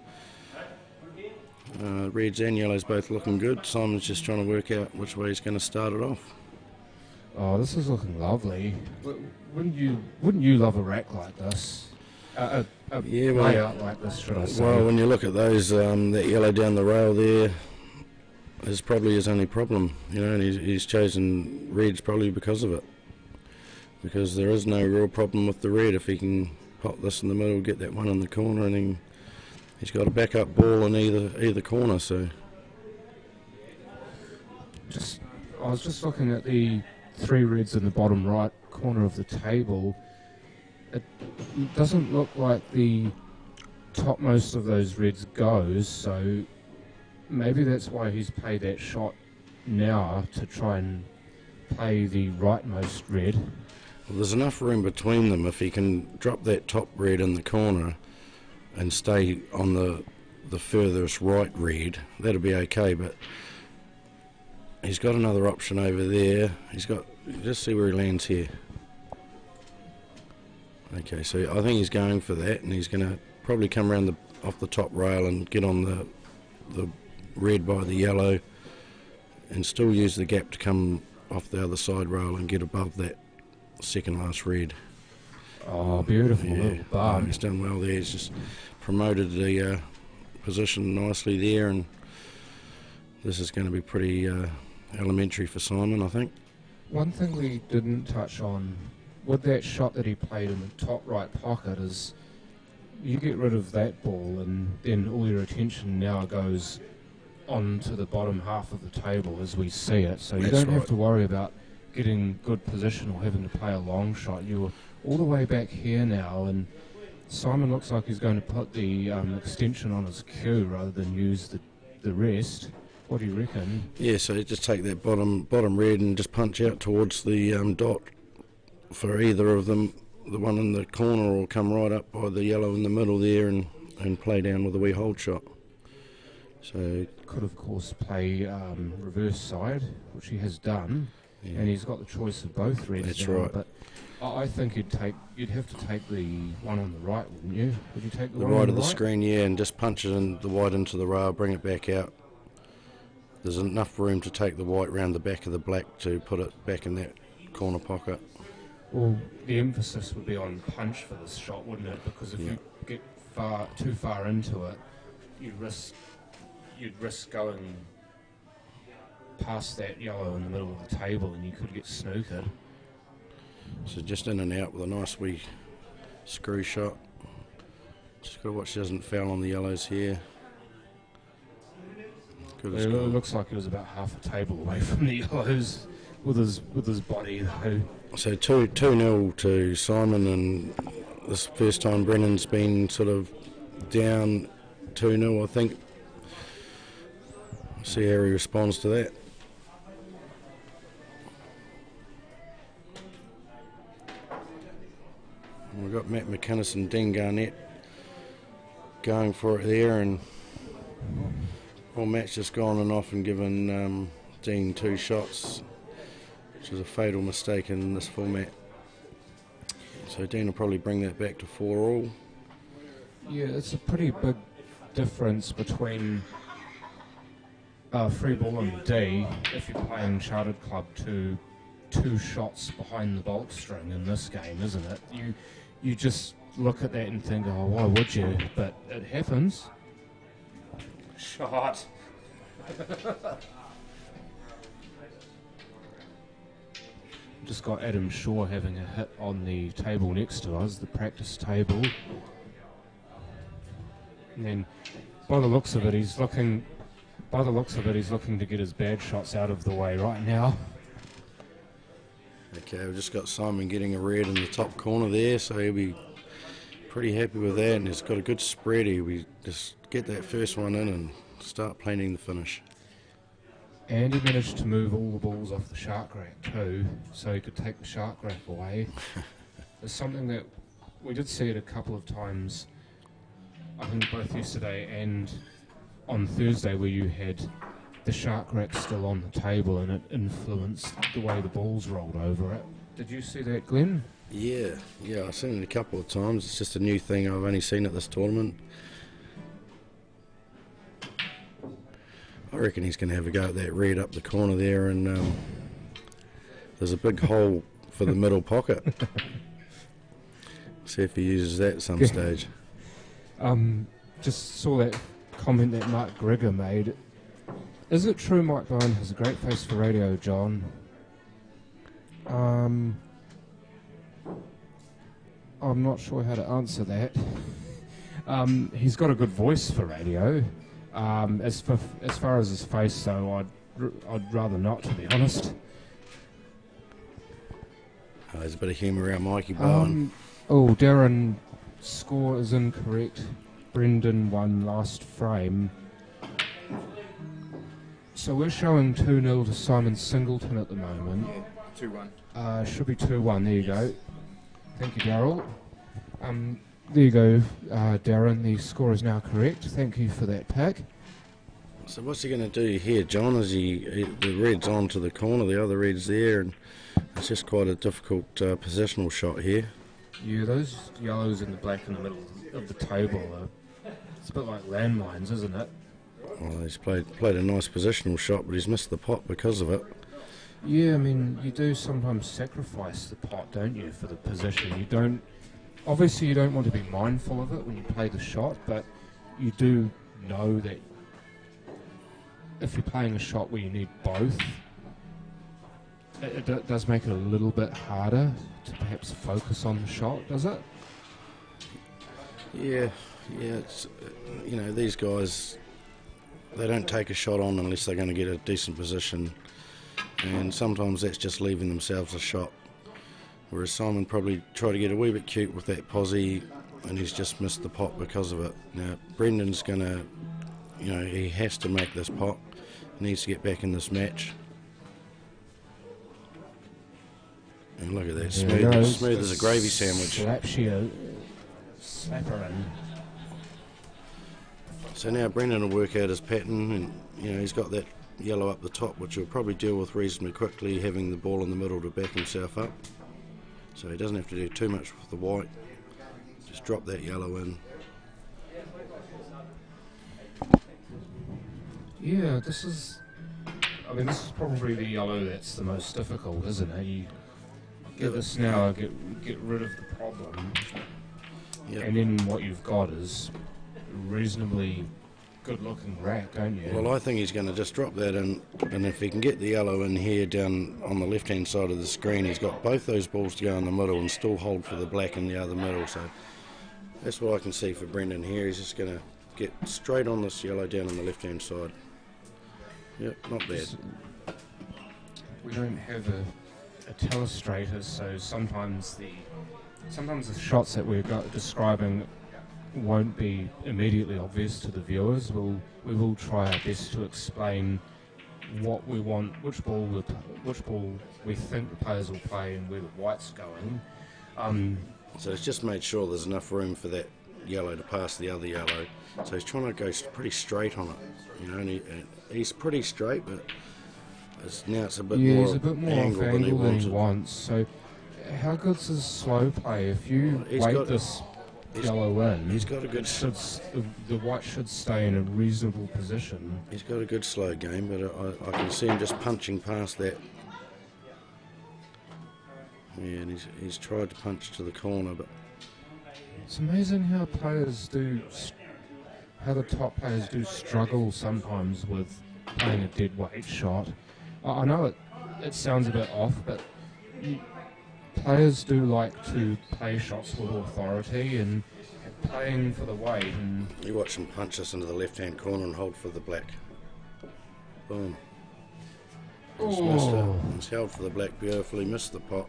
Reds and yellows both looking good. Simon's just trying to work out which way he's going to start it off. Oh, this is looking lovely. Wouldn't you love a rack like this? Layout like this, should I say? Well, when you look at those, that yellow down the rail there is probably his only problem, you know, and he's chosen reds probably because of it. Because there is no real problem with the red. If he can pop this in the middle, get that one in the corner, and then he's got a backup ball in either corner. So, I was just looking at the 3 reds in the bottom right corner of the table. It doesn't look like the topmost of those reds goes, so maybe that's why he's played that shot now, to try and play the rightmost red. well, there's enough room between them. If he can drop that top red in the corner and stay on the furthest right red, that'll be okay. But he's got another option over there. Just see where he lands here. Okay, so I think he's going for that, and he's going to probably come around off the top rail and get on the red by the yellow, and still use the gap to come off the other side rail and get above that second last red. Oh, beautiful little bar. He's done well there. He's just promoted the position nicely there, and this is going to be pretty elementary for Simon, I think. One thing we didn't touch on with that shot that he played in the top right pocket is you get rid of that ball, and then all your attention now goes onto the bottom half of the table as we see it. So you don't have to worry about getting good position or having to play a long shot. You're all the way back here now, and Simon looks like he's going to put the extension on his cue rather than use the rest. What do you reckon? Yeah, so just take that bottom red and just punch out towards the dot for either of them, the one in the corner, or come right up by the yellow in the middle there and play down with a wee hold shot. So could of course play reverse side, which he has done, and he's got the choice of both reds. That's now, right. But I think you'd have to take the one on the right, wouldn't you? Would you take the one right on of the the right? screen, yeah, and just punch it in the white into the rail, bring it back out. There's enough room to take the white round the back of the black to put it back in that corner pocket. Well, the emphasis would be on punch for this shot, wouldn't it? Because if you get too far into it, you'd risk going past that yellow in the middle of the table, and you could get snookered. So just in and out with a nice wee screw shot. Just got to watch she doesn't foul on the yellows here. Good as It gold. looks like he was about half a table away from the yellows with his body though. So 2-0 to Simon, and this first time Brennan's been sort of down 2-0, I think. See how he responds to that. And we've got Matt McInnes and Dean Garnett going for it there, and Matt's just gone and off and given Dean 2 shots, which is a fatal mistake in this format. So Dean will probably bring that back to 4-all. Yeah, it's a pretty big difference between free ball and D if you're playing Chartered Club to 2 shots behind the bolt string in this game, isn't it? You just look at that and think, oh, why would you? But it happens. Shot. Just got Adam Shaw having a hit on the table next to us, the practice table. And then, by the looks of it, he's looking to get his bad shots out of the way right now. Okay, we've just got Simon getting a red in the top corner there, so he'll be pretty happy with that, and he's got a good spread here. We just get that first one in and start planning the finish. And he managed to move all the balls off the shark rack too, so he could take the shark rack away. It's something that we did see it a couple of times, I think both yesterday and on Thursday, where you had the shark rack still on the table and it influenced the way the balls rolled over it. Did you see that, Glenn? Yeah, I've seen it a couple of times. It's just a new thing I've only seen at this tournament. I reckon he's going to have a go at that red up the corner there, and there's a big hole for the middle pocket. See if he uses that at some stage. Just saw that comment that Mark Grigger made. Is it true Mike Bowen has a great face for radio, John? I'm not sure how to answer that. He's got a good voice for radio. As far as his face, though, I'd rather not, to be honest. There's a bit of humour around Mikey Bowen. Darren, score is incorrect. Brendan won last frame. So we're showing 2-0 to Simon Singleton at the moment. Yeah, 2-1. Should be 2-1, there you go. Thank you, Daryl. There you go, Darren, the score is now correct. Thank you for that pack. So what's he going to do here, John? Is the red's on to the corner, the other red's there, and it's just quite a difficult positional shot here. Yeah, those yellows and the black in the middle of the table it's a bit like landmines, isn't it? Well, he's played a nice positional shot, but he's missed the pot because of it. Yeah, I mean, you do sometimes sacrifice the pot, don't you, for the position. Obviously you don't want to be mindful of it when you play the shot, but you do know that if you're playing a shot where you need both, it does make it a little bit harder to perhaps focus on the shot, does it? Yeah, it's, these guys, they don't take a shot on unless they're going to get a decent position, and sometimes that's just leaving themselves a shot. Whereas Simon probably tried to get a wee bit cute with that posse, and he's just missed the pot because of it. Now, Brendan's going to, he has to make this pot. He needs to get back in this match. And look at that, smooth as a gravy sandwich. Slapper in. So now Brendan will work out his pattern, and he's got that yellow up the top, which he'll probably deal with reasonably quickly, having the ball in the middle to back himself up. So he doesn't have to do too much with the white. Just drop that yellow in. Yeah, this is probably the yellow that's the most difficult, isn't it? You get this now, get rid of the problem, and then what you've got is a reasonably good-looking rack, don't you? Well, I think he's going to just drop that in, and if he can get the yellow in here down on the left-hand side of the screen, he's got both those balls to go in the middle and still hold for the black in the other middle. So that's what I can see for Brendan here. He's just going to get straight on this yellow down on the left-hand side. Yep, not bad. We don't have a telestrator, so sometimes the shots that we're describing won't be immediately obvious to the viewers. We will try our best to explain what we want, which ball we think the players will play, and where the white's going. So he's just made sure there's enough room for that yellow to pass the other yellow. So he's trying to go pretty straight on it, and he's pretty straight, but now it's a bit more he's a bit more angle off than angle than he wanted. wants. So how good's his slow play? If you this yellow in, he's got a good. The white should stay in a reasonable position. He's got a good slow game, but I can see him just punching past that. Yeah, and he's tried to punch to the corner, but it's amazing how the top players do struggle sometimes with playing a dead weight shot. I know it sounds a bit off, but players do like to play shots with authority and playing for the weight. And you watch him punch us into the left-hand corner and hold for the black. Boom. He's missed it. He's held for the black beautifully, missed the pot.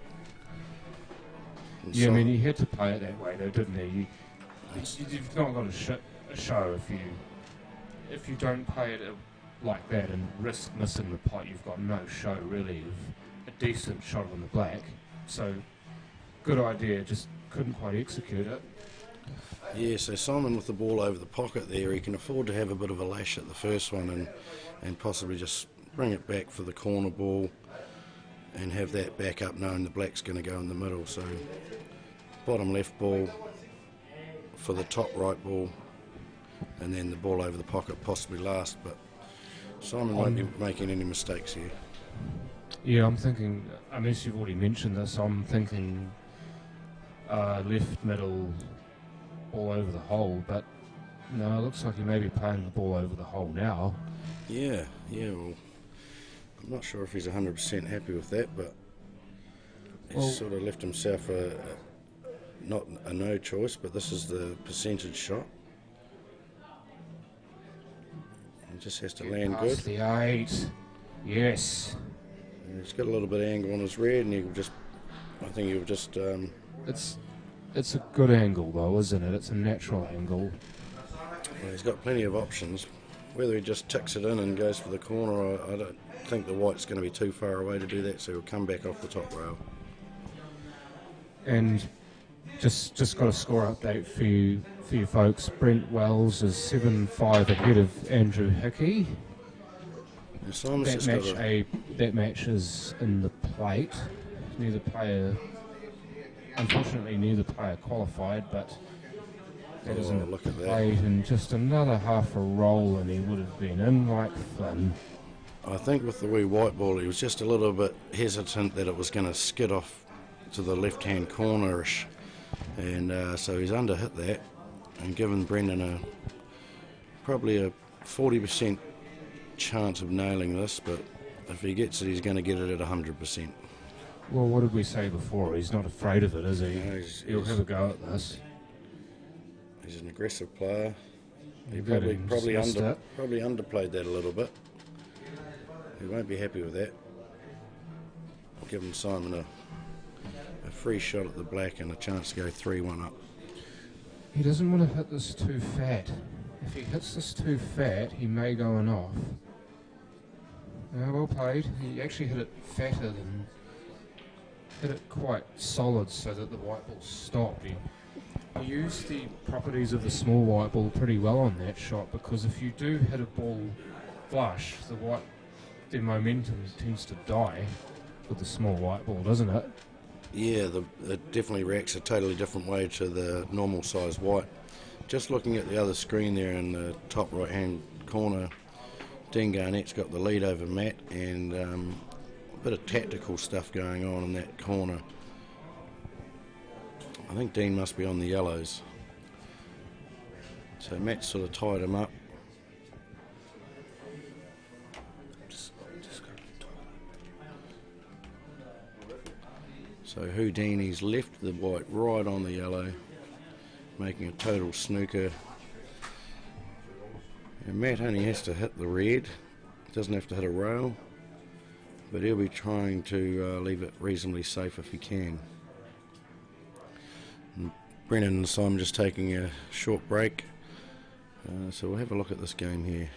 And yeah, I mean, he had to play it that way though, didn't he? You've not got a show if you don't play it like that and risk missing the pot. You've got no show really of a decent shot on the black. So good idea, just couldn't quite execute it. Yeah, so Simon with the ball over the pocket there, he can afford to have a bit of a lash at the first one and possibly just bring it back for the corner ball and have that back up knowing the black's going to go in the middle. So bottom left ball for the top right ball and then the ball over the pocket possibly last, but Simon won't be making any mistakes here. Yeah, I'm thinking, unless you've already mentioned this, I'm thinking left middle all over the hole, but no, it looks like he may be playing the ball over the hole now. Yeah, well, I'm not sure if he's 100% happy with that, but he's sort of left himself not a no choice, but this is the percentage shot. He just has to land good. Past the 8, yes. And he's got a little bit of angle on his red, and I think he'll just... It's a good angle though, isn't it? It's a natural angle. Well, he's got plenty of options. Whether he just ticks it in and goes for the corner, I don't think the white's going to be too far away to do that, so he'll come back off the top rail. And just got a score update for you folks. Brent Wells is 7-5 ahead of Andrew Hickey. That match is in the plate. Unfortunately, neither player qualified, but that is in the plate, and just another half a roll and he would have been in like Flynn. I think with the wee white ball, he was just a little bit hesitant that it was going to skid off to the left-hand corner-ish, and so he's under-hit that, and given Brendan probably a 40% chance of nailing this, but if he gets it, he's going to get it at 100%. Well, what did we say before? He's not afraid of it, is he? No, He'll have a go at this. He's an aggressive player. He probably underplayed that a little bit. He won't be happy with that. I'll give him Simon a free shot at the black and a chance to go 3-1 up. He doesn't want to hit this too fat. If he hits this too fat, he may go an off. Well played. He actually hit it fatter than... hit it quite solid so that the white ball stopped. He used the properties of the small white ball pretty well on that shot, because if you do hit a ball flush, the momentum tends to die with the small white ball, doesn't it? Yeah, it definitely reacts a totally different way to the normal size white. Just looking at the other screen there in the top right hand corner, Dean Garnett's got the lead over Matt, and a bit of tactical stuff going on in that corner. I think Dean must be on the yellows. So Matt sort of tied him up. So Houdini's left the white right on the yellow, making a total snooker. And Matt only has to hit the red, doesn't have to hit a rail, but he'll be trying to leave it reasonably safe if he can. And Brennan and Simon just taking a short break, so we'll have a look at this game here.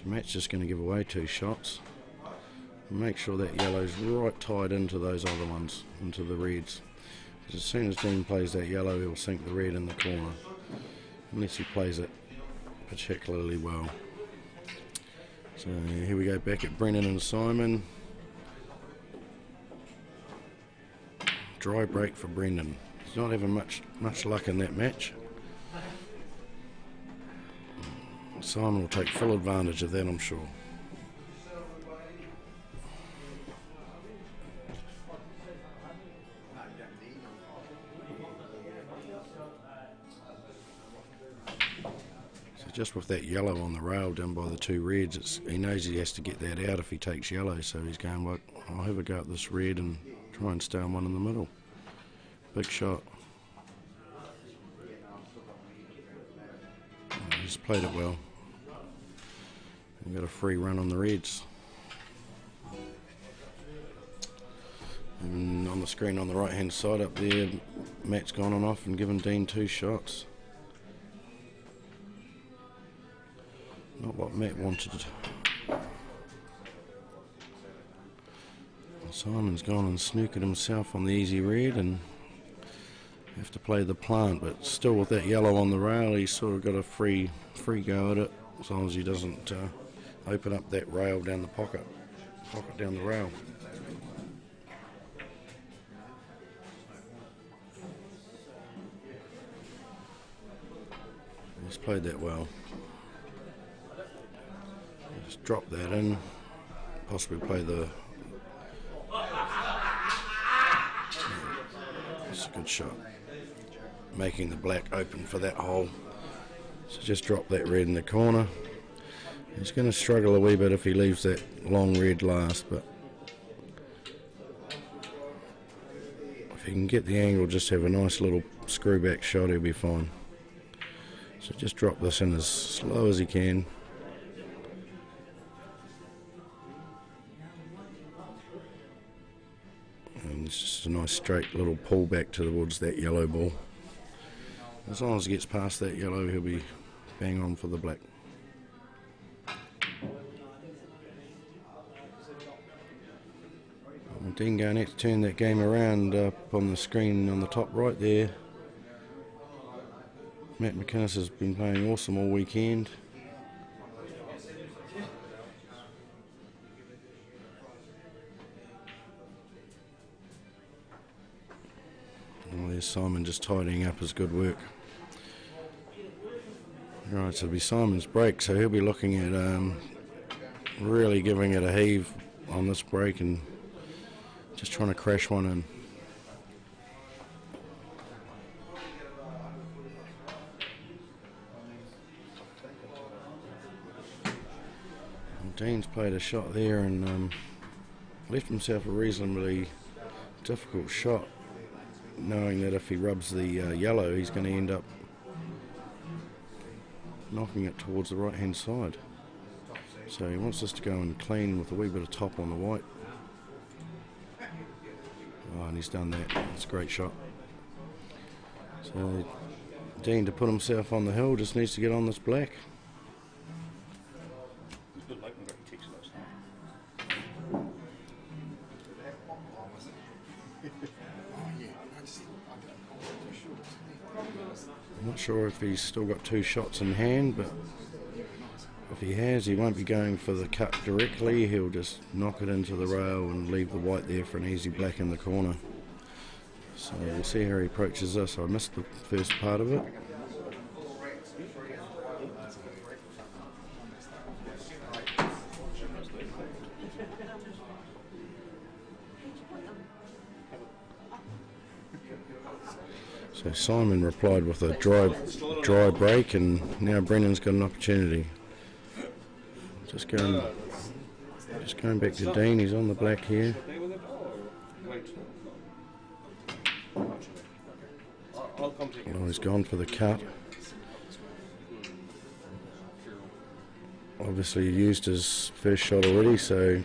Matt's just going to give away 2 shots. Make sure that yellow's right tied into those other ones, into the reds. Because as soon as Dean plays that yellow, he'll sink the red in the corner, unless he plays it particularly well. So here we go back at Brennan and Simon. Dry break for Brendan. He's not having much luck in that match. Simon will take full advantage of that, I'm sure. So just with that yellow on the rail down by the 2 reds, he knows he has to get that out if he takes yellow, so he's going, well, I'll have a go at this red and try and stay on one in the middle. Big shot. just played it well. And got a free run on the Reds. And on the screen on the right hand side up there, Matt's gone on off and given Dean 2 shots. Not what Matt wanted. Simon's gone and snookered himself on the easy red and have to play the plant, but still with that yellow on the rail, he's sort of got a free go at it, as long as he doesn't open up that rail down the pocket down the rail. He's played that well. Just drop that in, possibly play the... That's a good shot. Making the black open for that hole. So just drop that red in the corner. He's going to struggle a wee bit if he leaves that long red last, but if he can get the angle, just have a nice little screw back shot, he'll be fine. So just drop this in as slow as he can. And it's just a nice straight little pull back towards that yellow ball. As long as he gets past that yellow, he'll be bang on for the black. And Dean Garnett to turn that game around up on the screen on the top right there. Matt McInnes has been playing awesome all weekend. Oh, there's Simon just tidying up his good work. Right, so it'll be Simon's break, so he'll be looking at really giving it a heave on this break and just trying to crash one in. And Dean's played a shot there and left himself a reasonably difficult shot, knowing that if he rubs the yellow, he's going to end up knocking it towards the right hand side. So he wants this to go in clean with a wee bit of top on the white. Oh, and he's done that. That's a great shot. So Dean, to put himself on the hill, just needs to get on this black. I'm not sure if he's still got 2 shots in hand, but if he has, he won't be going for the cut directly. He'll just knock it into the rail and leave the white there for an easy black in the corner. So we'll see how he approaches this. I missed the first part of it. So Simon replied with a dry break, and now Brennan's got an opportunity. Just going back to Dean. He's on the black here. Oh, he's gone for the cut. Obviously he used his first shot already, so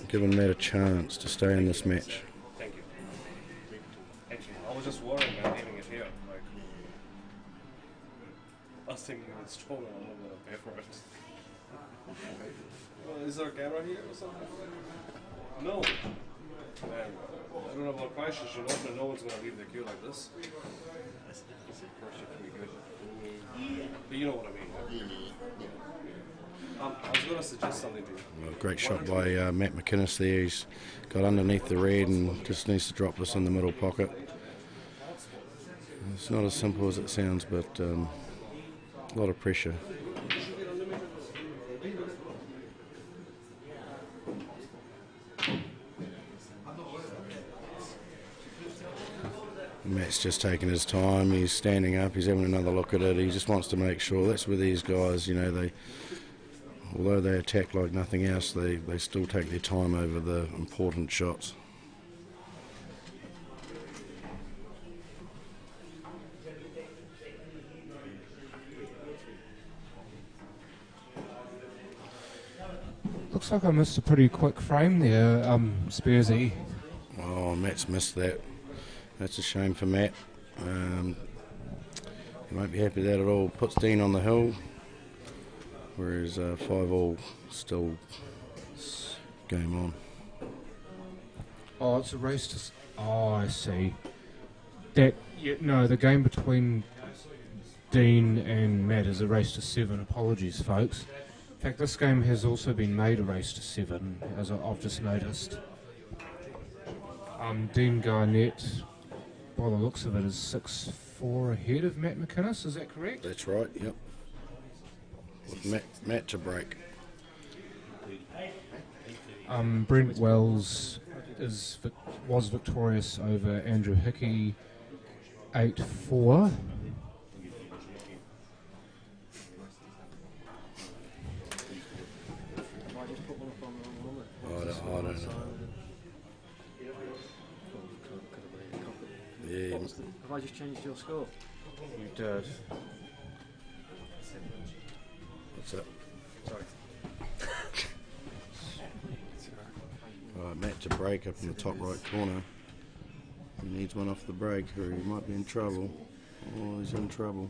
giving Matt a chance to stay in this match. Thank you. Actually, I was just worrying about leaving it here. Like, I was thinking it's strong. I'm not gonna pay for it. Well, is there a camera here or something? No. Man, I don't know about prices. You know, but no one's gonna leave the queue like this. But you know what I mean. I was going to suggest something to you. Well, great shot by Matt McInnes there. He's got underneath the red and just needs to drop this in the middle pocket. It's not as simple as it sounds, but a lot of pressure. Matt's just taking his time. He's standing up. He's having another look at it. He just wants to make sure. That's where these guys, you know, although they attack like nothing else, they still take their time over the important shots. Looks like I missed a pretty quick frame there, Spearsy. Oh, Matt's missed that. That's a shame for Matt. He won't be happy with that at all. Puts Dean on the hill, whereas 5-all still game on. Oh, it's a race to... Oh, I see. No, the game between Dean and Matt is a race to 7. Apologies, folks. In fact, this game has also been made a race to 7, as I've just noticed. Dean Garnett, by the looks of it, is 6-4 ahead of Matt McInnes, is that correct? That's right, yep. With Matt to break. Brent Wells was victorious over Andrew Hickey, 8-4. I don't know. Yeah. Have I just changed your score? You did. What's up? Sorry. Alright, Matt to break up in the top right corner. He needs one off the break or he might be in trouble. Oh, he's in trouble.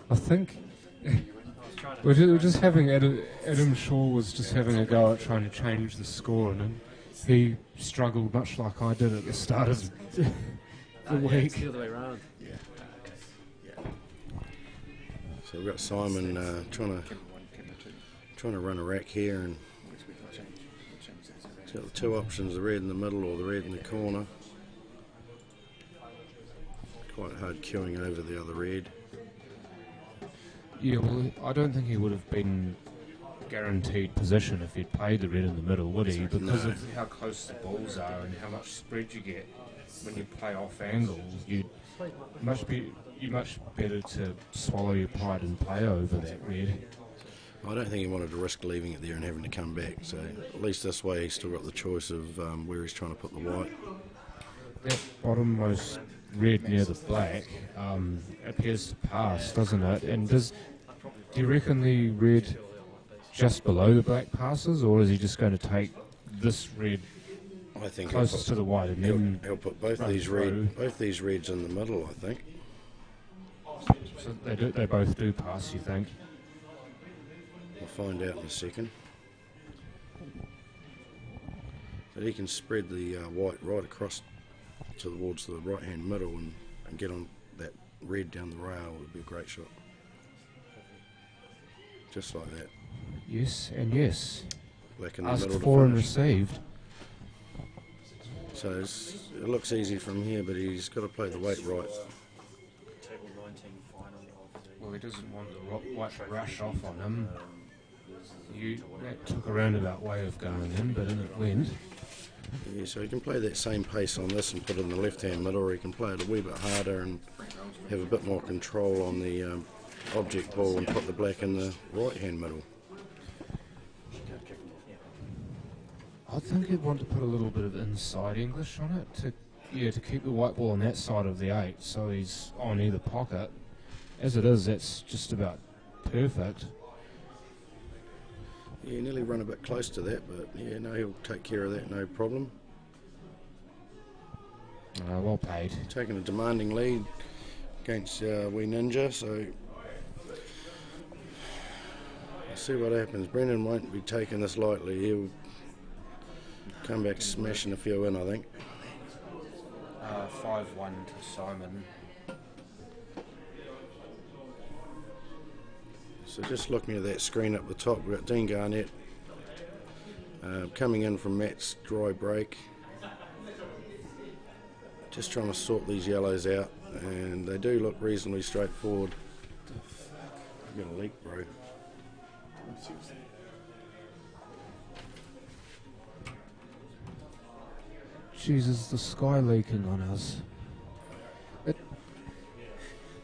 I think we're just having Adam Shaw was just having a go at trying to change the score, and he struggled much like I did at the start of the week. It's the other way around. So we've got Simon trying to run a rack here, and he's got the two options: the red in the middle or the red in the corner. Quite hard queuing over the other red. Yeah, well, I don't think he would have been guaranteed position if he'd played the red in the middle, would he? Because of how close the balls are and how much spread you get when you play off angle, you're much better to swallow your pride and play over that red. I don't think he wanted to risk leaving it there and having to come back, so at least this way he's still got the choice of where he's trying to put the white. That bottommost red near the black appears to pass, doesn't it? And do you reckon the red just below the black passes, or is he just going to take this red I think closest to the white and then he'll put both these reds in the middle, I think. So they both do pass, you think? We'll find out in a second. But he can spread the white right across towards the right hand middle and get on that red down the rail. It would be a great shot. Just like that. Yes, and yes. Black in the Asked middle for to and finish. received. So it looks easy from here, but he's got to play the weight right. Well, he doesn't want the white to rush off on him. That took a roundabout way of going in, but in it went. Yeah, so he can play that same pace on this and put it in the left-hand middle, or he can play it a wee bit harder and have a bit more control on the object ball and put the black in the right-hand middle. I think he'd want to put a little bit of inside English on it to keep the white ball on that side of the 8, so he's on either pocket. As it is, that's just about perfect. Yeah, nearly run a bit close to that, but yeah, no, he'll take care of that, no problem. Well played. Taking a demanding lead against wee Ninja, so we'll see what happens. Brendan won't be taking this lightly. He'll come back smashing a few in, I think. 5-1 to Simon. So just looking at that screen up the top, we've got Dean Garnett coming in from Matt's dry break. Just trying to sort these yellows out, and they do look reasonably straightforward. I've got a leak, bro. Jesus, the sky leaking on us.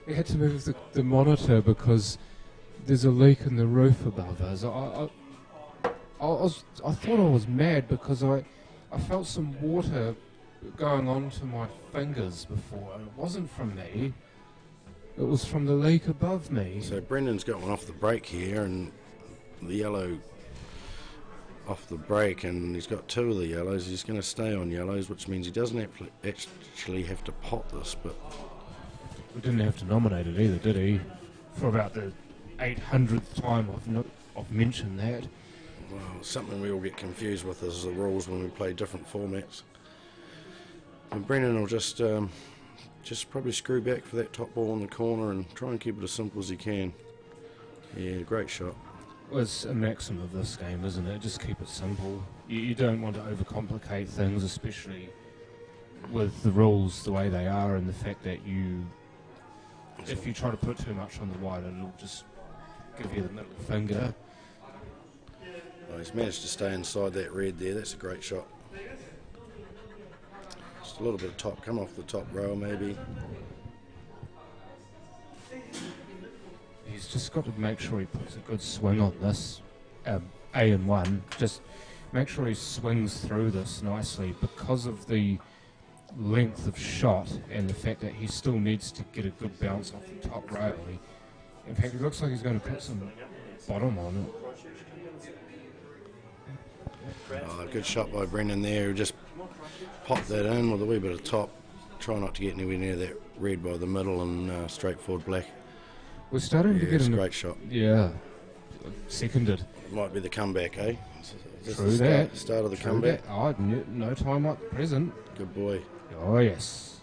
We had to move the monitor because there's a leak in the roof above us. I thought I was mad because I felt some water going onto my fingers before, and it wasn't from me. It was from the leak above me. So Brendan's got one off the break here, and the yellow off the break, and he's got 2 of the yellows. He's going to stay on yellows, which means he doesn't actually have to pot this, but We didn't have to nominate it either, did he? For about the 800th time I've mentioned that. well, something we all get confused with is the rules when we play different formats. And Brendan will just probably screw back for that top ball in the corner and try and keep it as simple as he can. Yeah, great shot. Well, it's a maxim of this game, isn't it? Just keep it simple. You don't want to overcomplicate things, especially with the rules the way they are and the fact that if you try to put too much on the white, it'll just give you the middle finger. Oh, he's managed to stay inside that red there. That's a great shot. Just a little bit of top, come off the top row maybe. He's just got to make sure he puts a good swing on this. A and 1. Just make sure he swings through this nicely because of the length of shot and the fact that he still needs to get a good bounce off the top rail. In fact, it looks like he's going to put some bottom on it. Oh, good shot by Brendan there. He just popped that in with a wee bit of top. Try not to get anywhere near that red by the middle and straightforward black. We're starting to get It's a in great shot. Yeah, seconded. Might be the comeback, eh? This True is the that. start of the True comeback. that. Oh, no time like the present. Good boy. Oh yes.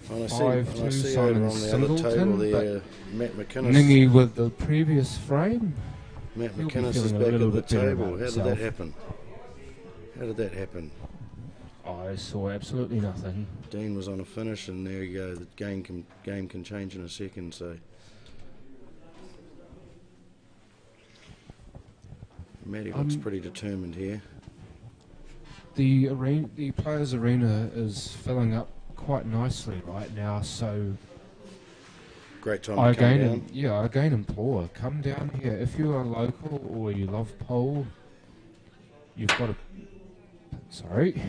And I 5-2 see Simon over on the other table Singleton, there, Matt McInnes. Ningy with the previous frame. Matt He'll be McInnes is feeling a back little at the bit better table. about How did himself. that happen? How did that happen? I saw absolutely nothing. Dean was on a finish, and there you go. The game can change in a second. So Matty looks pretty determined here. The players' arena is filling up quite nicely right now, so Great time to come down. I again implore, come down here. If you are local or you love pole, you've got to... Sorry.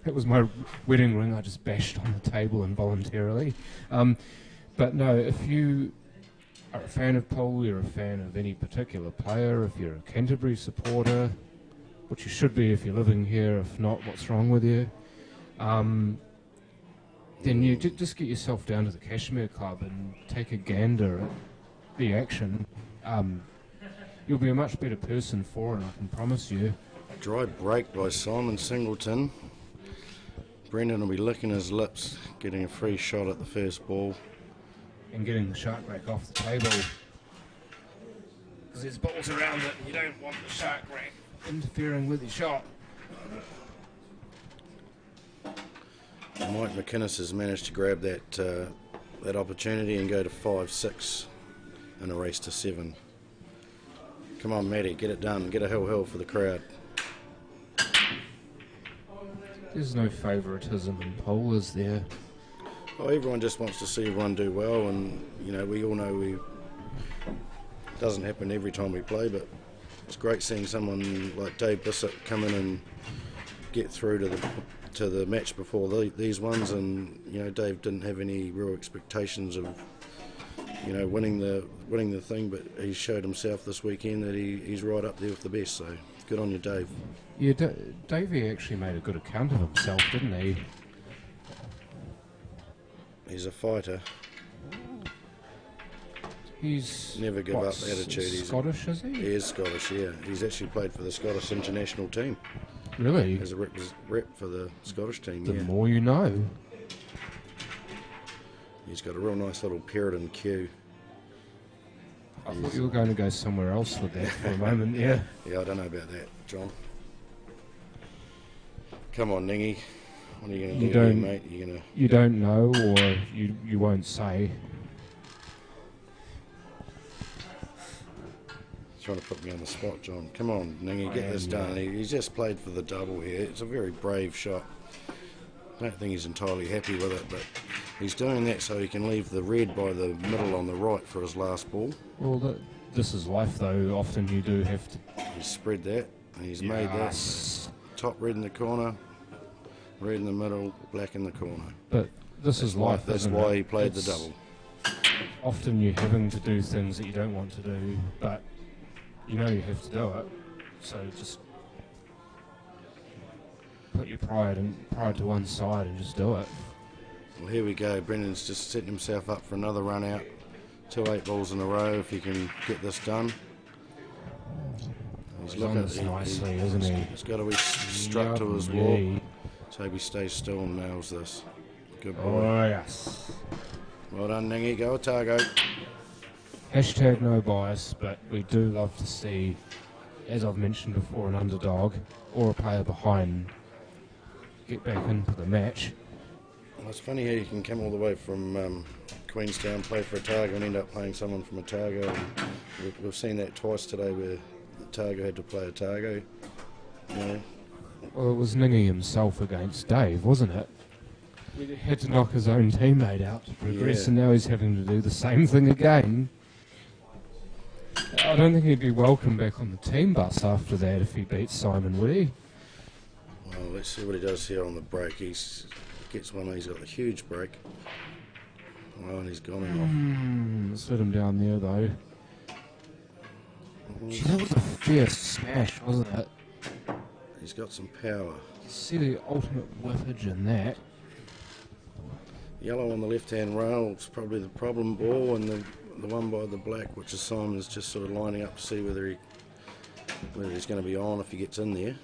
That was my wedding ring I just bashed on the table involuntarily. But no, if you are a fan of pole, you're a fan of any particular player, if you're a Canterbury supporter, which you should be if you're living here, if not, what's wrong with you? Then you just get yourself down to the Kashmir Club and take a gander at the action. You'll be a much better person for it, I can promise you. Dry break by Simon Singleton. Brendan will be licking his lips, getting a free shot at the first ball. And getting the shark rack off the table. Because there's balls around it and you don't want the shark rack interfering with your shot. Mike McInnes has managed to grab that opportunity and go to 5-6 in a race to 7. Come on, Matty, get it done. Get a hill for the crowd. There's no favouritism in pole, is there? Well, everyone just wants to see everyone do well, and we all know it doesn't happen every time we play, but it's great seeing someone like Dave Bissett come in and get through to the match before these ones, and Dave didn't have any real expectations of winning the thing, but he showed himself this weekend that he's right up there with the best. So good on you, Dave. Yeah, Davey actually made a good account of himself, didn't he? He's a fighter. He's never give up attitude. He's Scottish, is he? He is Scottish, yeah. He's actually played for the Scottish international team. Really? As a rep for the Scottish team, The more you know. He's got a real nice little Puritan cue. I thought you were going to go somewhere else with that for a moment, yeah. Yeah, I don't know about that, John. Come on, Ningy. What are you going to do here, mate? You don't know, or you won't say. Trying to put me on the spot, John. Come on, Ningy, get this done. He's just played for the double here. It's a very brave shot. I don't think he's entirely happy with it, but he's doing that so he can leave the red by the middle on the right for his last ball. Well, this is life, though. Often you do have to... He's spread that, and he's made that. Top red in the corner, red in the middle, black in the corner. But this is life, That's why he played the double. Often you're having to do things that you don't want to do, but you know you have to do it. So just put your pride to one side and just do it. Well, here we go. Brendan's just setting himself up for another run out. 2 8-balls in a row if he can get this done. He's on this nicely, isn't he? He's got to be struck to his wall. So he stays still and nails this. Good boy. Oh, yes. Well done, Ningy. Go Otago. Hashtag no bias, but we do love to see, as I've mentioned before, an underdog or a player behind get back into the match. Well, it's funny how you can come all the way from Queenstown, play for Otago and end up playing someone from Otago. And we've seen that twice today where Otago had to play Otago. You know. Well, it was Ningy himself against Dave, wasn't it? He had to knock his own teammate out to progress, and now he's having to do the same thing again. I don't think he'd be welcome back on the team bus after that if he beats Simon, would he? Well, let's see what he does here on the break. He gets one, he's got a huge break. Oh, and he's gone off. Let's let him down there, though. Gee, that was a fierce smash, wasn't it? He's got some power. See the ultimate whippage in that. Yellow on the left-hand rail is probably the problem ball, and the one by the black, which is Simon, is just sort of lining up to see whether he's going to be on if he gets in there.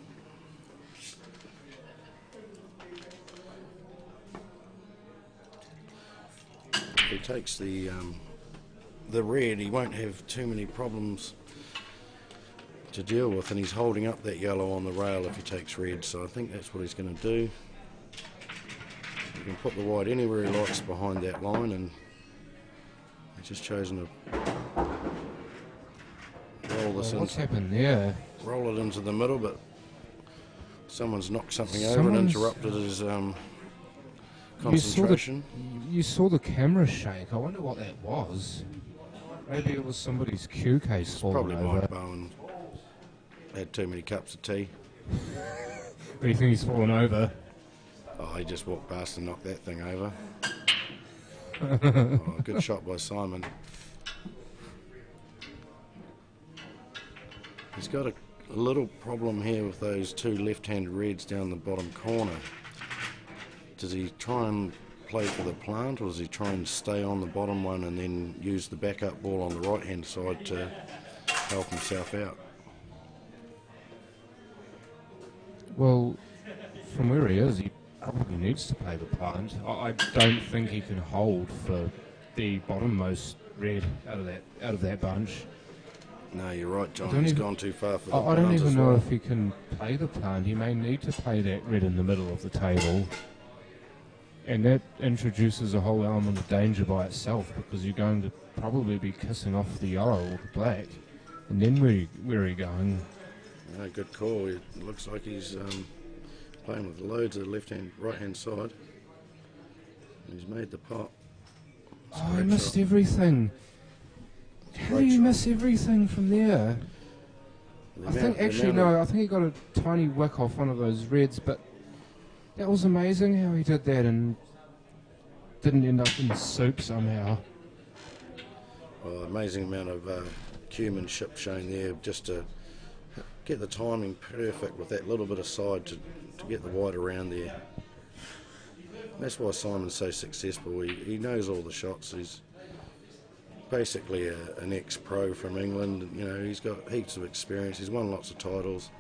If he takes the red, he won't have too many problems to deal with, and he's holding up that yellow on the rail if he takes red, so I think that's what he's going to do. He can put the white anywhere he likes behind that line, and he's just chosen to roll this in. What's happened there? Roll it into the middle, but someone's knocked something over and interrupted his concentration. You saw the camera shake. I wonder what that was. Maybe it was somebody's cue case falling over. Probably Mike Bowen had too many cups of tea. But you think he's fallen over? Oh, he just walked past and knocked that thing over. Oh, good shot by Simon. He's got a little problem here with those 2 left-handed reds down the bottom corner. Does he try and play for the plant, or does he try and stay on the bottom one and then use the backup ball on the right-hand side to help himself out? Well, from where he is, he probably needs to play the plant. I don't think he can hold for the bottommost red out of that bunch. No, you're right, John. He's gone too far for the I don't plant even as know well. if he can play the plant. He may need to play that red in the middle of the table. And that introduces a whole element of danger by itself, because you're going to probably be kissing off the yellow or the black. And then where are you going? No, good call. It looks like he's playing with loads of the left-hand, right-hand side. He's made the pot. Oh, he missed everything. How do you miss everything from there? I think he got a tiny whack off one of those reds, but that was amazing how he did that and didn't end up in soup somehow. Well, amazing amount of cuemanship shown there, just to get the timing perfect with that little bit of side to get the white around there. And that's why Simon's so successful. He knows all the shots. He's basically an ex-pro from England. You know, he's got heaps of experience. He's won lots of titles.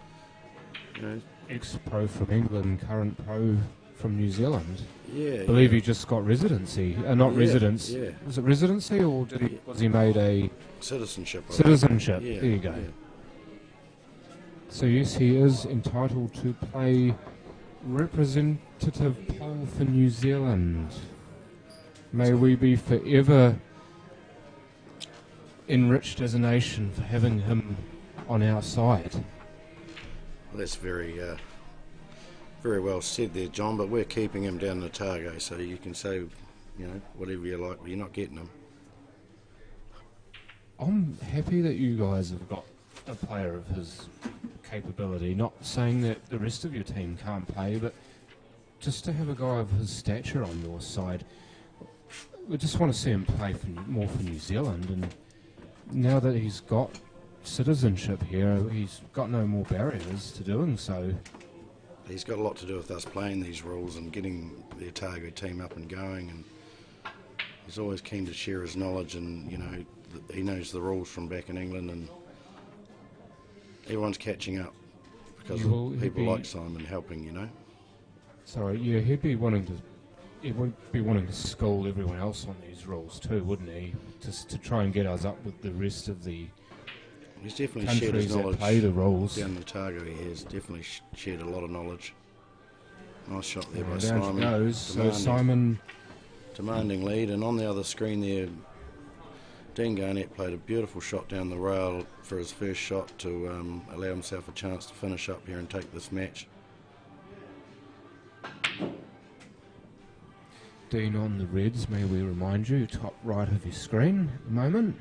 You know, Ex-pro from England, current pro from New Zealand. Yeah. I believe he just got residency. Not residence. Yeah. Was it residency, or was he made a Citizenship. citizenship? Yeah, There you go. yeah. So yes, he is entitled to play representative pole for New Zealand. May we be forever enriched as a nation for having him on our side. Well, that's very very well said there, John, but we're keeping him down in Otago, so you can say, you know, whatever you like, but you're not getting him. I'm happy that you guys have got a player of his capability, not saying that the rest of your team can't play, but just to have a guy of his stature on your side. We just want to see him play more for New Zealand, and now that he's got citizenship here. He's got no more barriers to doing so. He's got a lot to do with us playing these rules and getting the Otago team up and going, and he's always keen to share his knowledge, and he knows the rules from back in England, and everyone's catching up because of people like Simon helping. Sorry, yeah, he would be wanting to school everyone else on these rules too, wouldn't he? Just to try and get us up with the rest of the He's definitely shared his countries that knowledge play the rules. down in Otago. He has definitely shared a lot of knowledge. Nice shot there by And down Simon. she goes. So Simon, Demanding lead, and on the other screen there, Dean Garnett played a beautiful shot down the rail for his first shot to allow himself a chance to finish up here and take this match. Dean on the Reds, may we remind you, top right of your screen at the moment.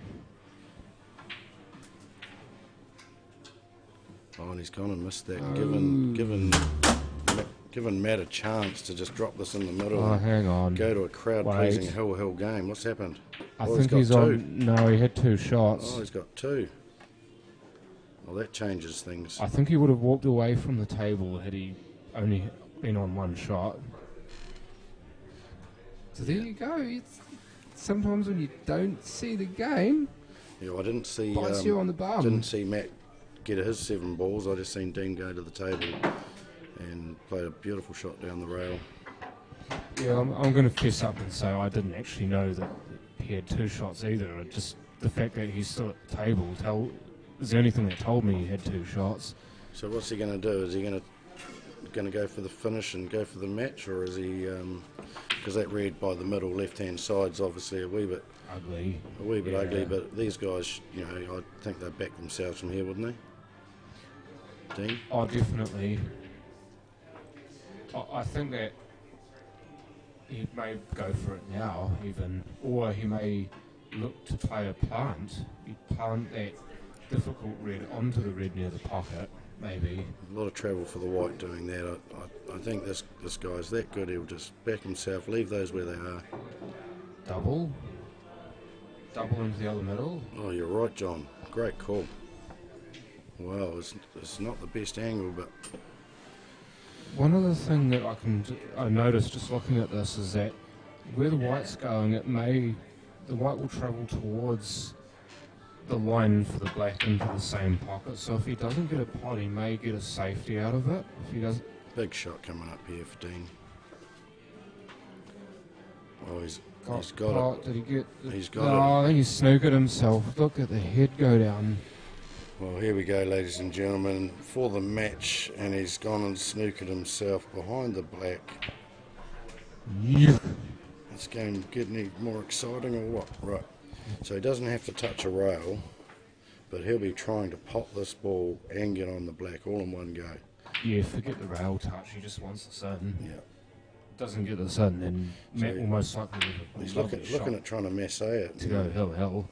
Oh, and he's gone and missed that. Given Matt a chance to just drop this in the middle. Oh, and hang on. Go to a crowd-pleasing hill game. What's happened? I think he's on. No, he had 2 shots. Oh, he's got 2. Well, that changes things. I think he would have walked away from the table had he only been on 1 shot. So there you go. Sometimes when you don't see the game, Yeah, I didn't see. bites you on the bum. Didn't see Matt get his 7 balls. I just seen Dean go to the table and played a beautiful shot down the rail. Yeah, I'm going to fess up and say I didn't actually know that he had 2 shots either. Just the fact that he's still at the table is the only thing that told me he had 2 shots. So what's he going to do? Is he going to go for the finish and go for the match, or is he? Because that red by the middle left-hand side's obviously a wee bit ugly. Ugly, but these guys, I think they back themselves from here, wouldn't they? Dean? Oh, definitely. I think that he may go for it now, even, or he may look to play a plant. He'd plant that difficult red onto the red near the pocket, maybe. A lot of travel for the white doing that. I think this guy's that good. He'll just back himself, leave those where they are. Double into the other middle. Oh, you're right, John. Great call. Well, it's not the best angle, but one other thing that I noticed just looking at this is that where the white's going, the white will travel towards the line for the black into the same pocket. So if he doesn't get a pot, he may get a safety out of it. If he doesn't, big shot coming up here for Dean. Oh, he's got pot. it. Did he get? He's got it. I think he snookered himself. Look at the head go down. Well, here we go, ladies and gentlemen, for the match, and he's gone and snookered himself behind the black. Yeah. This game getting any more exciting or what? Right. So he doesn't have to touch a rail, but he'll be trying to pot this ball and get on the black all in one go. Yeah, forget the rail touch. He just wants the sun. Yeah. Doesn't get the sun, then Matt will most likely. He's looking at trying to massé it. To go hell.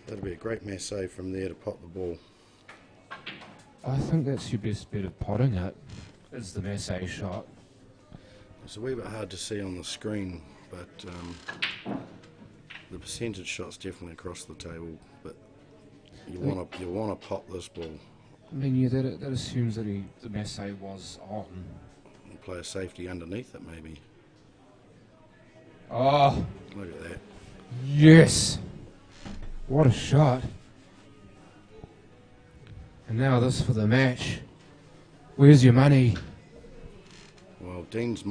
That'll be a great massé from there to pot the ball. I think that's your best bet of potting it, is the massé shot. It's a wee bit hard to see on the screen, but the percentage shot's definitely across the table. But you want to pot this ball. I mean, yeah, that assumes that the massé was on. And play a safety underneath it, maybe. Oh, look at that! Yes. What a shot. And now this for the match. Where's your money? Well, Dean's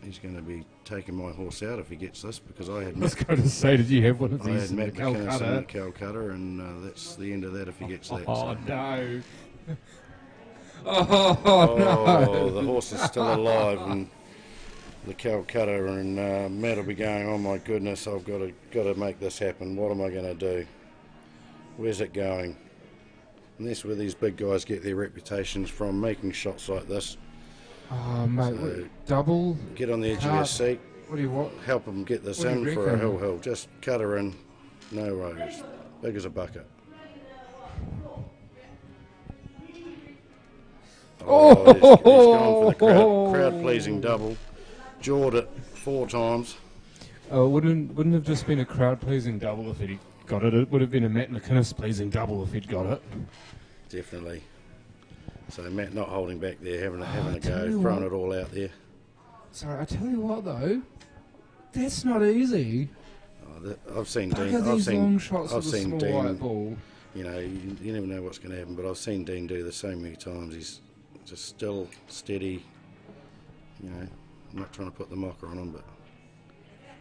he's going to be taking my horse out if he gets this, because I had I was going to say, did you have one of these? I had Matt McKinnon in Calcutta, and that's the end of that if he gets that. Oh, so. no. Oh, no. The horse is still alive, and the Calcutta, and Matt will be going, oh my goodness, I've got to make this happen. What am I going to do? Where's it going? And that's where these big guys get their reputations from, making shots like this. Oh, mate, So double. get on the edge of your seat. What do you want? Help them get this What do you in for a reckon? hill. Just cut her in, no worries. Big as a bucket. He's gone for the crowd-pleasing double. Jawed it 4 times. Oh, it wouldn't have just been a crowd-pleasing double if he got it. It would have been a Matt McInnes pleasing double if he'd got it. Definitely. So Matt not holding back there, having a go, throwing it all out there. Sorry, I tell you what though, that's not easy. I've seen Look Dean. at these long shots I've with a seen small white Dean. ball. You know, you never know what's going to happen, but I've seen Dean do this so many times. He's just still steady. You know, I'm not trying to put the mocker on him, but.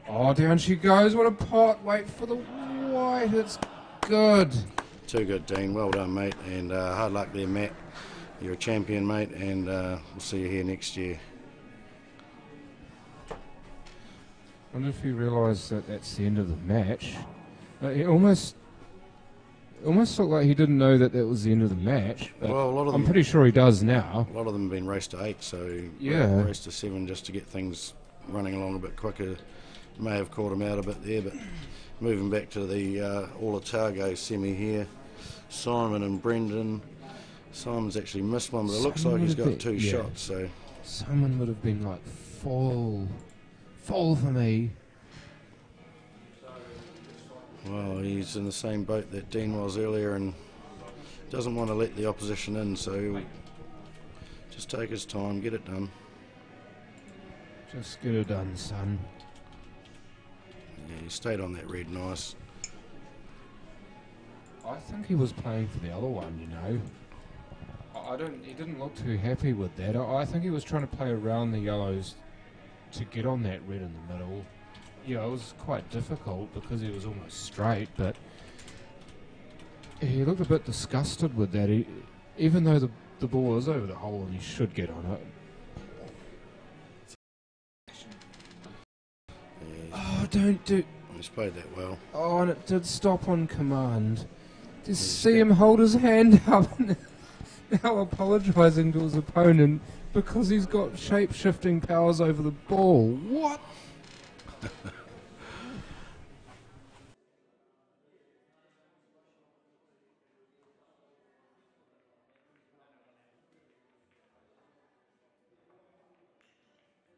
Oh, down she goes. What a pot. Wait for the white. It's good. Too good, Dean. Well done, mate. And hard luck there, Matt. You're a champion, mate, and we'll see you here next year. I wonder if you realise that that's the end of the match. He almost looked like he didn't know that was the end of the match. Well, a lot of them, I'm pretty sure he does now. A lot of them have been raced to 8, so yeah, raced to 7 just to get things running along a bit quicker. May have caught him out a bit there, but moving back to the All-Otago semi here, Simon and Brendan. Simon's actually missed one, but it looks like he's got 2 shots. So Simon would have been like full for me. Well, he's in the same boat that Dean was earlier and doesn't want to let the opposition in, so he'll just take his time, get it done. Just get it done, son. Yeah, he stayed on that red nice. I think he was playing for the other one, you know. He didn't look too happy with that. I think he was trying to play around the yellows to get on that red in the middle. Yeah, it was quite difficult because he was almost straight, but he looked a bit disgusted with that. Even though the ball is over the hole and he should get on it. Yeah, oh, don't do... He's played that well. Oh, and it did stop on command. Just see him hold his hand up now apologising to his opponent because he's got shape-shifting powers over the ball. What?